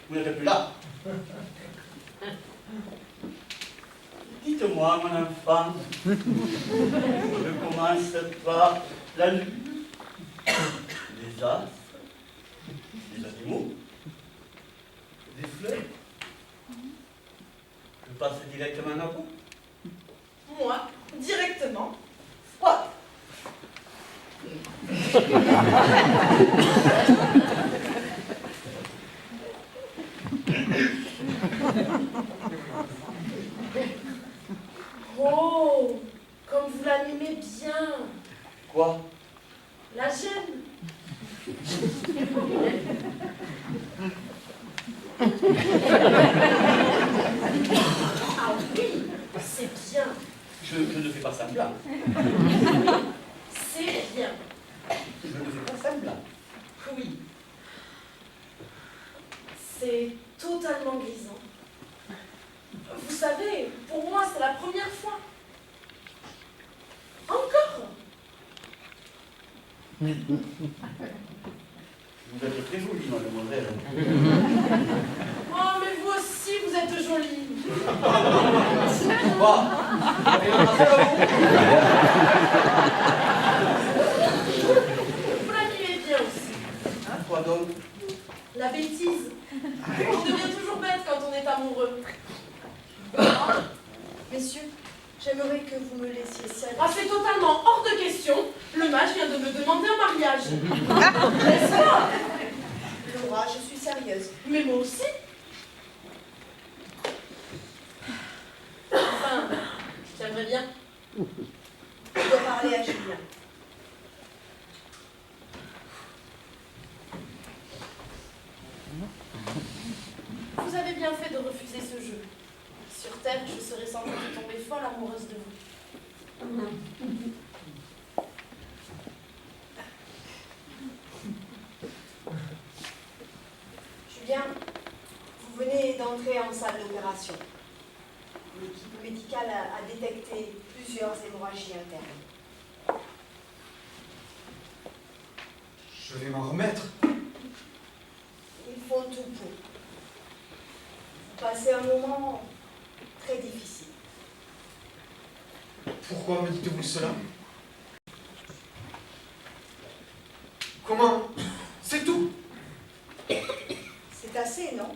Speaker 7: vous n'êtes plus là. Dites-moi, mon enfant, je commence par la lune, les astres, les animaux, les fleurs. Je passe directement à vous.
Speaker 4: Moi, directement. What? Oh, comme vous l'animez bien.
Speaker 7: Quoi?
Speaker 4: La gêne. Ah oui, c'est bien.
Speaker 7: Je ne fais pas semblant.
Speaker 4: C'est bien.
Speaker 7: Je ne fais pas semblant.
Speaker 4: Oui. C'est totalement grisant. Vous savez, pour moi, c'est la première fois. Encore.
Speaker 7: Vous êtes très jolie, mademoiselle.
Speaker 4: Oh, mais vous aussi, vous êtes jolie.
Speaker 7: Quoi?
Speaker 4: Vous l'animez bien aussi.
Speaker 7: Hein, quoi donc?
Speaker 4: La bêtise. On devient toujours bête quand on est amoureux.
Speaker 6: Messieurs, j'aimerais que vous me laissiez seule.
Speaker 4: Ah, c'est totalement hors de question. Le mage vient de me demander un mariage. N'est-ce pas?
Speaker 6: Laura, je suis sérieuse.
Speaker 4: Mais moi aussi. Enfin, j'aimerais bien.
Speaker 6: Je dois parler à Julien.
Speaker 4: Vous avez bien fait de refuser ce jeu. Sur Terre, je serais sans doute tombée folle amoureuse de vous.
Speaker 6: Julien, vous venez d'entrer en salle d'opération. L'équipe médicale a détecté plusieurs hémorragies internes.
Speaker 5: Je vais m'en remettre.
Speaker 6: Il faut tout pour. Vous passez un moment très difficile.
Speaker 5: Pourquoi me dites-vous cela? Comment? C'est tout?
Speaker 6: C'est assez, non?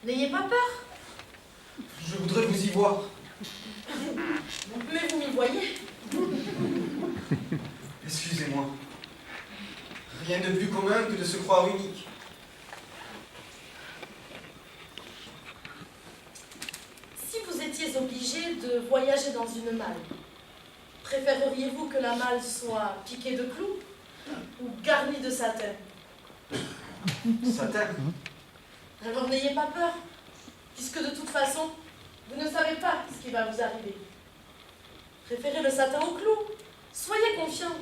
Speaker 4: N'ayez pas peur.
Speaker 5: Je voudrais vous y voir.
Speaker 4: Mais vous m'y voyez.
Speaker 5: Excusez-moi. Rien de plus commun que de se croire unique.
Speaker 4: Si vous étiez obligé de voyager dans une malle, préféreriez-vous que la malle soit piquée de clous ou garni de satin.
Speaker 5: Satin.
Speaker 4: Alors n'ayez pas peur, puisque de toute façon, vous ne savez pas ce qui va vous arriver. Préférez le satin au clou. Soyez confiants.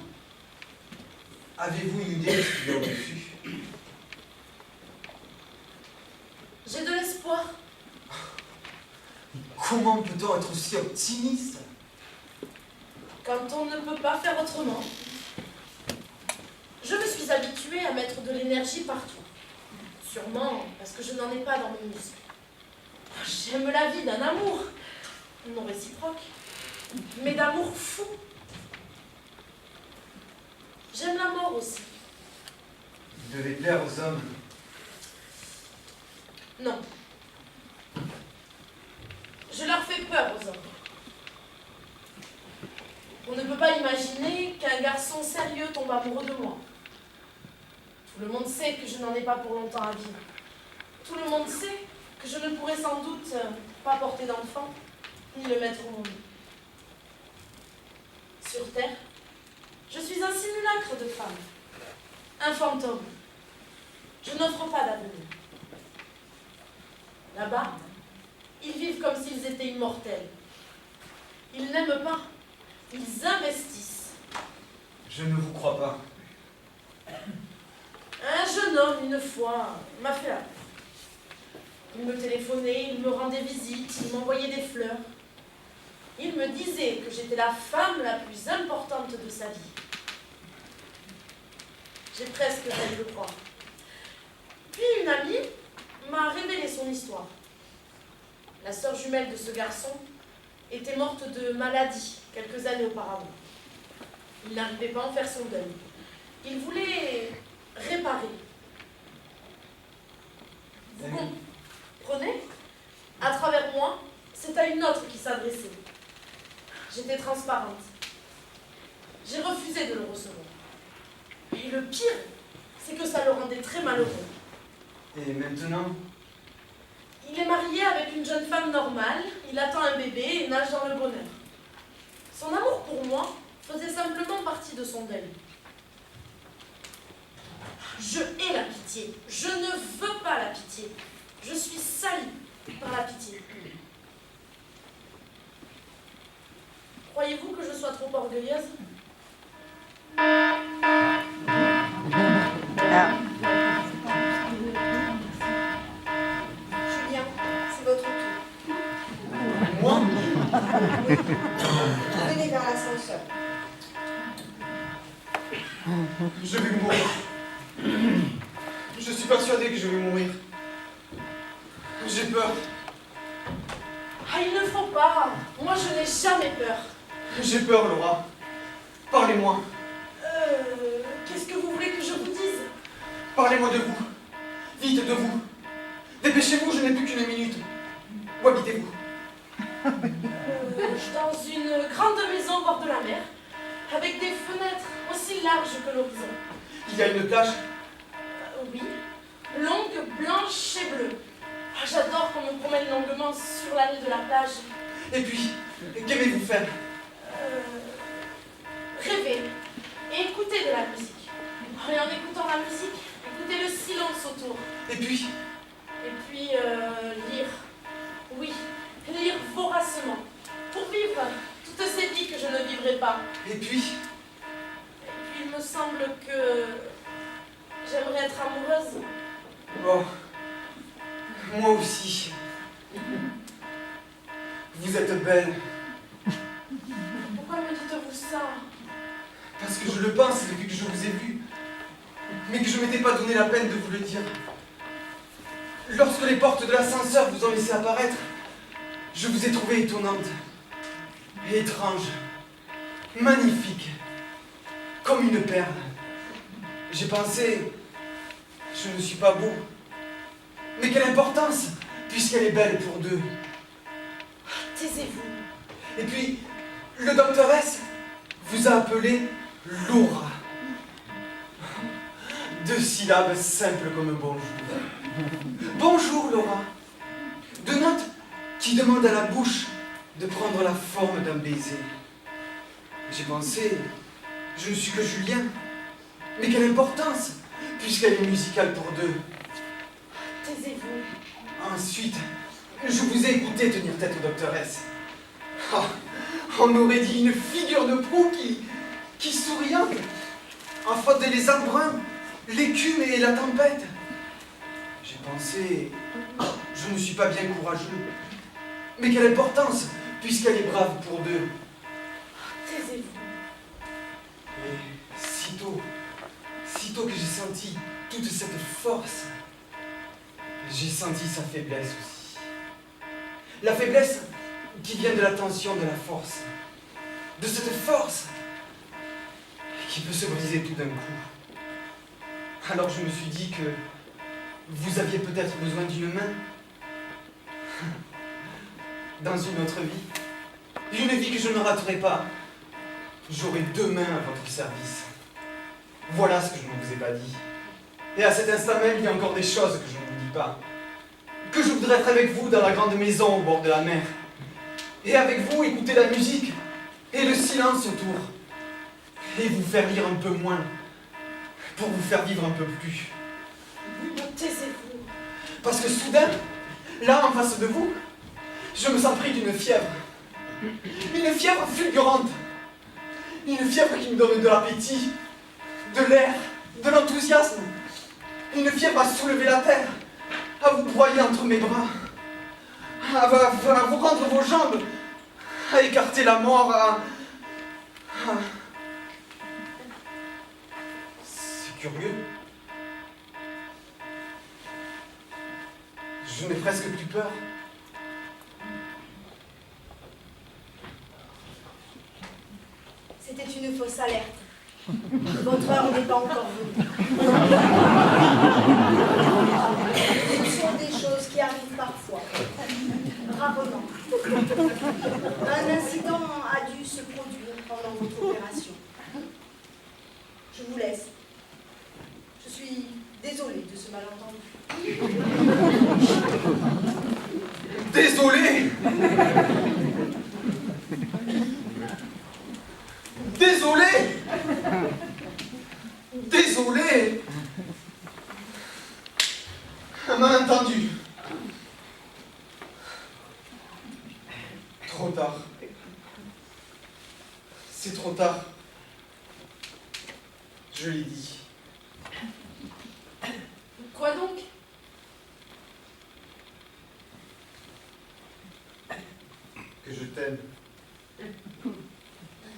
Speaker 5: Avez-vous une idée de ce qu'il y a au-dessus?
Speaker 4: J'ai de l'espoir.
Speaker 5: Comment peut-on être aussi optimiste?
Speaker 4: Quand on ne peut pas faire autrement. Je me suis habituée à mettre de l'énergie partout. Sûrement parce que je n'en ai pas dans mes muscles. J'aime la vie d'un amour, non réciproque, mais d'amour fou. J'aime la mort aussi.
Speaker 5: Vous devez plaire aux hommes.
Speaker 4: Non. Je leur fais peur aux hommes. On ne peut pas imaginer qu'un garçon sérieux tombe amoureux de moi. Tout le monde sait que je n'en ai pas pour longtemps à vivre. Tout le monde sait que je ne pourrai sans doute pas porter d'enfant, ni le mettre au monde. Sur Terre, je suis un simulacre de femme, un fantôme. Je n'offre pas d'avenir. Là-bas, ils vivent comme s'ils étaient immortels. Ils n'aiment pas, ils investissent.
Speaker 5: Je ne vous crois pas.
Speaker 4: Un jeune homme, une fois, m'a fait la cour. Il me téléphonait, il me rendait visite, il m'envoyait des fleurs. Il me disait que j'étais la femme la plus importante de sa vie. J'ai presque failli le croire. Puis une amie m'a révélé son histoire. La sœur jumelle de ce garçon était morte de maladie quelques années auparavant. Il n'arrivait pas à en faire son deuil. Il voulait réparer. Vous comprenez? À travers moi, c'est à une autre qui s'adressait. J'étais transparente. J'ai refusé de le recevoir. Et le pire, c'est que ça le rendait très malheureux.
Speaker 5: Et maintenant?
Speaker 4: Il est marié avec une jeune femme normale, il attend un bébé et nage dans le bonheur. Son amour pour moi faisait simplement partie de son deuil. Je hais la pitié. Je ne veux pas la pitié. Je suis salie par la pitié. Croyez-vous que je sois trop orgueilleuse?
Speaker 1: Ah,
Speaker 6: Julien, c'est votre tour.
Speaker 5: Moi?
Speaker 6: Venez vers l'ascenseur.
Speaker 5: Je vais mourir. Je suis persuadé que je vais mourir. J'ai peur.
Speaker 4: Ah, il ne faut pas. Moi, je n'ai jamais peur.
Speaker 5: J'ai peur, Laura. Parlez-moi.
Speaker 4: Qu'est-ce que vous voulez que je vous dise?
Speaker 5: Parlez-moi de vous. Vite, de vous. Dépêchez-vous, je n'ai plus qu'une minute. Où habitez-vous?
Speaker 4: Dans une grande maison au bord de la mer, avec des fenêtres aussi larges que l'horizon.
Speaker 5: Il y a une plage?
Speaker 4: Oui, longue, blanche et bleue. Ah, j'adore qu'on me promène longuement sur l'allée de la plage.
Speaker 5: Et puis, qu'aimez-vous faire?
Speaker 4: Rêver et écouter de la musique. Et en écoutant la musique, écouter le silence autour.
Speaker 5: Et puis,
Speaker 4: Lire. Oui, lire voracement. Pour vivre toutes ces vies que je ne vivrai pas.
Speaker 5: et puis,
Speaker 4: Il me semble que j'aimerais être amoureuse.
Speaker 5: oh, moi aussi. Vous êtes belle.
Speaker 4: Pourquoi me dites-vous ça?
Speaker 5: Parce que je le pense depuis que je vous ai vu. Mais que je m'étais pas donné la peine de vous le dire. Lorsque les portes de l'ascenseur vous ont laissé apparaître, je vous ai trouvé étonnante. Et étrange. Magnifique. Comme une perle. J'ai pensé, je ne suis pas beau. Mais quelle importance, puisqu'elle est belle pour deux.
Speaker 4: Taisez-vous.
Speaker 5: Et puis, le docteur S vous a appelé Laura. 2 syllabes simples comme bonjour. Bonjour, Laura. 2 notes qui demandent à la bouche de prendre la forme d'un baiser. J'ai pensé, je ne suis que Julien. Mais quelle importance, puisqu'elle est musicale pour deux.
Speaker 4: Taisez-vous.
Speaker 5: Ensuite, je vous ai écouté tenir tête au docteur S. Ah, on aurait dit une figure de proue qui souriante, affrontait les embruns, l'écume et la tempête. J'ai pensé, je ne suis pas bien courageux. Mais quelle importance, puisqu'elle est brave pour deux.
Speaker 4: Taisez-vous.
Speaker 5: Et sitôt que j'ai senti toute cette force, j'ai senti sa faiblesse aussi. La faiblesse qui vient de la tension de la force. De cette force qui peut se briser tout d'un coup. Alors je me suis dit que vous aviez peut-être besoin d'une main. Dans une autre vie. Une vie que je ne raterai pas. J'aurai 2 mains à votre service. Voilà ce que je ne vous ai pas dit. Et à cet instant même, il y a encore des choses que je ne vous dis pas. Que je voudrais être avec vous dans la grande maison au bord de la mer. Et avec vous, écouter la musique et le silence autour. Et vous faire lire un peu moins. Pour vous faire vivre un peu plus.
Speaker 4: Taisez-vous.
Speaker 5: Parce que soudain, là en face de vous, je me sens pris d'une fièvre. Une fièvre fulgurante. Une fièvre qui me donne de l'appétit, de l'air, de l'enthousiasme. Une fièvre à soulever la terre, à vous broyer entre mes bras, à vous rendre vos jambes, à écarter la mort, C'est curieux. Je n'ai presque plus peur.
Speaker 6: C'était une fausse alerte. Votre heure n'est pas encore venue. Ce sont des choses qui arrivent parfois. Rarement. Un incident a dû se produire pendant votre opération. Je vous laisse. Je suis désolée de ce malentendu.
Speaker 5: Désolé! Désolé! Désolé! Un malentendu. Trop tard. C'est trop tard. Je l'ai dit.
Speaker 4: Quoi donc?
Speaker 5: Que je t'aime.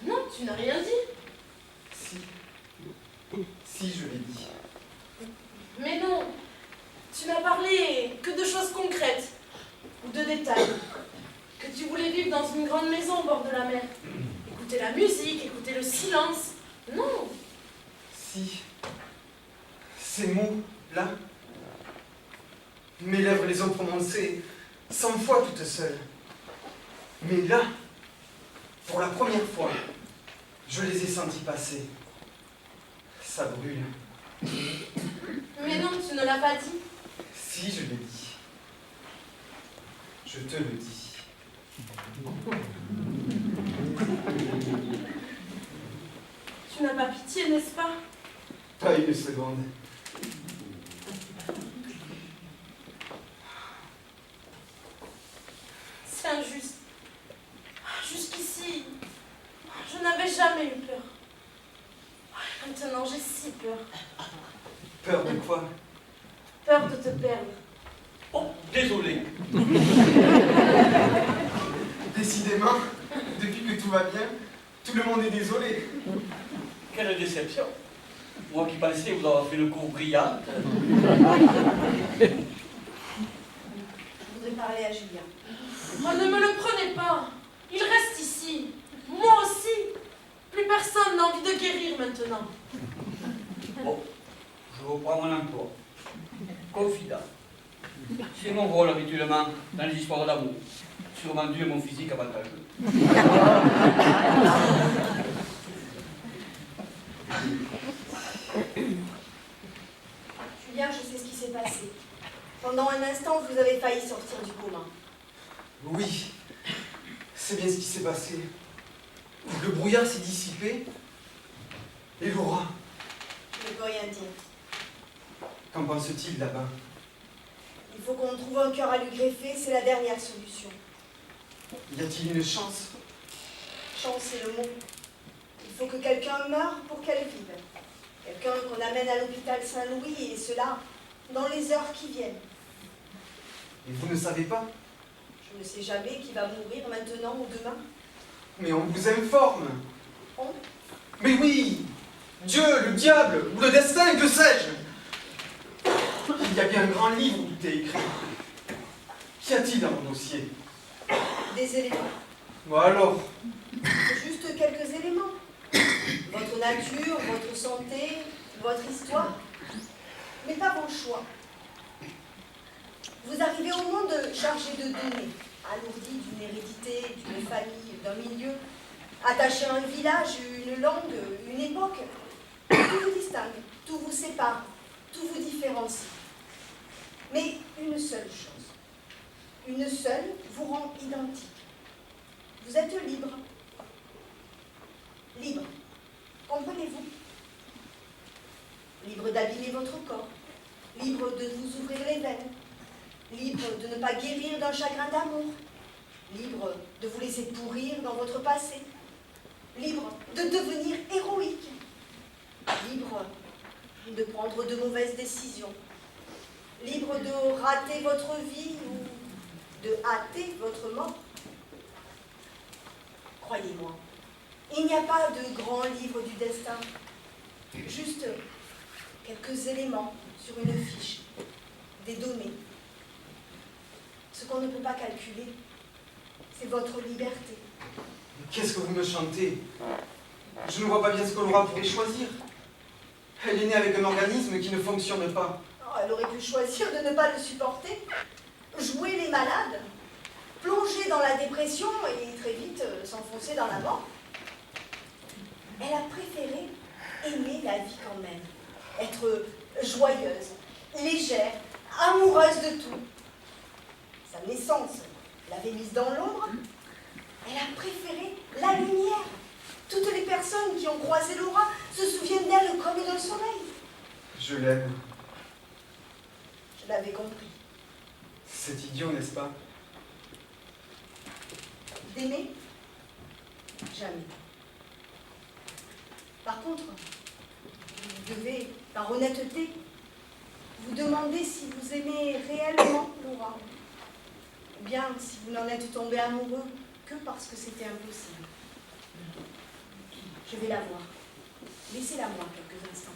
Speaker 4: Non, tu n'as rien dit.
Speaker 5: Si. Si, je l'ai dit.
Speaker 4: Mais non, tu n'as parlé que de choses concrètes, ou de détails. Que tu voulais vivre dans une grande maison au bord de la mer. Écouter la musique, écouter le silence. Non.
Speaker 5: Si. Ces mots-là, mes lèvres les ont prononcés 100 fois toutes seules. Mais là, pour la première fois, je les ai sentis passer. Ça brûle.
Speaker 4: Mais non, tu ne l'as pas dit.
Speaker 5: Si, je l'ai dit. Je te le dis.
Speaker 4: Tu n'as pas pitié, n'est-ce pas?
Speaker 5: Pas une seconde.
Speaker 4: C'est injuste. Jusqu'ici, je n'avais jamais eu peur. Maintenant, j'ai si peur.
Speaker 5: Peur de quoi?
Speaker 4: Peur de te perdre.
Speaker 7: Oh, désolé.
Speaker 5: Décidément, depuis que tout va bien, tout le monde est désolé.
Speaker 7: Quelle déception. Moi qui pensais vous avoir fait une cour brillante.
Speaker 6: Je voudrais parler à Julien.
Speaker 4: Oh, ne me le prenez pas. Il reste ici. Moi aussi. Plus personne n'a envie de guérir maintenant.
Speaker 7: Bon, je reprends mon emploi. Confident. C'est mon rôle habituellement dans les histoires d'amour. Sûrement dû à mon physique avantageux.
Speaker 6: Julien, je sais ce qui s'est passé. Pendant un instant, vous avez failli sortir du coma.
Speaker 5: Oui, c'est bien ce qui s'est passé. Le brouillard s'est dissipé. Et Laura,
Speaker 6: Le peut rien dire.
Speaker 5: Qu'en pense-t-il là-bas?
Speaker 6: Il faut qu'on trouve un cœur à lui greffer, c'est la dernière solution.
Speaker 5: Y a-t-il une chance?
Speaker 6: Chance, c'est le mot. Il faut que quelqu'un meure pour qu'elle vive. Quelqu'un qu'on amène à l'hôpital Saint-Louis, et cela dans les heures qui viennent.
Speaker 5: Et vous ne savez pas?
Speaker 6: Je ne sais jamais qui va mourir maintenant ou demain.
Speaker 5: Mais on vous informe.
Speaker 6: On?
Speaker 5: Mais oui! Dieu, le diable, ou le destin, que sais-je? Il y a bien un grand livre où tout est écrit. Qu'y a-t-il dans mon dossier?
Speaker 6: Des éléments.
Speaker 5: Bon alors,
Speaker 6: Juste quelques éléments. Votre nature, votre santé, votre histoire. Mais pas vos choix. Vous arrivez au monde chargé de données, alourdi d'une hérédité, d'une famille, d'un milieu, attaché à un village, une langue, une époque. Tout vous distingue, tout vous sépare, tout vous différencie. Mais une seule chose, une seule vous rend identique. Vous êtes libre. Libre. Comprenez-vous? Libre d'habiller votre corps, libre de vous ouvrir les veines, libre de ne pas guérir d'un chagrin d'amour, libre de vous laisser pourrir dans votre passé, libre de devenir héroïque, libre de prendre de mauvaises décisions, libre de rater votre vie ou de hâter votre mort. Croyez-moi, il n'y a pas de grand livre du destin, juste quelques éléments sur une fiche, des données. Ce qu'on ne peut pas calculer, c'est votre liberté.
Speaker 5: qu'est-ce que vous me chantez? Je ne vois pas bien ce que Laura pourrait choisir. Elle est née avec un organisme qui ne fonctionne pas.
Speaker 6: Oh, elle aurait pu choisir de ne pas le supporter, jouer les malades, plonger dans la dépression et très vite s'enfoncer dans la mort. Elle a préféré aimer la vie quand même, être joyeuse, légère, amoureuse de tout. Sa naissance l'avait mise dans l'ombre. Elle a préféré la lumière. Toutes les personnes qui ont croisé Laura se souviennent d'elle comme d'un soleil.
Speaker 5: Je l'aime.
Speaker 6: Je l'avais compris.
Speaker 5: C'est idiot, n'est-ce pas?
Speaker 6: D'aimer? Jamais. Par contre, vous devez, par honnêteté, vous demander si vous aimez réellement Laura, ou bien si vous n'en êtes tombé amoureux que parce que c'était impossible. Je vais la voir. Laissez-la moi quelques instants.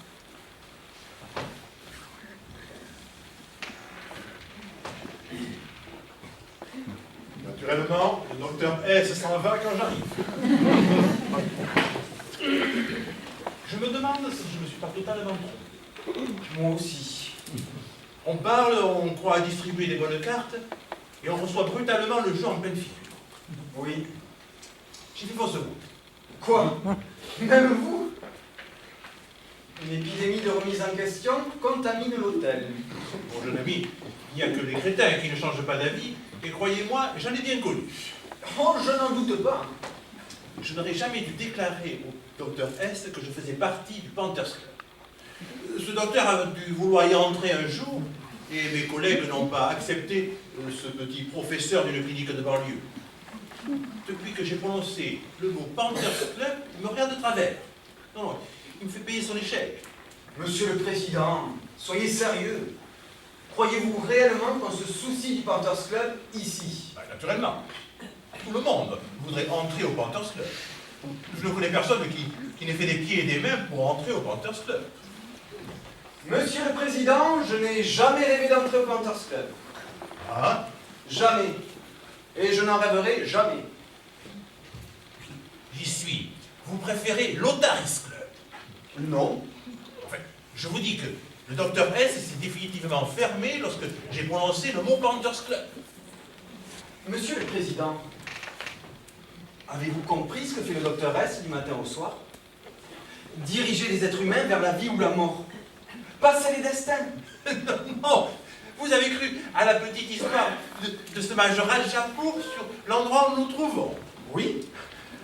Speaker 3: Naturellement, le docteur S s'en va quand j'arrive. Je me demande si je me suis pas totalement trompé.
Speaker 5: Moi aussi.
Speaker 3: On parle, on croit à distribuer des bonnes cartes, et on reçoit brutalement le jeu en pleine figure.
Speaker 5: Oui.
Speaker 3: J'ai fait fausse route.
Speaker 5: Quoi? Même vous? Une épidémie de remise en question contamine l'hôtel.
Speaker 3: Mon jeune ami, il n'y a que les crétins qui ne changent pas d'avis, et croyez-moi, j'en ai bien connu.
Speaker 5: Oh, je n'en doute pas.
Speaker 3: Je n'aurais jamais dû déclarer au docteur S que je faisais partie du Panthers Club. Ce docteur a dû vouloir y entrer un jour, et mes collègues n'ont pas accepté ce petit professeur d'une clinique de banlieue. Depuis que j'ai prononcé le mot Panthers Club, il me regarde de travers. Non, il me fait payer son échec.
Speaker 5: Monsieur le Président, soyez sérieux. Croyez-vous réellement qu'on se soucie du Panthers Club ici?
Speaker 3: Bah, naturellement. Tout le monde voudrait entrer au Panthers Club. Je ne connais personne qui n'ait fait des pieds et des mains pour entrer au Panthers Club.
Speaker 5: Monsieur le Président, je n'ai jamais rêvé d'entrer au Panthers Club.
Speaker 3: Ah?
Speaker 5: Jamais. Et je n'en rêverai jamais.
Speaker 3: J'y suis. Vous préférez l'Otaris Club?
Speaker 5: Non.
Speaker 3: Enfin, je vous dis que le docteur S s'est définitivement fermé lorsque j'ai prononcé le mot Panthers Club.
Speaker 5: Monsieur le Président, avez-vous compris ce que fait le docteur S du matin au soir? Diriger les êtres humains vers la vie ou la mort. Passer les destins.
Speaker 3: Non, vous avez cru à la petite histoire de ce major Al-Japour sur l'endroit où nous nous trouvons?
Speaker 5: Oui.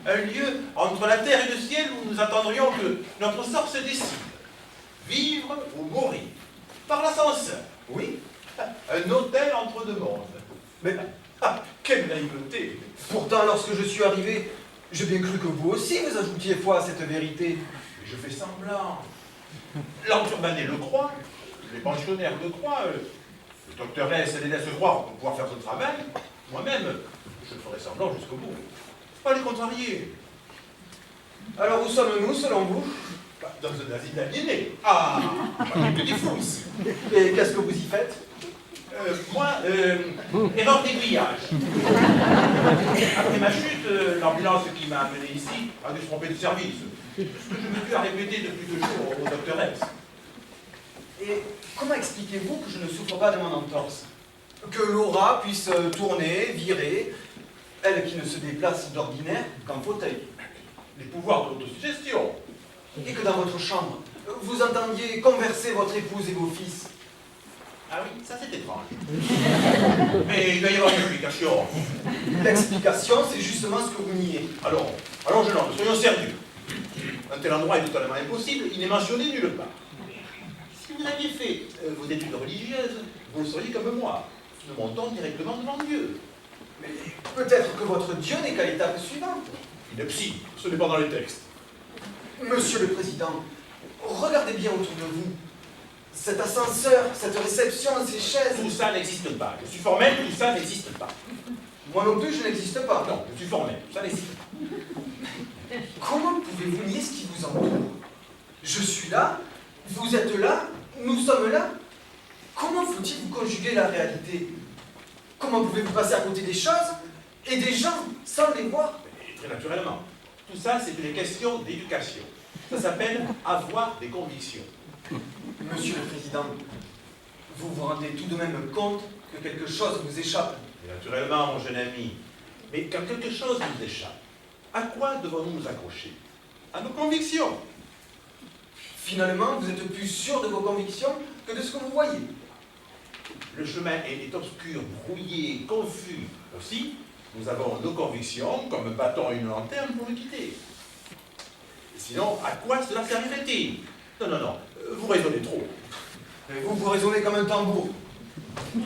Speaker 3: Un lieu entre la terre et le ciel où nous attendrions que notre sort se décide. vivre ou mourir. Par l'ascenseur.
Speaker 5: Oui.
Speaker 3: Un hôtel entre deux mondes.
Speaker 5: Mais
Speaker 3: Quelle naïveté!
Speaker 5: pourtant, lorsque je suis arrivé, j'ai bien cru que vous aussi vous ajoutiez foi à cette vérité.
Speaker 3: Je fais semblant. L'enturbané le croit, les pensionnaires le croient, le docteur S les laisse croire pour pouvoir faire son travail. Moi-même, je ferai semblant jusqu'au bout. Pas les contrarier.
Speaker 5: Alors où sommes-nous, selon vous?
Speaker 3: Dans un asile d'aliénés. Ah, pas que des fous ici.
Speaker 5: Et qu'est-ce que vous y faites?
Speaker 3: Erreur d'aiguillage. Après ma chute, l'ambulance qui m'a amené ici a dû se tromper de service. Ce que je me suis à répéter depuis 2 jours au docteur X.
Speaker 5: Et comment expliquez-vous que je ne souffre pas de mon entorse? Que Laura puisse tourner, virer, elle qui ne se déplace d'ordinaire qu'en fauteuil.
Speaker 3: Les pouvoirs d'autosuggestion.
Speaker 5: Et que dans votre chambre, vous entendiez converser votre épouse et vos fils.
Speaker 3: Ah oui, ça c'est étrange. Mais il doit y avoir une explication.
Speaker 5: L'explication, c'est justement ce que vous niez.
Speaker 3: Alors jeune homme, soyons sérieux. Un tel endroit est totalement impossible, il n'est mentionné nulle part. Si vous aviez fait vos études religieuses, vous seriez comme moi. Nous montons directement devant Dieu.
Speaker 5: Mais peut-être que votre Dieu n'est qu'à l'étape suivante.
Speaker 3: Il est psy, ce n'est pas dans les textes.
Speaker 5: Monsieur le Président, regardez bien autour de vous. Cet ascenseur, cette réception, ces chaises...
Speaker 3: Tout ça n'existe pas. Je suis formel, tout ça n'existe pas.
Speaker 5: Moi non plus, je n'existe pas.
Speaker 3: Non, je suis formel, tout ça n'existe pas.
Speaker 5: Comment pouvez-vous nier ce qui vous entoure? Je suis là, vous êtes là, nous sommes là. Comment faut-il vous conjuguer la réalité? Comment pouvez-vous passer à côté des choses et des gens sans les voir?
Speaker 3: Et très naturellement. Tout ça, c'est une question d'éducation. Ça s'appelle avoir des convictions.
Speaker 5: Monsieur le Président, vous vous rendez tout de même compte que quelque chose vous échappe?
Speaker 3: Et naturellement, mon jeune ami. Mais quand quelque chose nous échappe, à quoi devons-nous nous accrocher? À nos convictions.
Speaker 5: Finalement, vous êtes plus sûr de vos convictions que de ce que vous voyez.
Speaker 3: Le chemin est obscur, brouillé, confus. Aussi, nous avons nos convictions comme un bâton et une lanterne pour le guider. Sinon, à quoi cela servirait-il? Non, vous raisonnez trop.
Speaker 5: Et vous raisonnez comme un tambour.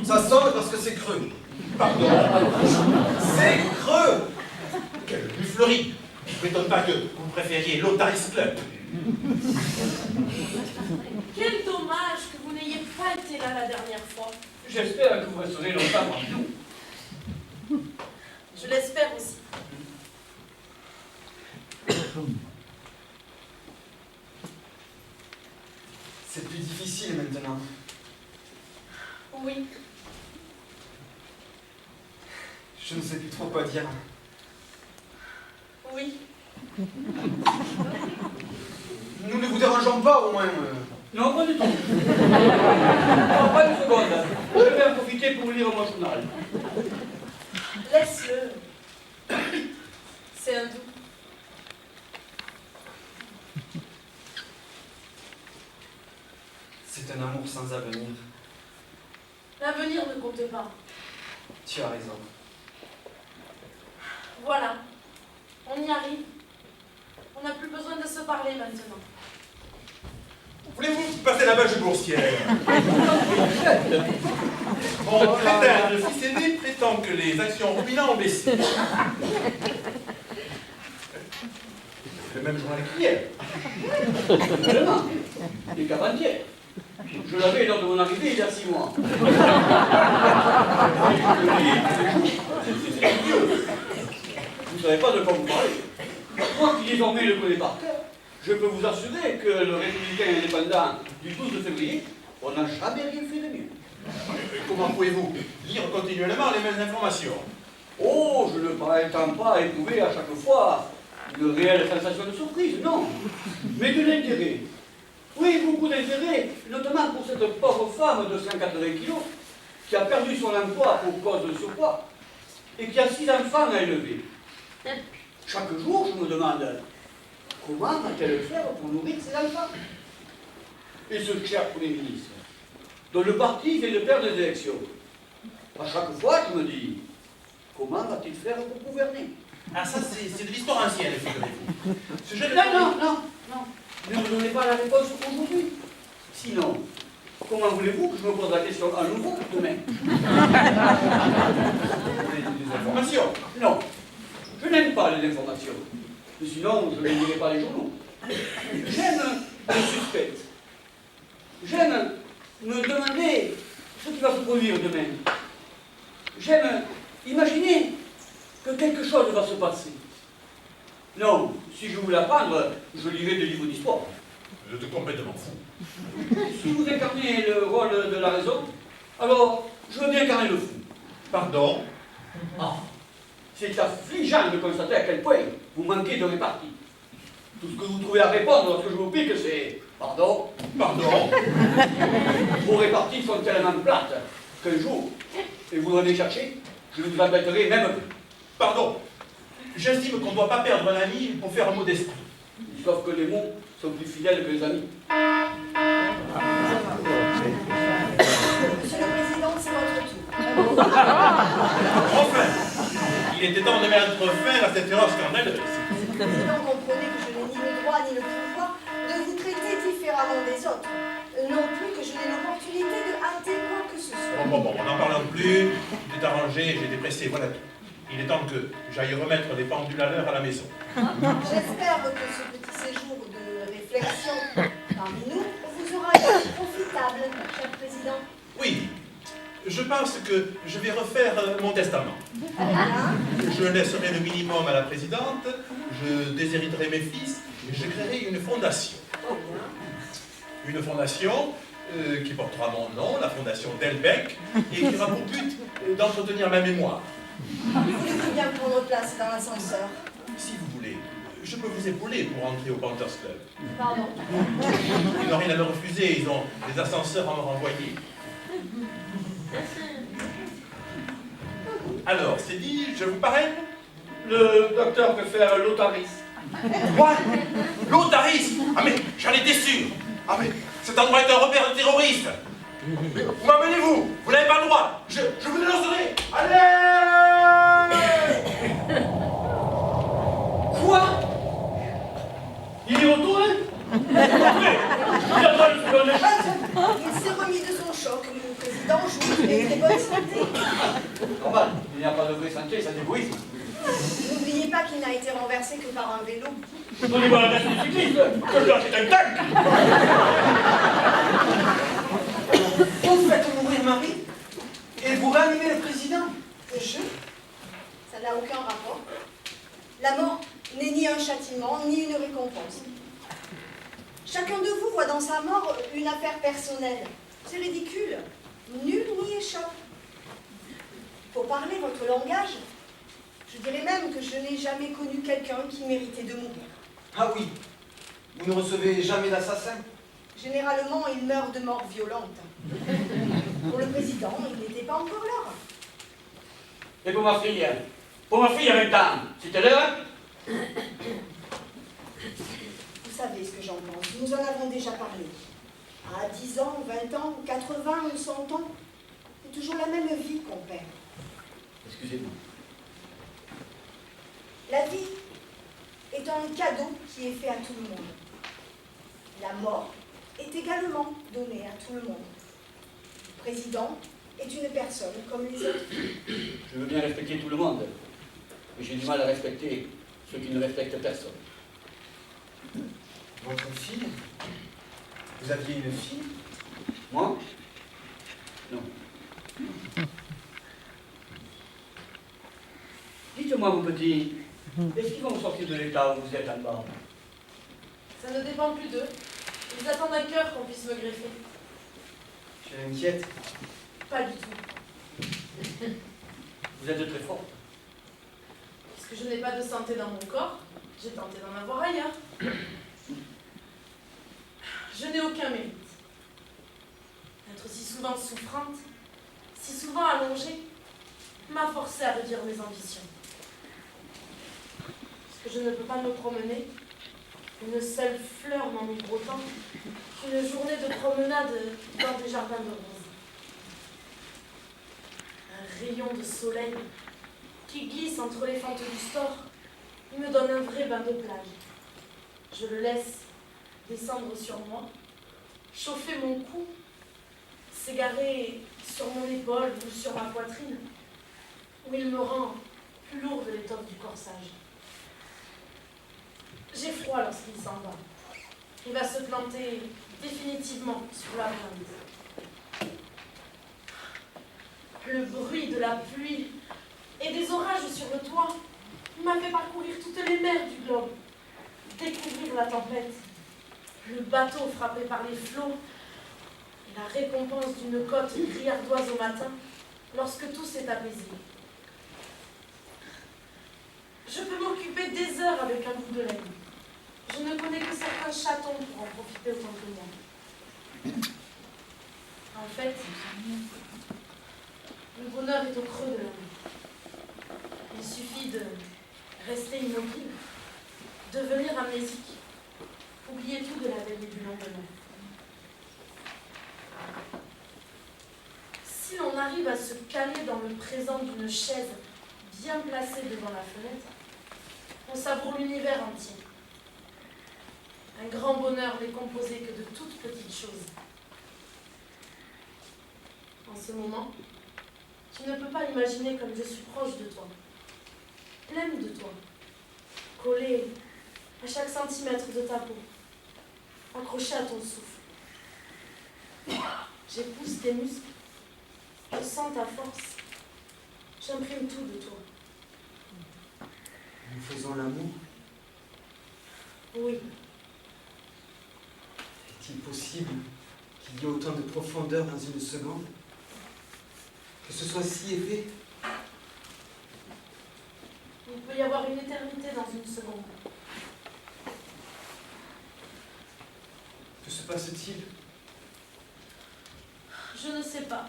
Speaker 5: Ça sonne parce que c'est creux.
Speaker 3: Pardon.
Speaker 5: C'est creux!
Speaker 3: Quelle bufflerie! Je ne m'étonne pas que vous préfériez l'Otaris Club.
Speaker 4: Quel dommage que vous n'ayez pas été là la dernière fois.
Speaker 7: J'espère que vous resterez longtemps parmi nous.
Speaker 4: Je l'espère aussi.
Speaker 5: C'est plus difficile maintenant.
Speaker 4: Oui.
Speaker 5: Je ne sais plus trop quoi dire.
Speaker 4: Oui.
Speaker 5: Nous ne vous dérangeons pas au moins.
Speaker 7: Non, pas du tout. Non, pas une seconde. Je vais en profiter pour lire mon journal.
Speaker 4: Laisse-le. C'est un doux.
Speaker 5: C'est un amour sans avenir.
Speaker 4: L'avenir ne compte pas.
Speaker 5: Tu as raison.
Speaker 4: Voilà. On y arrive. On n'a plus besoin de se parler maintenant.
Speaker 3: Voulez-vous passer la bâche boursière? Mon crétin, le fils aîné, prétend que les actions Roubina ont baissé. Le même journal qu'hier.
Speaker 7: Vraiment. Les qu'avant-hier. Je l'avais lors de mon arrivée il y a 6 mois. C'est idiot. Vous ne savez pas de quoi vous parlez. Moi qui désormais le connais par cœur, je peux vous assurer que le républicain indépendant du 12 février, on n'a jamais rien fait de mieux.
Speaker 3: Comment pouvez-vous lire continuellement les mêmes informations?
Speaker 7: Oh, je ne prétends pas éprouver à chaque fois une réelle sensation de surprise, non. Mais de l'intérêt. Oui, beaucoup d'intérêt, notamment pour cette pauvre femme de 180 kilos qui a perdu son emploi pour cause de surpoids et qui a 6 enfants à élever. Chaque jour, je me demande comment va-t-elle faire pour nourrir ses enfants? Et ce cher Premier ministre, dont le parti vient de perdre les élections, à chaque fois, je me dis, comment va-t-il faire pour gouverner?
Speaker 3: Ah, ça, c'est de l'histoire ancienne, figurez-vous. Ce jeune...
Speaker 7: Non. Ne me donnez pas la réponse aujourd'hui. Sinon, comment voulez-vous que je me pose la question à nouveau demain?
Speaker 3: Des informations.
Speaker 7: Non, je n'aime pas les informations. Sinon, je ne lirai pas les journaux. J'aime le suspense. J'aime me demander ce qui va se produire demain. J'aime imaginer que quelque chose va se passer. Non, si je voulais apprendre, je lirais des livres d'histoire.
Speaker 3: Vous êtes complètement fou.
Speaker 7: Si vous incarnez le rôle de la raison, alors je veux bien incarner le fou.
Speaker 3: Pardon?
Speaker 7: Ah, c'est affligeant de constater à quel point vous manquez de répartie. Tout ce que vous trouvez à répondre lorsque je vous pique, c'est « Pardon ».
Speaker 3: Pardon?
Speaker 7: Vos réparties sont tellement plates qu'un jour, et vous revenez chercher, je vous embêterai même plus.
Speaker 3: Pardon. J'estime qu'on ne doit pas perdre un ami pour faire un mot d'esprit.
Speaker 7: Sauf que les mots sont plus fidèles que les amis.
Speaker 6: Monsieur le Président, c'est votre tour.
Speaker 3: Enfin, il était temps de mettre fin à cette erreur scandaleuse.
Speaker 6: Monsieur le Président, comprenez que je n'ai ni le droit ni le pouvoir de vous traiter différemment des autres. Non plus que je n'ai l'opportunité de hâter quoi que ce soit.
Speaker 3: Bon, on n'en parle plus. Tout est arrangé, j'ai été pressé, voilà tout. Il est temps que j'aille remettre les pendules à l'heure à la maison.
Speaker 6: J'espère que ce petit séjour de réflexion parmi nous vous aura été profitable, cher Président.
Speaker 3: Oui, je pense que je vais refaire mon testament. Je laisserai le minimum à la présidente, je déshériterai mes fils, et je créerai une fondation. Une fondation qui portera mon nom, la fondation Delbecq, et qui aura pour but d'entretenir ma mémoire.
Speaker 6: Voulez-vous bien prendre place dans l'ascenseur?
Speaker 3: Si vous voulez, je peux vous épauler pour entrer au Panthers Club.
Speaker 6: Pardon.
Speaker 3: Ils n'ont rien à me refuser, ils ont des ascenseurs à me renvoyer. Alors, c'est dit, je vous parraine?
Speaker 7: Le docteur préfère l'otaris.
Speaker 3: Quoi? L'Otaris? Ah mais, j'en étais sûr. Ah mais, cet endroit est un repère de terroristes. Où m'amenez-vous? Vous n'avez pas le droit. Je vous dénoncerai. Allez!
Speaker 7: Quoi? Il y retourne?
Speaker 6: Il s'est remis de son choc, le Président joue qu'il est très bonne santé.
Speaker 7: Normal, il n'y a pas de vraie santé, c'est d'égoïsme.
Speaker 6: N'oubliez pas qu'il n'a été renversé que par un vélo.
Speaker 7: Donnez-moi la reste du cycliste, que là c'est un tank.
Speaker 5: Vous faites mourir Marie et vous réanimez le président.
Speaker 6: Ça n'a aucun rapport. La mort n'est ni un châtiment, ni une récompense. Chacun de vous voit dans sa mort une affaire personnelle. C'est ridicule. Nul n'y échappe. Pour parler votre langage, je dirais même que je n'ai jamais connu quelqu'un qui méritait de mourir.
Speaker 5: Ah oui, vous ne recevez jamais d'assassin?
Speaker 6: Généralement, il meurt de mort violente. Pour le président, il n'était pas encore là.
Speaker 7: Et pour ma fille à 20 ans, c'était l'heure?
Speaker 6: Vous savez ce que j'en pense. Nous en avons déjà parlé. À 10 ans, 20 ans, 80 ou 100 ans, c'est toujours la même vie qu'on perd.
Speaker 7: Excusez-moi.
Speaker 6: La vie est un cadeau qui est fait à tout le monde. La mort est également donnée à tout le monde. Le président est une personne comme les autres.
Speaker 7: Je veux bien respecter tout le monde, mais j'ai du mal à respecter ceux qui ne respectent personne.
Speaker 5: Votre fille? Vous aviez une fille?
Speaker 7: Moi? Non. Dites-moi, mon petit, est-ce qu'ils vont sortir de l'état où vous êtes en bas?
Speaker 1: Ça ne dépend plus d'eux. Ils attendent un cœur qu'on puisse me greffer.
Speaker 5: Je m'inquiète.
Speaker 1: Pas du tout.
Speaker 7: Vous êtes très fort.
Speaker 1: Puisque je n'ai pas de santé dans mon corps, j'ai tenté d'en avoir ailleurs. Je n'ai aucun mérite. Être si souvent souffrante, si souvent allongée, m'a forcé à réduire mes ambitions. Puisque je ne peux pas me promener, une seule fleur m'enivre autant qu'une journée de promenade dans des jardins de roses. Un rayon de soleil qui glisse entre les fentes du store me donne un vrai bain de plage. Je le laisse descendre sur moi, chauffer mon cou, s'égarer sur mon épaule ou sur ma poitrine, où il me rend plus lourde l'étoffe du corsage. J'ai froid lorsqu'il s'en va. Il va se planter définitivement sur la brindille. Le bruit de la pluie et des orages sur le toit m'a fait parcourir toutes les mers du globe, découvrir la tempête, le bateau frappé par les flots, et la récompense d'une côte criardoise au matin, lorsque tout s'est apaisé. Je peux m'occuper des heures avec un bout de laine. Je ne connais que certains chatons pour en profiter autant que moi. En fait, le bonheur est au creux de la main. Il suffit de rester immobile, devenir amnésique, oublier tout de la veille et du lendemain. Si l'on arrive à se caler dans le présent d'une chaise bien placée devant la fenêtre, on savoure l'univers entier. Un grand bonheur n'est composé que de toutes petites choses. En ce moment, tu ne peux pas imaginer comme je suis proche de toi, pleine de toi, collée à chaque centimètre de ta peau, accrochée à ton souffle. J'épouse tes muscles, je sens ta force, j'imprime tout de toi.
Speaker 5: Nous faisons l'amour.
Speaker 1: Oui,
Speaker 5: Est-il possible qu'il y ait autant de profondeur dans une seconde? Que ce soit si épais?
Speaker 1: il peut y avoir une éternité dans une seconde.
Speaker 5: Que se passe-t-il?
Speaker 1: Je ne sais pas.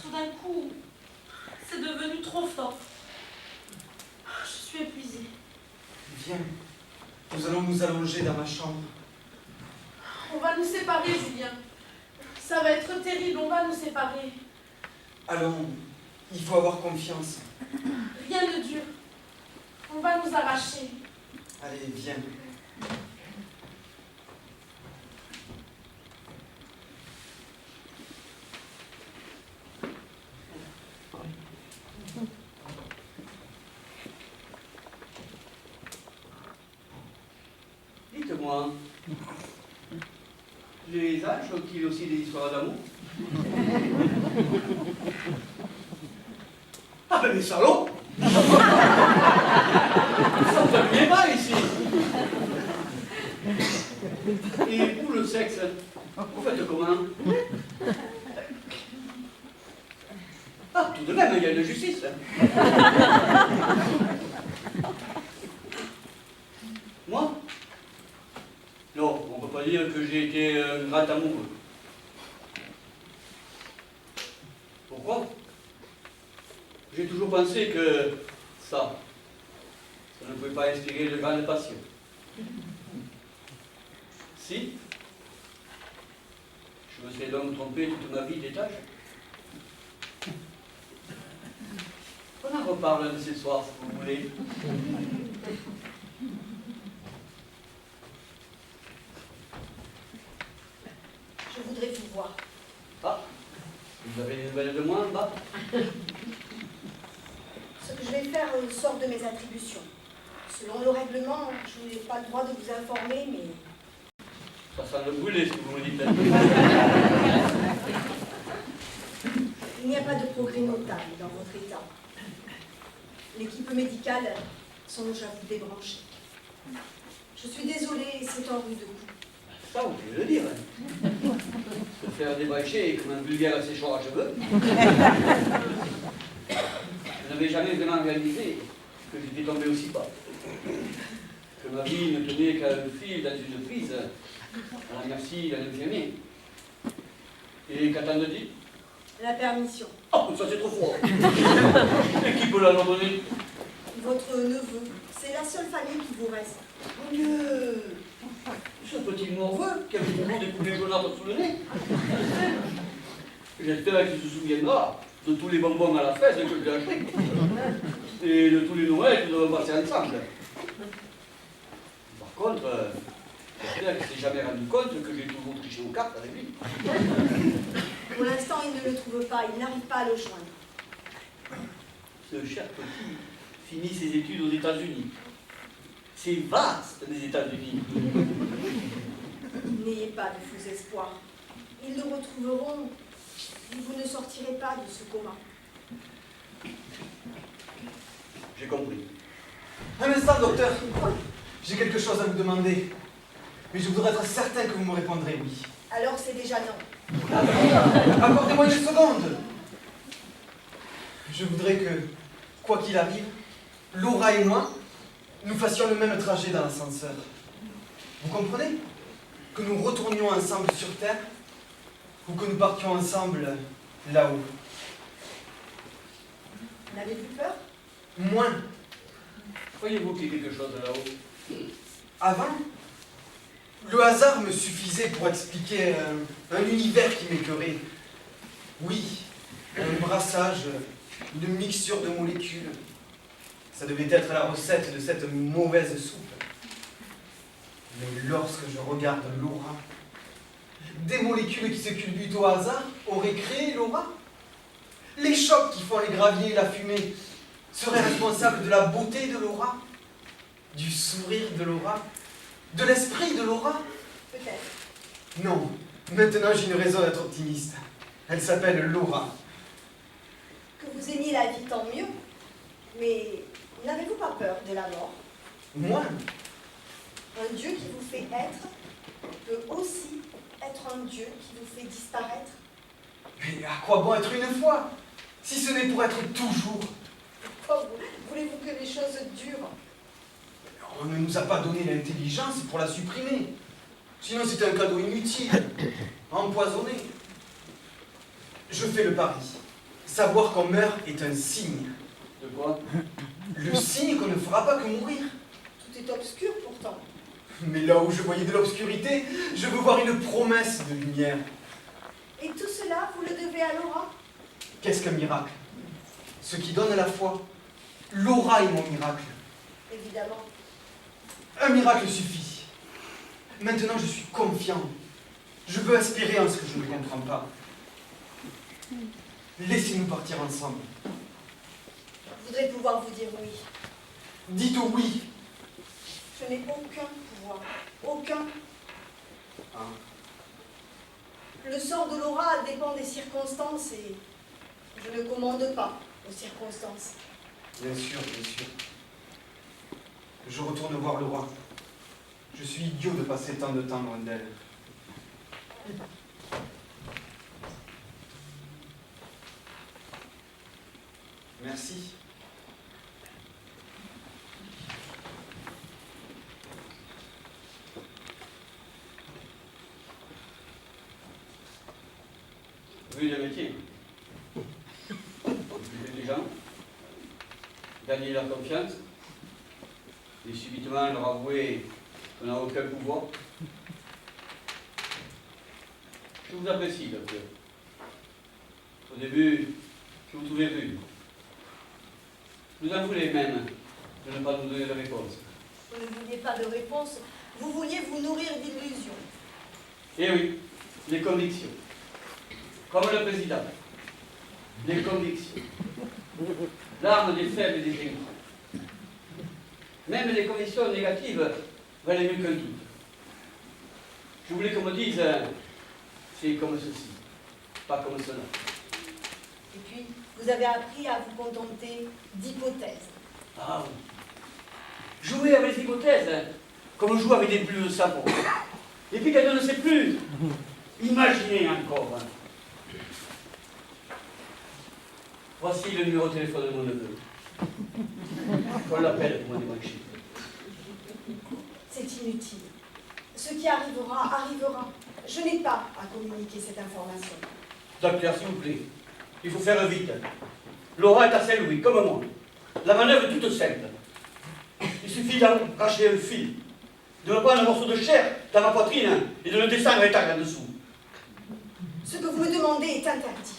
Speaker 1: Tout d'un coup, c'est devenu trop fort. Je suis épuisée.
Speaker 5: Viens, nous allons nous allonger dans ma chambre.
Speaker 1: On va nous séparer, Julien. Ça va être terrible, on va nous séparer.
Speaker 5: Allons, il faut avoir confiance.
Speaker 1: Rien ne dure. On va nous arracher.
Speaker 5: Allez, viens.
Speaker 7: Dites-moi, les âges ont-ils aussi des histoires d'amour? Ah ben les salauds! Ça ne fait pas ici! Et pour le sexe, vous faites comment? Ah, tout de même, il y a une justice. Moi? Non, on ne peut pas dire que j'ai été un grand amoureux. Pourquoi? J'ai toujours pensé que ça ne pouvait pas inspirer de grandes passions. Si, je me serais donc trompé toute ma vie d'étage. On en reparle un de ces soirs, si vous voulez.
Speaker 6: Je voudrais vous voir.
Speaker 7: Ah, vous avez des nouvelles de moi en bas?
Speaker 6: Ce que je vais faire sort de mes attributions. Selon le règlement, je n'ai pas le droit de vous informer, mais
Speaker 7: Ça sent le brûler, ce que vous me dites.
Speaker 6: il n'y a pas de progrès notable dans votre état. L'équipe médicale songe à vous débrancher. Je suis désolée, c'est en rude coup.
Speaker 7: Ça, vous pouvez le dire. Se faire débrancher comme un vulgaire séchoir à cheveux. Je n'avais jamais vraiment réalisé que j'étais tombé aussi bas. Que ma vie ne tenait qu'à un fil dans une prise, à la merci d'un infirmier. Et qu'attendent-ils?
Speaker 6: La permission.
Speaker 7: Oh, ça c'est trop froid. Et qui peut la leur donner?
Speaker 6: Votre neveu, c'est la seule famille qui vous reste.
Speaker 7: Mon Dieu! Ce petit morveux qui a toujours des poulets jaunâtres sous le nez. J'espère qu'il se souviendra de tous les bonbons à la fraise que je lui ai achetés. Et de tous les Noëls que nous avons passés ensemble. Par contre, J'espère qu'il ne s'est jamais rendu compte que j'ai toujours triché aux cartes avec lui.
Speaker 6: Pour l'instant, il ne le trouve pas, il n'arrive pas à le joindre.
Speaker 7: Ce cher petit finit ses études aux États-Unis. C'est vaste, les États-Unis.
Speaker 6: N'ayez pas de faux espoirs. Ils le retrouveront et vous ne sortirez pas de ce coma.
Speaker 7: J'ai compris.
Speaker 5: Un instant, docteur. J'ai quelque chose à vous demander. Mais je voudrais être certain que vous me répondrez oui.
Speaker 6: Alors c'est déjà non.
Speaker 5: Accordez-moi une seconde. Je voudrais que, quoi qu'il arrive, Laura et moi, nous fassions le même trajet dans l'ascenseur. Vous comprenez? Que nous retournions ensemble sur Terre, ou que nous partions ensemble là-haut.
Speaker 6: N'avez-vous peur?
Speaker 5: Moins.
Speaker 7: Croyez-vous qu'il y ait quelque chose là-haut?
Speaker 5: Avant, le hasard me suffisait pour expliquer un univers qui m'écœurait. Oui, un brassage, une mixture de molécules. Ça devait être la recette de cette mauvaise soupe. Mais lorsque je regarde Laura, des molécules qui se culbutent au hasard auraient créé Laura. Les chocs qui font les graviers et la fumée seraient responsables de la beauté de Laura, du sourire de Laura, de l'esprit de Laura.
Speaker 6: Peut-être.
Speaker 5: Non, maintenant j'ai une raison d'être optimiste. Elle s'appelle Laura.
Speaker 6: Que vous aimiez la vie, tant mieux. Mais n'avez-vous pas peur de la mort?
Speaker 5: Moi,
Speaker 6: Un Dieu qui vous fait être peut aussi être un Dieu qui vous fait disparaître.
Speaker 5: mais à quoi bon être une fois, si ce n'est pour être toujours?
Speaker 6: Pourquoi voulez-vous que les choses durent?
Speaker 5: On ne nous a pas donné l'intelligence pour la supprimer. Sinon c'est un cadeau inutile, empoisonné. Je fais le pari. Savoir qu'on meurt est un signe.
Speaker 7: De quoi?
Speaker 5: Le signe qu'on ne fera pas que mourir.
Speaker 6: Tout est obscur pourtant.
Speaker 5: Mais là où je voyais de l'obscurité, je veux voir une promesse de lumière.
Speaker 6: Et tout cela, vous le devez à Laura?
Speaker 5: Qu'est-ce qu'un miracle? Ce qui donne la foi. Laura est mon miracle.
Speaker 6: Évidemment.
Speaker 5: Un miracle suffit. Maintenant, je suis confiant. Je veux aspirer en ce que je ne comprends pas. Laissez-nous partir ensemble.
Speaker 6: Je voudrais pouvoir vous dire oui.
Speaker 5: Dites oui.
Speaker 6: Je n'ai aucun pouvoir. Aucun.
Speaker 5: Hein?
Speaker 6: Le sort de Laura dépend des circonstances et je ne commande pas aux circonstances.
Speaker 5: Bien sûr, bien sûr. Je retourne voir Laura. Je suis idiot de passer tant de temps loin d'elle. Merci.
Speaker 7: Vu le métier, juger les gens, gagner leur confiance, et subitement leur avouer qu'on n'a aucun pouvoir. Je vous apprécie, docteur. Au début, je vous trouvais rude. Vous en voulez même de ne pas nous donner de réponse.
Speaker 6: Vous ne vouliez pas de réponse, vous vouliez vous nourrir d'illusions.
Speaker 7: Eh oui, les convictions. Comme le président. Les convictions. L'arme des faibles et des ignorants. Même les convictions négatives valaient mieux qu'un doute. Je voulais qu'on me dise, c'est comme ceci, pas comme cela.
Speaker 6: Et puis, vous avez appris à vous contenter d'hypothèses.
Speaker 7: Ah oui. Jouer avec les hypothèses, comme on joue avec des bulles de savon. Et puis quand on ne sait plus, imaginez encore. Voici le numéro de téléphone de mon neveu. On l'appelle pour me débrancher.
Speaker 6: C'est inutile. Ce qui arrivera, arrivera. Je n'ai pas à communiquer cette information.
Speaker 7: Docteur, s'il vous plaît, il faut faire vite. Laura est à Saint-Louis, comme moi. La manœuvre est toute simple. Il suffit d'arracher le fil, de me prendre un morceau de chair dans ma poitrine et de le descendre étang en dessous.
Speaker 6: Ce que vous me demandez est interdit.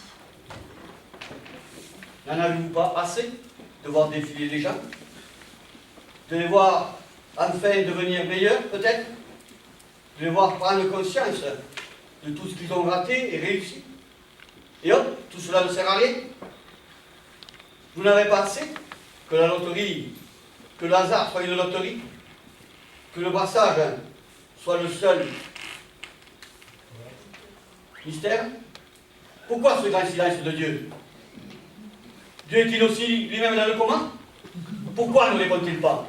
Speaker 7: N'en avez-vous pas assez de voir défiler les gens? De les voir enfin devenir meilleurs, peut-être?
Speaker 2: de les voir prendre conscience de tout ce qu'ils ont raté et réussi. Et hop, tout cela ne sert à rien. Vous n'avez pas assez que la loterie, que le hasard soit une loterie, que le brassage soit le seul mystère. Pourquoi ce grand silence de Dieu? Dieu est-il aussi lui-même dans le coma? Pourquoi ne répond-il pas?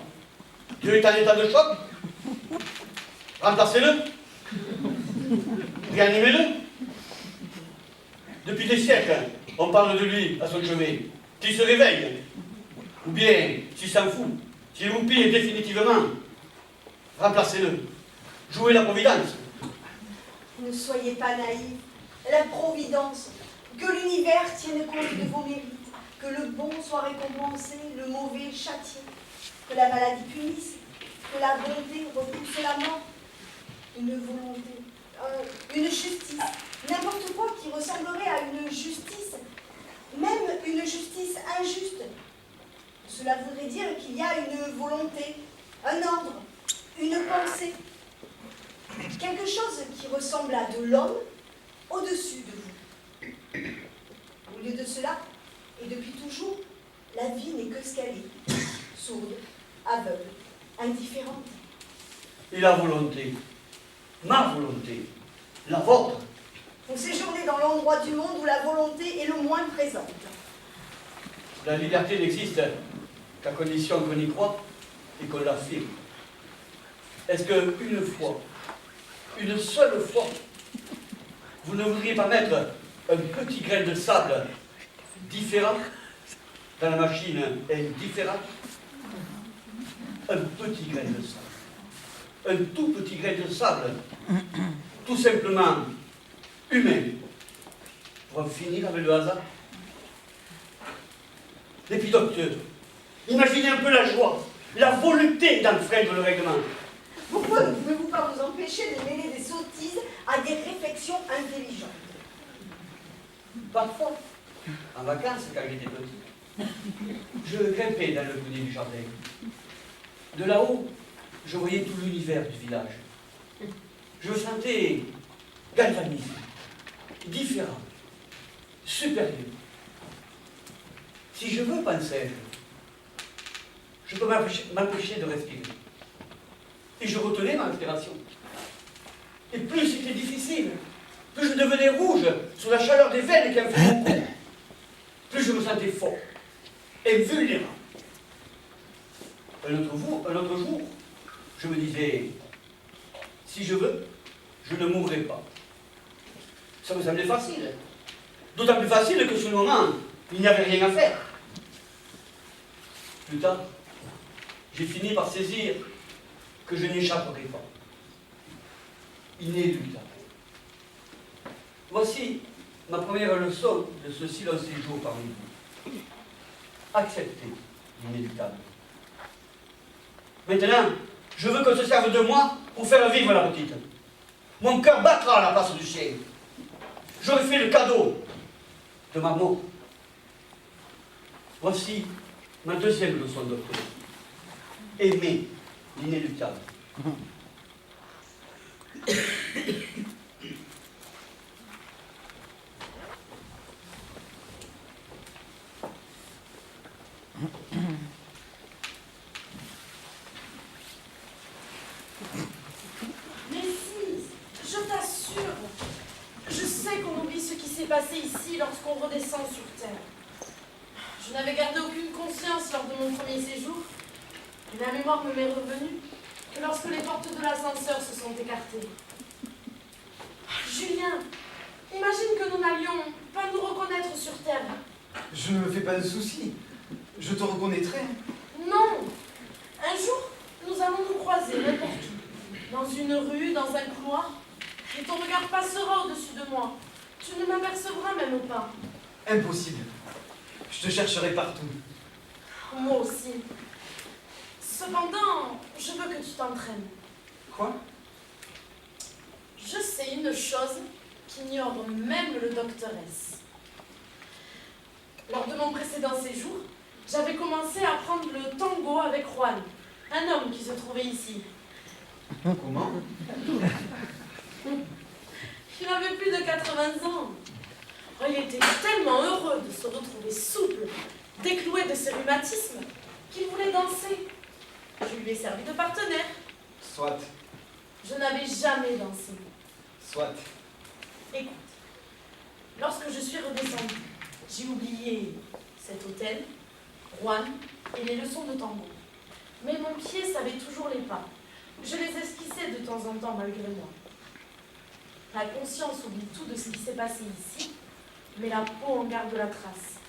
Speaker 2: Dieu est en état de choc? Remplacez-le. Réanimez-le. Depuis des siècles, on parle de lui à son chevet. Qu'il se réveille. Ou bien, s'il s'en fout, s'il roupille définitivement, remplacez-le. Jouez la providence.
Speaker 6: Ne soyez pas naïfs. La providence, que l'univers tienne compte de vos mérites, que le bon soit récompensé, le mauvais châtié, que la maladie punisse, que la bonté repousse la mort. Une volonté, une justice, n'importe quoi qui ressemblerait à une justice, même une justice injuste. Cela voudrait dire qu'il y a une volonté, un ordre, une pensée, quelque chose qui ressemble à de l'homme au-dessus de vous. Au lieu de cela, et depuis toujours, la vie n'est que ce qu'elle est, sourde, aveugle, indifférente.
Speaker 2: Et la volonté, ma volonté, la vôtre.
Speaker 6: Vous séjournez dans l'endroit du monde où la volonté est le moins présente.
Speaker 2: La liberté n'existe qu'à condition qu'on y croit et qu'on l'affirme. Est-ce qu'une fois, une seule fois, vous ne voudriez pas mettre un petit grain de sable différent dans la machine indifférente? Un petit grain de sable. Un tout petit grain de sable. Tout simplement humain. Pour en finir avec le hasard. Et puis docteur, imaginez un peu la joie, la volonté d'enfreindre le règlement.
Speaker 6: Pourquoi ne pouvez-vous pas vous empêcher de mêler des sottises à des réflexions intelligentes?
Speaker 2: Parfois, en vacances, quand j'étais petit, je grimpais dans le grenier du jardin. De là-haut, je voyais tout l'univers du village. Je me sentais galvanisé, différent, supérieur. Si je veux, pensais-je, je peux m'empêcher de respirer. Et je retenais ma respiration. Et plus c'était difficile, plus je devenais rouge sous la chaleur des veines qui en fait beaucoup, plus je me sentais fort, invulnérable. Un autre jour, je me disais, si je veux, je ne mourrai pas. Ça me semblait facile. D'autant plus facile que sur le moment, il n'y avait rien à faire. Plus tard, j'ai fini par saisir que je n'échapperai pas. Inéluctable. Voici ma première leçon de ce si long séjour parmi vous. Acceptez l'inéluctable. Maintenant, je veux qu'on se serve de moi pour faire vivre la petite. Mon cœur battra à la place du sien. J'aurais fait le cadeau de ma mort. Voici ma deuxième leçon, docteur. Aimer l'inéluctable.
Speaker 1: Mais si, je t'assure, je sais qu'on oublie ce qui s'est passé ici lorsqu'on redescend sur Terre. Je n'avais gardé aucune conscience lors de mon premier séjour, et la mémoire me m'est revenue que lorsque les portes de l'ascenseur se sont écartées. Julien, imagine que nous n'allions pas nous reconnaître sur Terre.
Speaker 5: Je ne me fais pas de soucis. Je te reconnaîtrai.
Speaker 1: Non, un jour, nous allons nous croiser n'importe où, dans une rue, dans un couloir, et ton regard passera au-dessus de moi. Tu ne m'apercevras même pas.
Speaker 5: Impossible. Je te chercherai partout.
Speaker 1: Moi aussi. Cependant, je veux que tu t'entraînes.
Speaker 5: Quoi?
Speaker 1: Je sais une chose qu'ignore même le docteur S. Lors de mon précédent séjour, j'avais commencé à apprendre le tango avec Juan, un homme qui se trouvait ici.
Speaker 5: Comment?
Speaker 1: avait plus de 80 ans. Oh, il était tellement heureux de se retrouver souple, décloué de ses rhumatismes, qu'il voulait danser. Je lui ai servi de partenaire.
Speaker 5: Soit,
Speaker 1: Je n'avais jamais dansé.
Speaker 5: soit.
Speaker 1: Écoute, lorsque je suis redescendue, j'ai oublié cet hôtel, Rouen et les leçons de tambour. Mais mon pied savait toujours les pas. Je les esquissais de temps en temps malgré moi. La conscience oublie tout de ce qui s'est passé ici, mais la peau en garde la trace.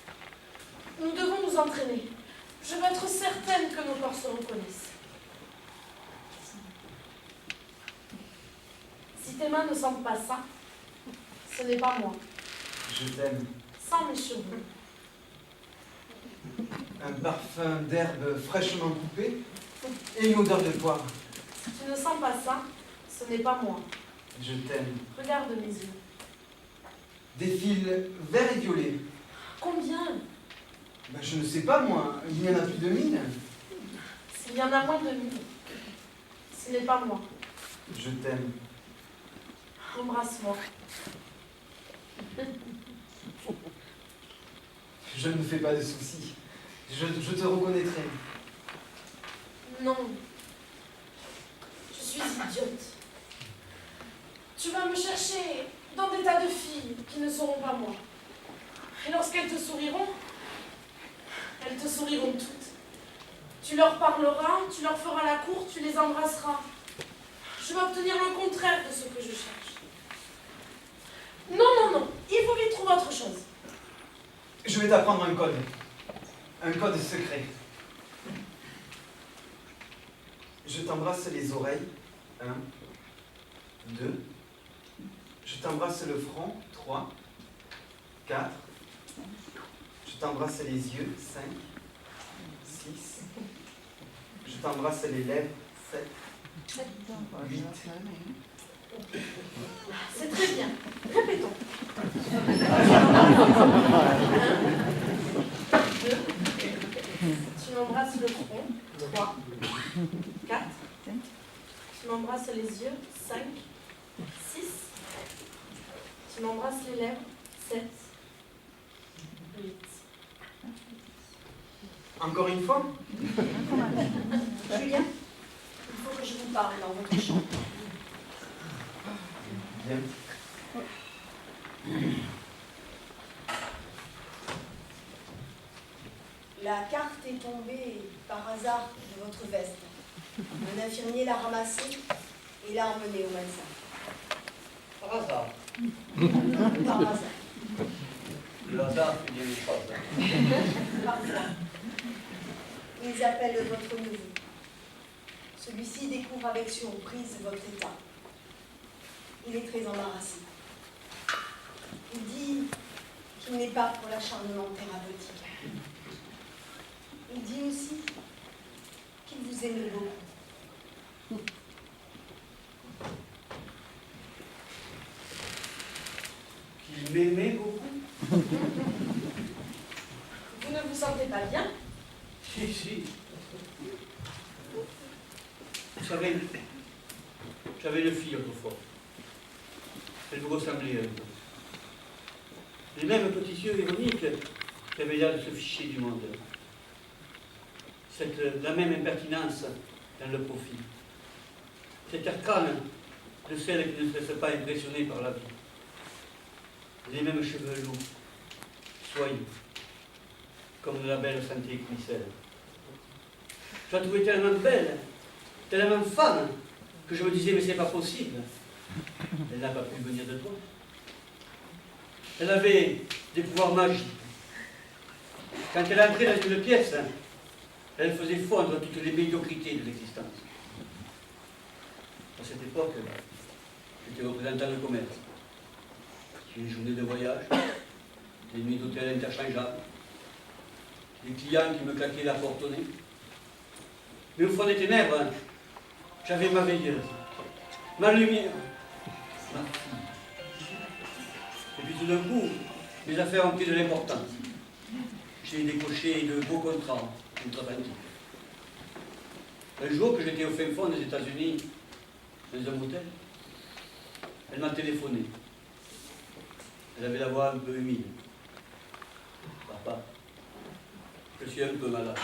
Speaker 1: Nous devons nous entraîner. Je veux être certaine que nos corps se reconnaissent. Si tes mains ne sentent pas ça, ce n'est pas moi.
Speaker 5: Je t'aime.
Speaker 1: Sans mes cheveux.
Speaker 5: Un parfum d'herbe fraîchement coupée et une odeur de poivre.
Speaker 1: Si tu ne sens pas ça, ce n'est pas moi.
Speaker 5: Je t'aime.
Speaker 1: Regarde mes yeux.
Speaker 5: Des fils verts et violets.
Speaker 1: Combien?
Speaker 5: Ben, je ne sais pas, moi. Il y en a plus de 1000.
Speaker 1: S'il y en a moins de 1000, ce n'est pas moi.
Speaker 5: Je t'aime.
Speaker 1: Embrasse-moi.
Speaker 5: Je ne me fais pas de soucis. Je te reconnaîtrai.
Speaker 1: Non. Je suis idiote. Tu vas me chercher dans des tas de filles qui ne seront pas moi. Et lorsqu'elles te souriront toutes. Tu leur parleras, tu leur feras la cour, tu les embrasseras. Je vais obtenir le contraire de ce que je cherche. Non, non, non, il faut vite trouver autre chose.
Speaker 5: Je vais t'apprendre un code. Un code secret. Je t'embrasse les oreilles. 1, 2. Je t'embrasse le front. 3, 4. Je t'embrasse les yeux. 5, 6. Je t'embrasse les lèvres. 7, 8.
Speaker 1: C'est très bien. Répétons. 1, 2. Tu m'embrasses le front. 3, 4. Tu m'embrasses les yeux. 5, 6. Tu m'embrasses les lèvres. 7, 8.
Speaker 5: Encore une fois?
Speaker 6: Julien, il faut que je vous parle dans votre chambre.
Speaker 5: Bien.
Speaker 6: La carte est tombée par hasard de votre veste. Un infirmier l'a ramassée et l'a emmenée au médecin.
Speaker 7: Par hasard.
Speaker 6: Par hasard.
Speaker 7: Le hasard fait bien les choses.
Speaker 6: Parfois. Ils appellent votre neveu. Celui-ci découvre avec surprise votre état. Il est très embarrassé. Il dit qu'il n'est pas pour l'acharnement thérapeutique. Il dit aussi qu'il vous aime beaucoup.
Speaker 7: Qu'il m'aimait beaucoup.
Speaker 1: Vous ne vous sentez pas bien?
Speaker 7: Si, si. Vous savez, j'avais une fille autrefois. Elle vous ressemblait un peu. Les mêmes petits yeux ironiques qui avaient l'air de se ficher du monde. La même impertinence dans le profil. Cet air crâne de celle qui ne se laisse pas impressionner par la vie. Les mêmes cheveux lourds, soyeux, comme de la belle santé cuisselle. Je la trouvais tellement belle, tellement femme, que je me disais, mais c'est pas possible. Elle n'a pas pu venir de toi. Elle avait des pouvoirs magiques. Quand elle entrait dans une pièce, elle faisait fondre toutes les médiocrités de l'existence. À cette époque, j'étais représentant de commerce. J'ai une journée de voyage, des nuits d'hôtel interchangeables, des clients qui me claquaient la porte au nez. Mais au fond des ténèbres, j'avais ma veilleuse, ma lumière, ma fille. Et puis tout d'un coup, mes affaires ont pris de l'importance. J'ai décoché de beaux contrats outre-Atlantique. Un jour que j'étais au fin fond des États-Unis, dans un hôtel, elle m'a téléphoné. Elle avait la voix un peu humide. Papa, je suis un peu malade.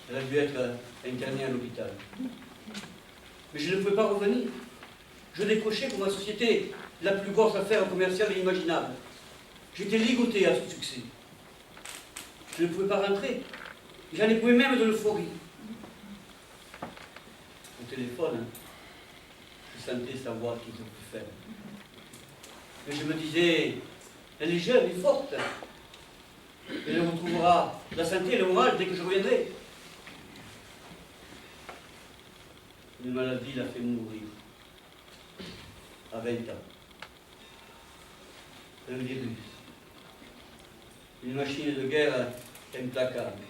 Speaker 7: Elle a dû être internée à l'hôpital. Mais je ne pouvais pas revenir. Je décrochais pour ma société la plus grosse affaire commerciale inimaginable. J'étais ligoté à ce succès. Je ne pouvais pas rentrer. J'en éprouvais même de l'euphorie. Au téléphone, je sentais sa voix toujours plus faible. Mais je me disais, elle est jeune et forte. Elle retrouvera la santé et le moral dès que je reviendrai. Une maladie l'a fait mourir. À 20 ans. Un virus. Une machine de guerre implacable,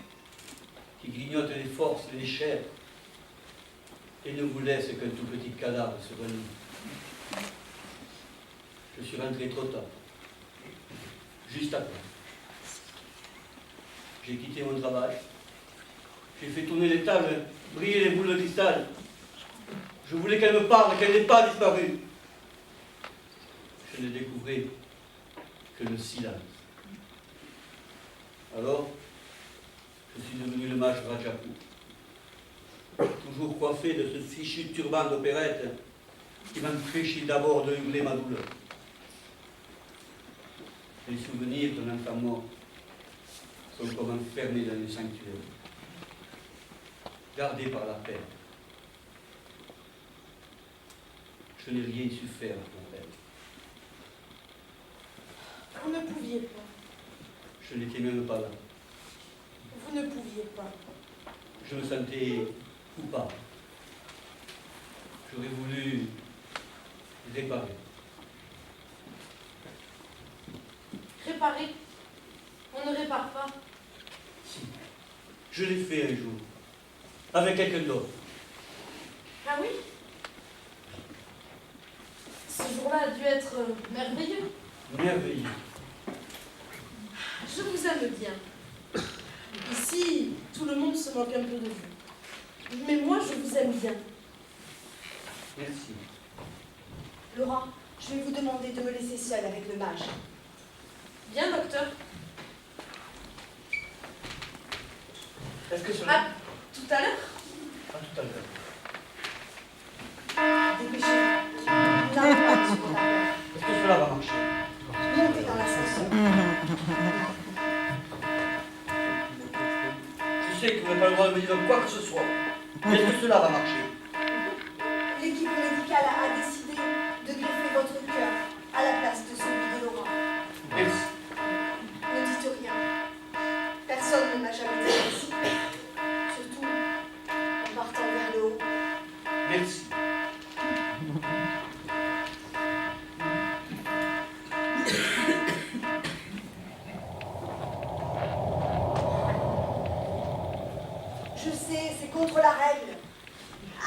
Speaker 7: qui grignote les forces et les chairs, et ne vous laisse qu'un tout petit cadavre sur un lit. Je suis rentré trop tard. Juste après. J'ai quitté mon travail. J'ai fait tourner les tables, briller les boules de cristal. Je voulais qu'elle me parle, qu'elle n'ait pas disparu. Je ne découvrais que le silence. Alors, je suis devenu le mage Rajapu, toujours coiffé de ce fichu turban d'opérette qui m'empêchait d'abord de hurler ma douleur. Les souvenirs d'un enfant mort sont comme enfermés dans un sanctuaire, gardés par la peine. Je n'ai rien su faire pour elle.
Speaker 1: Vous ne pouviez pas.
Speaker 7: Je n'étais même pas là.
Speaker 1: Vous ne pouviez pas.
Speaker 7: Je me sentais coupable. J'aurais voulu réparer.
Speaker 1: Réparer. On ne répare pas.
Speaker 7: Si, je l'ai fait un jour, avec quelqu'un d'autre.
Speaker 1: Ah oui? Ce jour-là a dû être merveilleux.
Speaker 7: Merveilleux.
Speaker 1: Je vous aime bien. Ici, tout le monde se moque un peu de vous. Mais moi, je vous aime bien.
Speaker 7: Merci.
Speaker 6: Laura, je vais vous demander de me laisser seule avec le mage.
Speaker 1: Bien, docteur.
Speaker 2: Est-ce que cela...
Speaker 1: À tout à l'heure.
Speaker 2: À tout à l'heure.
Speaker 6: Dépêchez-vous. Nous n'avons pas de seconde à perdre.
Speaker 2: Est-ce que cela va marcher?
Speaker 6: Montez dans l'ascenseur.
Speaker 2: Je sais que vous n'avez pas le droit de me dire quoi que ce soit. Mais est-ce que cela va marcher?
Speaker 6: L'équipe médicale a décidé de greffer votre cœur à la place de celui de Laura.
Speaker 2: Merci.
Speaker 6: Ne dites rien. Personne ne m'a jamais dit ainsi. Surtout en partant vers le haut.
Speaker 2: Merci.
Speaker 6: Je sais, c'est contre la règle.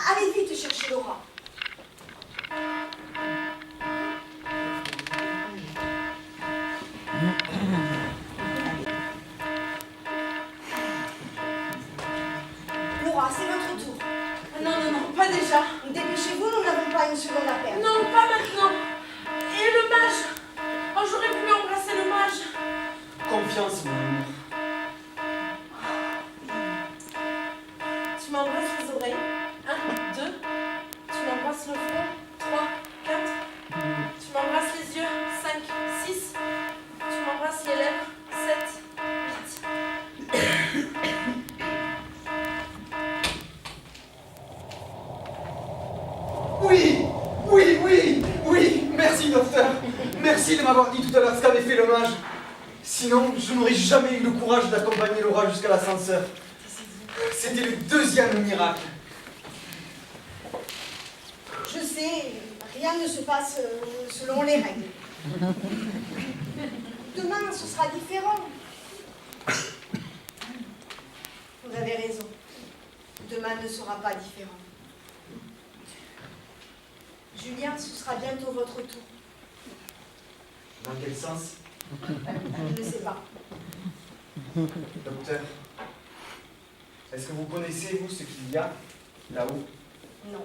Speaker 6: Allez vite chercher Laura. Laura, c'est votre tour.
Speaker 1: Non, non, non, pas déjà.
Speaker 6: Dépêchez-vous, nous n'avons pas une seconde à perdre.
Speaker 1: Non, pas maintenant. Et le mage? Oh, j'aurais voulu embrasser le mage.
Speaker 5: Confiance, mon amour.
Speaker 1: Tu m'embrasses les oreilles. 1, 2. Tu m'embrasses le front. 3, 4. Tu m'embrasses les yeux. 5, 6. Tu m'embrasses les lèvres. 7, 8.
Speaker 5: Oui, oui, oui, oui. Merci, docteur. Merci de m'avoir dit tout à l'heure ce qu'avait fait le mage. Sinon, je n'aurais jamais eu le courage d'accompagner Laura jusqu'à l'ascenseur. C'était le deuxième miracle.
Speaker 6: Je sais, rien ne se passe selon les règles. Demain, ce sera différent. Vous avez raison. Demain ne sera pas différent. Julien, ce sera bientôt votre tour.
Speaker 5: Dans quel sens?
Speaker 6: Je ne sais pas.
Speaker 5: Docteur, est-ce que vous connaissez, vous, ce qu'il y a là-haut?
Speaker 6: Non.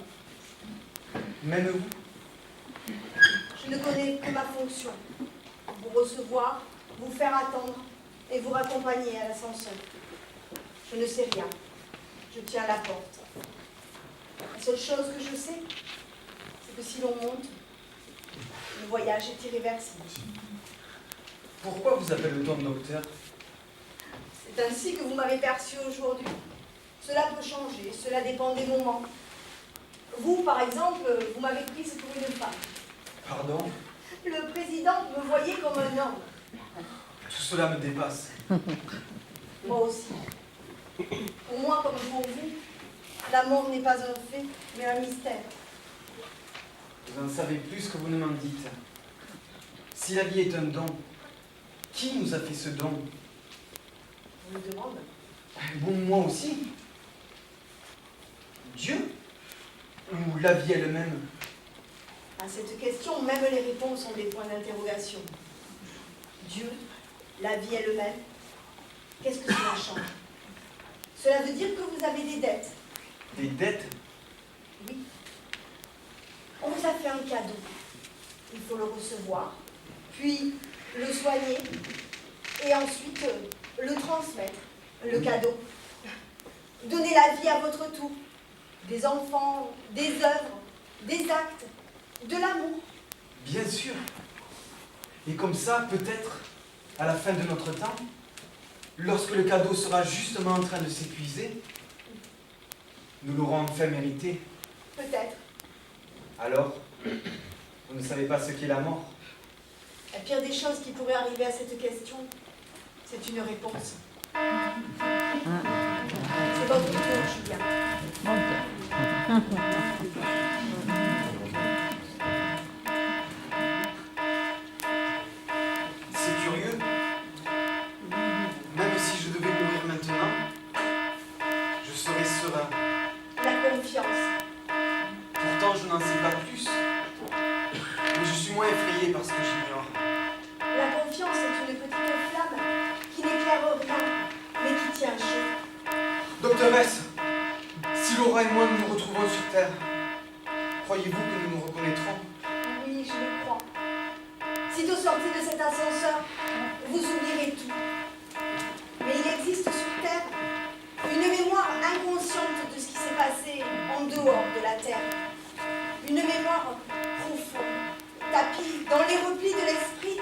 Speaker 5: Même vous?
Speaker 6: Je ne connais que ma fonction. Vous recevoir, vous faire attendre et vous raccompagner à l'ascenseur. Je ne sais rien. Je tiens la porte. La seule chose que je sais, c'est que si l'on monte, le voyage est irréversible.
Speaker 5: Pourquoi vous appelle-t-on docteur?
Speaker 6: C'est ainsi que vous m'avez perçu aujourd'hui. Cela peut changer, cela dépend des moments. Vous, par exemple, vous m'avez prise pour une femme.
Speaker 5: Pardon?
Speaker 6: Le président me voyait comme un homme.
Speaker 5: Tout cela me dépasse.
Speaker 6: Moi aussi. Pour moi, comme pour vous, la mort n'est pas un fait, mais un mystère.
Speaker 5: Vous en savez plus que vous ne m'en dites. Si la vie est un don, qui nous a fait ce don?
Speaker 6: Je me demande.
Speaker 5: Bon, moi aussi. Dieu? Ou la vie elle-même?
Speaker 6: À cette question, même les réponses ont des points d'interrogation. Dieu, la vie elle-même, qu'est-ce que cela change? Cela veut dire que vous avez des dettes.
Speaker 5: Des dettes?
Speaker 6: Oui. On vous a fait un cadeau. Il faut le recevoir, puis le soigner, et ensuite le transmettre, le cadeau. Donner la vie à votre tour. Des enfants, des œuvres, des actes, de l'amour.
Speaker 5: Bien sûr. Et comme ça, peut-être, à la fin de notre temps, lorsque le cadeau sera justement en train de s'épuiser, nous l'aurons enfin mérité.
Speaker 6: Peut-être.
Speaker 5: Alors, vous ne savez pas ce qu'est la mort?
Speaker 6: La pire des choses qui pourraient arriver à cette question, c'est une réponse. C'est votre tour, Julien.
Speaker 5: C'est curieux. Même si je devais mourir maintenant, je serais serein.
Speaker 6: La confiance.
Speaker 5: Pourtant, je n'en sais pas plus. Mais je suis moins effrayé par ce que j'ignore.
Speaker 6: La confiance est une petite flamme qui n'éclaire rien, mais qui tient chaud.
Speaker 5: Doctoresse, si Laura et moi nous nous retrouvons sur Terre, croyez-vous que nous nous reconnaîtrons?
Speaker 6: Oui, je le crois. Sitôt sorti de cet ascenseur, vous oublierez tout. Mais il existe sur Terre une mémoire inconsciente de ce qui s'est passé en dehors de la Terre. Une mémoire profonde, tapie dans les replis de l'esprit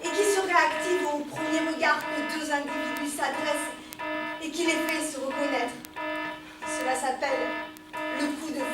Speaker 6: et qui se réactive au premier regard que deux individus s'adressent et qui les fait se reconnaître. Cela s'appelle le coup de foudre.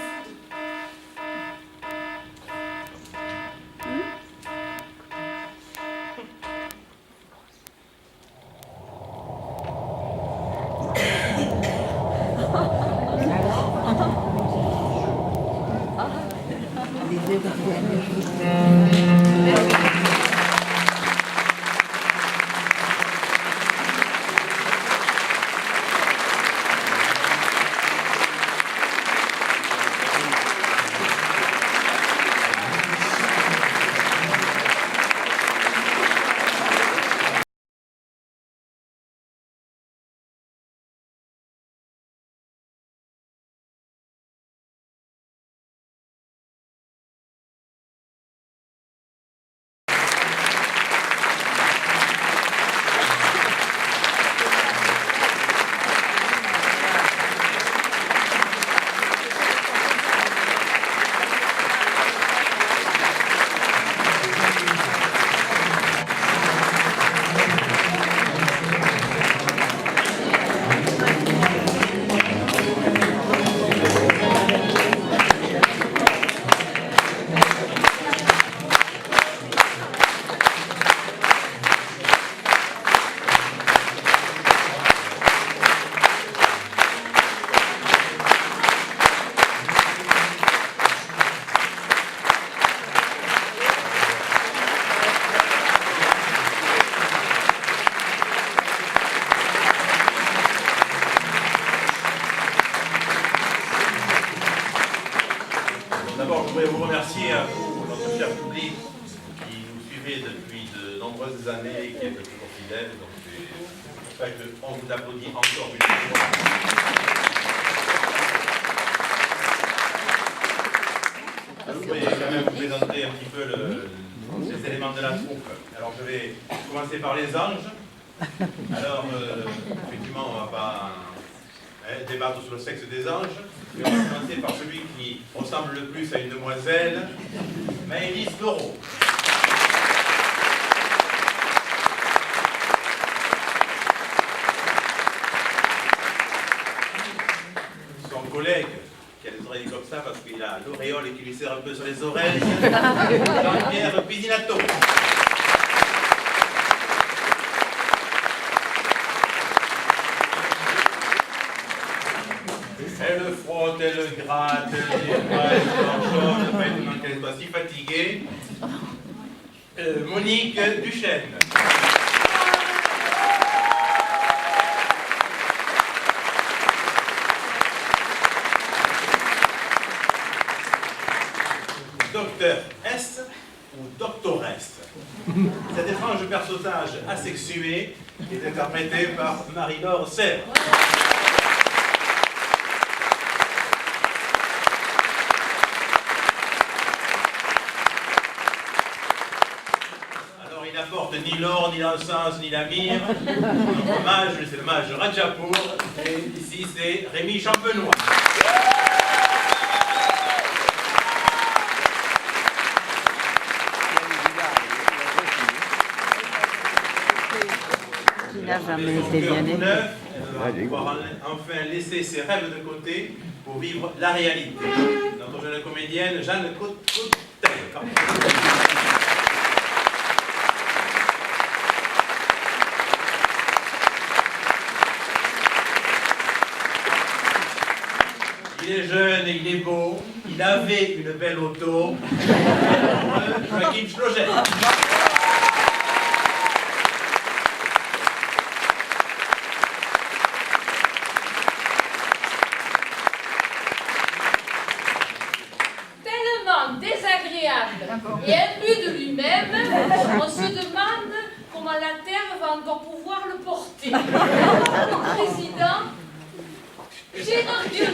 Speaker 3: D'abord, je voudrais vous remercier à vous, notre cher public, qui nous suivez depuis de nombreuses années et qui est toujours fidèle. Donc c'est pour ça qu'on vous applaudit encore une fois. Je voudrais quand même vous présenter un petit peu les éléments de la troupe. Alors je vais commencer par les anges. Alors, effectivement, on ne va pas débattre sur le sexe des anges. Mais on va commencer par celui qui ressemble le plus à une demoiselle, Maëlys Leroux. Son collègue, qui a les oreilles comme ça parce qu'il a l'auréole qui lui serre un peu sur les oreilles, Jean-Pierre Pisinato. Elle frotte, elle gratte, elle nettoie, elle s'enchaîne, pas étonnant qu'elle soit si fatiguée. Monique Duchesne. Docteur S ou Doctoresse. Cet étrange personnage asexué est interprété par Marie-Laure Serre. Alors il n'apporte ni l'or, ni l'encens, ni la myrrhe. Notre mage, c'est le mage Rajapour. Et ici c'est Rémi Champenois.
Speaker 8: Il n'a jamais été bien aimé.
Speaker 3: Elle va pouvoir enfin laisser ses rêves de côté pour vivre la réalité. Notre jeune comédienne, Jeanne Coutel. Il est jeune et il est beau. Il avait une belle auto. Joachim Schlogel.
Speaker 4: Et imbu de lui-même, on se demande comment la Terre va encore pouvoir le porter. Le président, Gérard Dieu.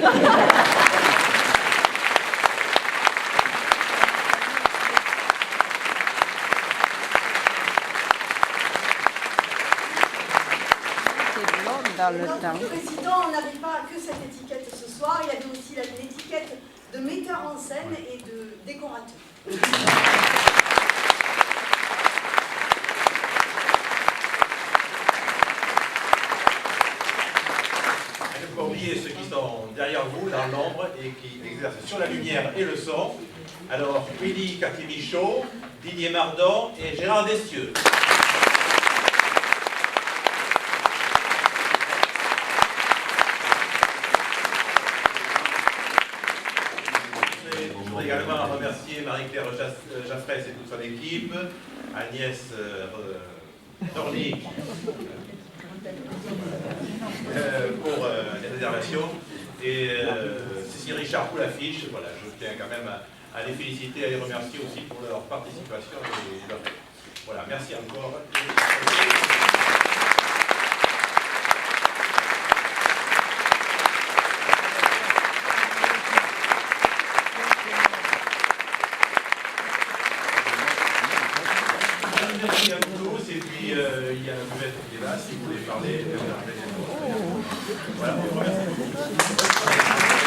Speaker 8: Dans le
Speaker 6: Notre
Speaker 8: temps.
Speaker 6: président n'avait pas que cette étiquette ce soir, il avait aussi l'étiquette de metteur en scène et de décorateur.
Speaker 3: Il ne faut pas oublier ceux qui sont derrière vous, dans l'ombre, et qui exercent sur la lumière et le son. Alors, Willy Catimichaud, Didier Mardon et Gérard Destieux. Je voudrais également remercier Marie-Claire Jaffrès et toute son équipe, Agnès Dorny pour les réservations et Cécile Richard pour l'affiche. Voilà, je tiens quand même à les féliciter, à les remercier aussi pour leur participation et leur aide. Voilà, merci encore. Merci à vous tous, et puis il y a un buvette qui est là, si vous voulez parler, voilà, on vous remercie beaucoup.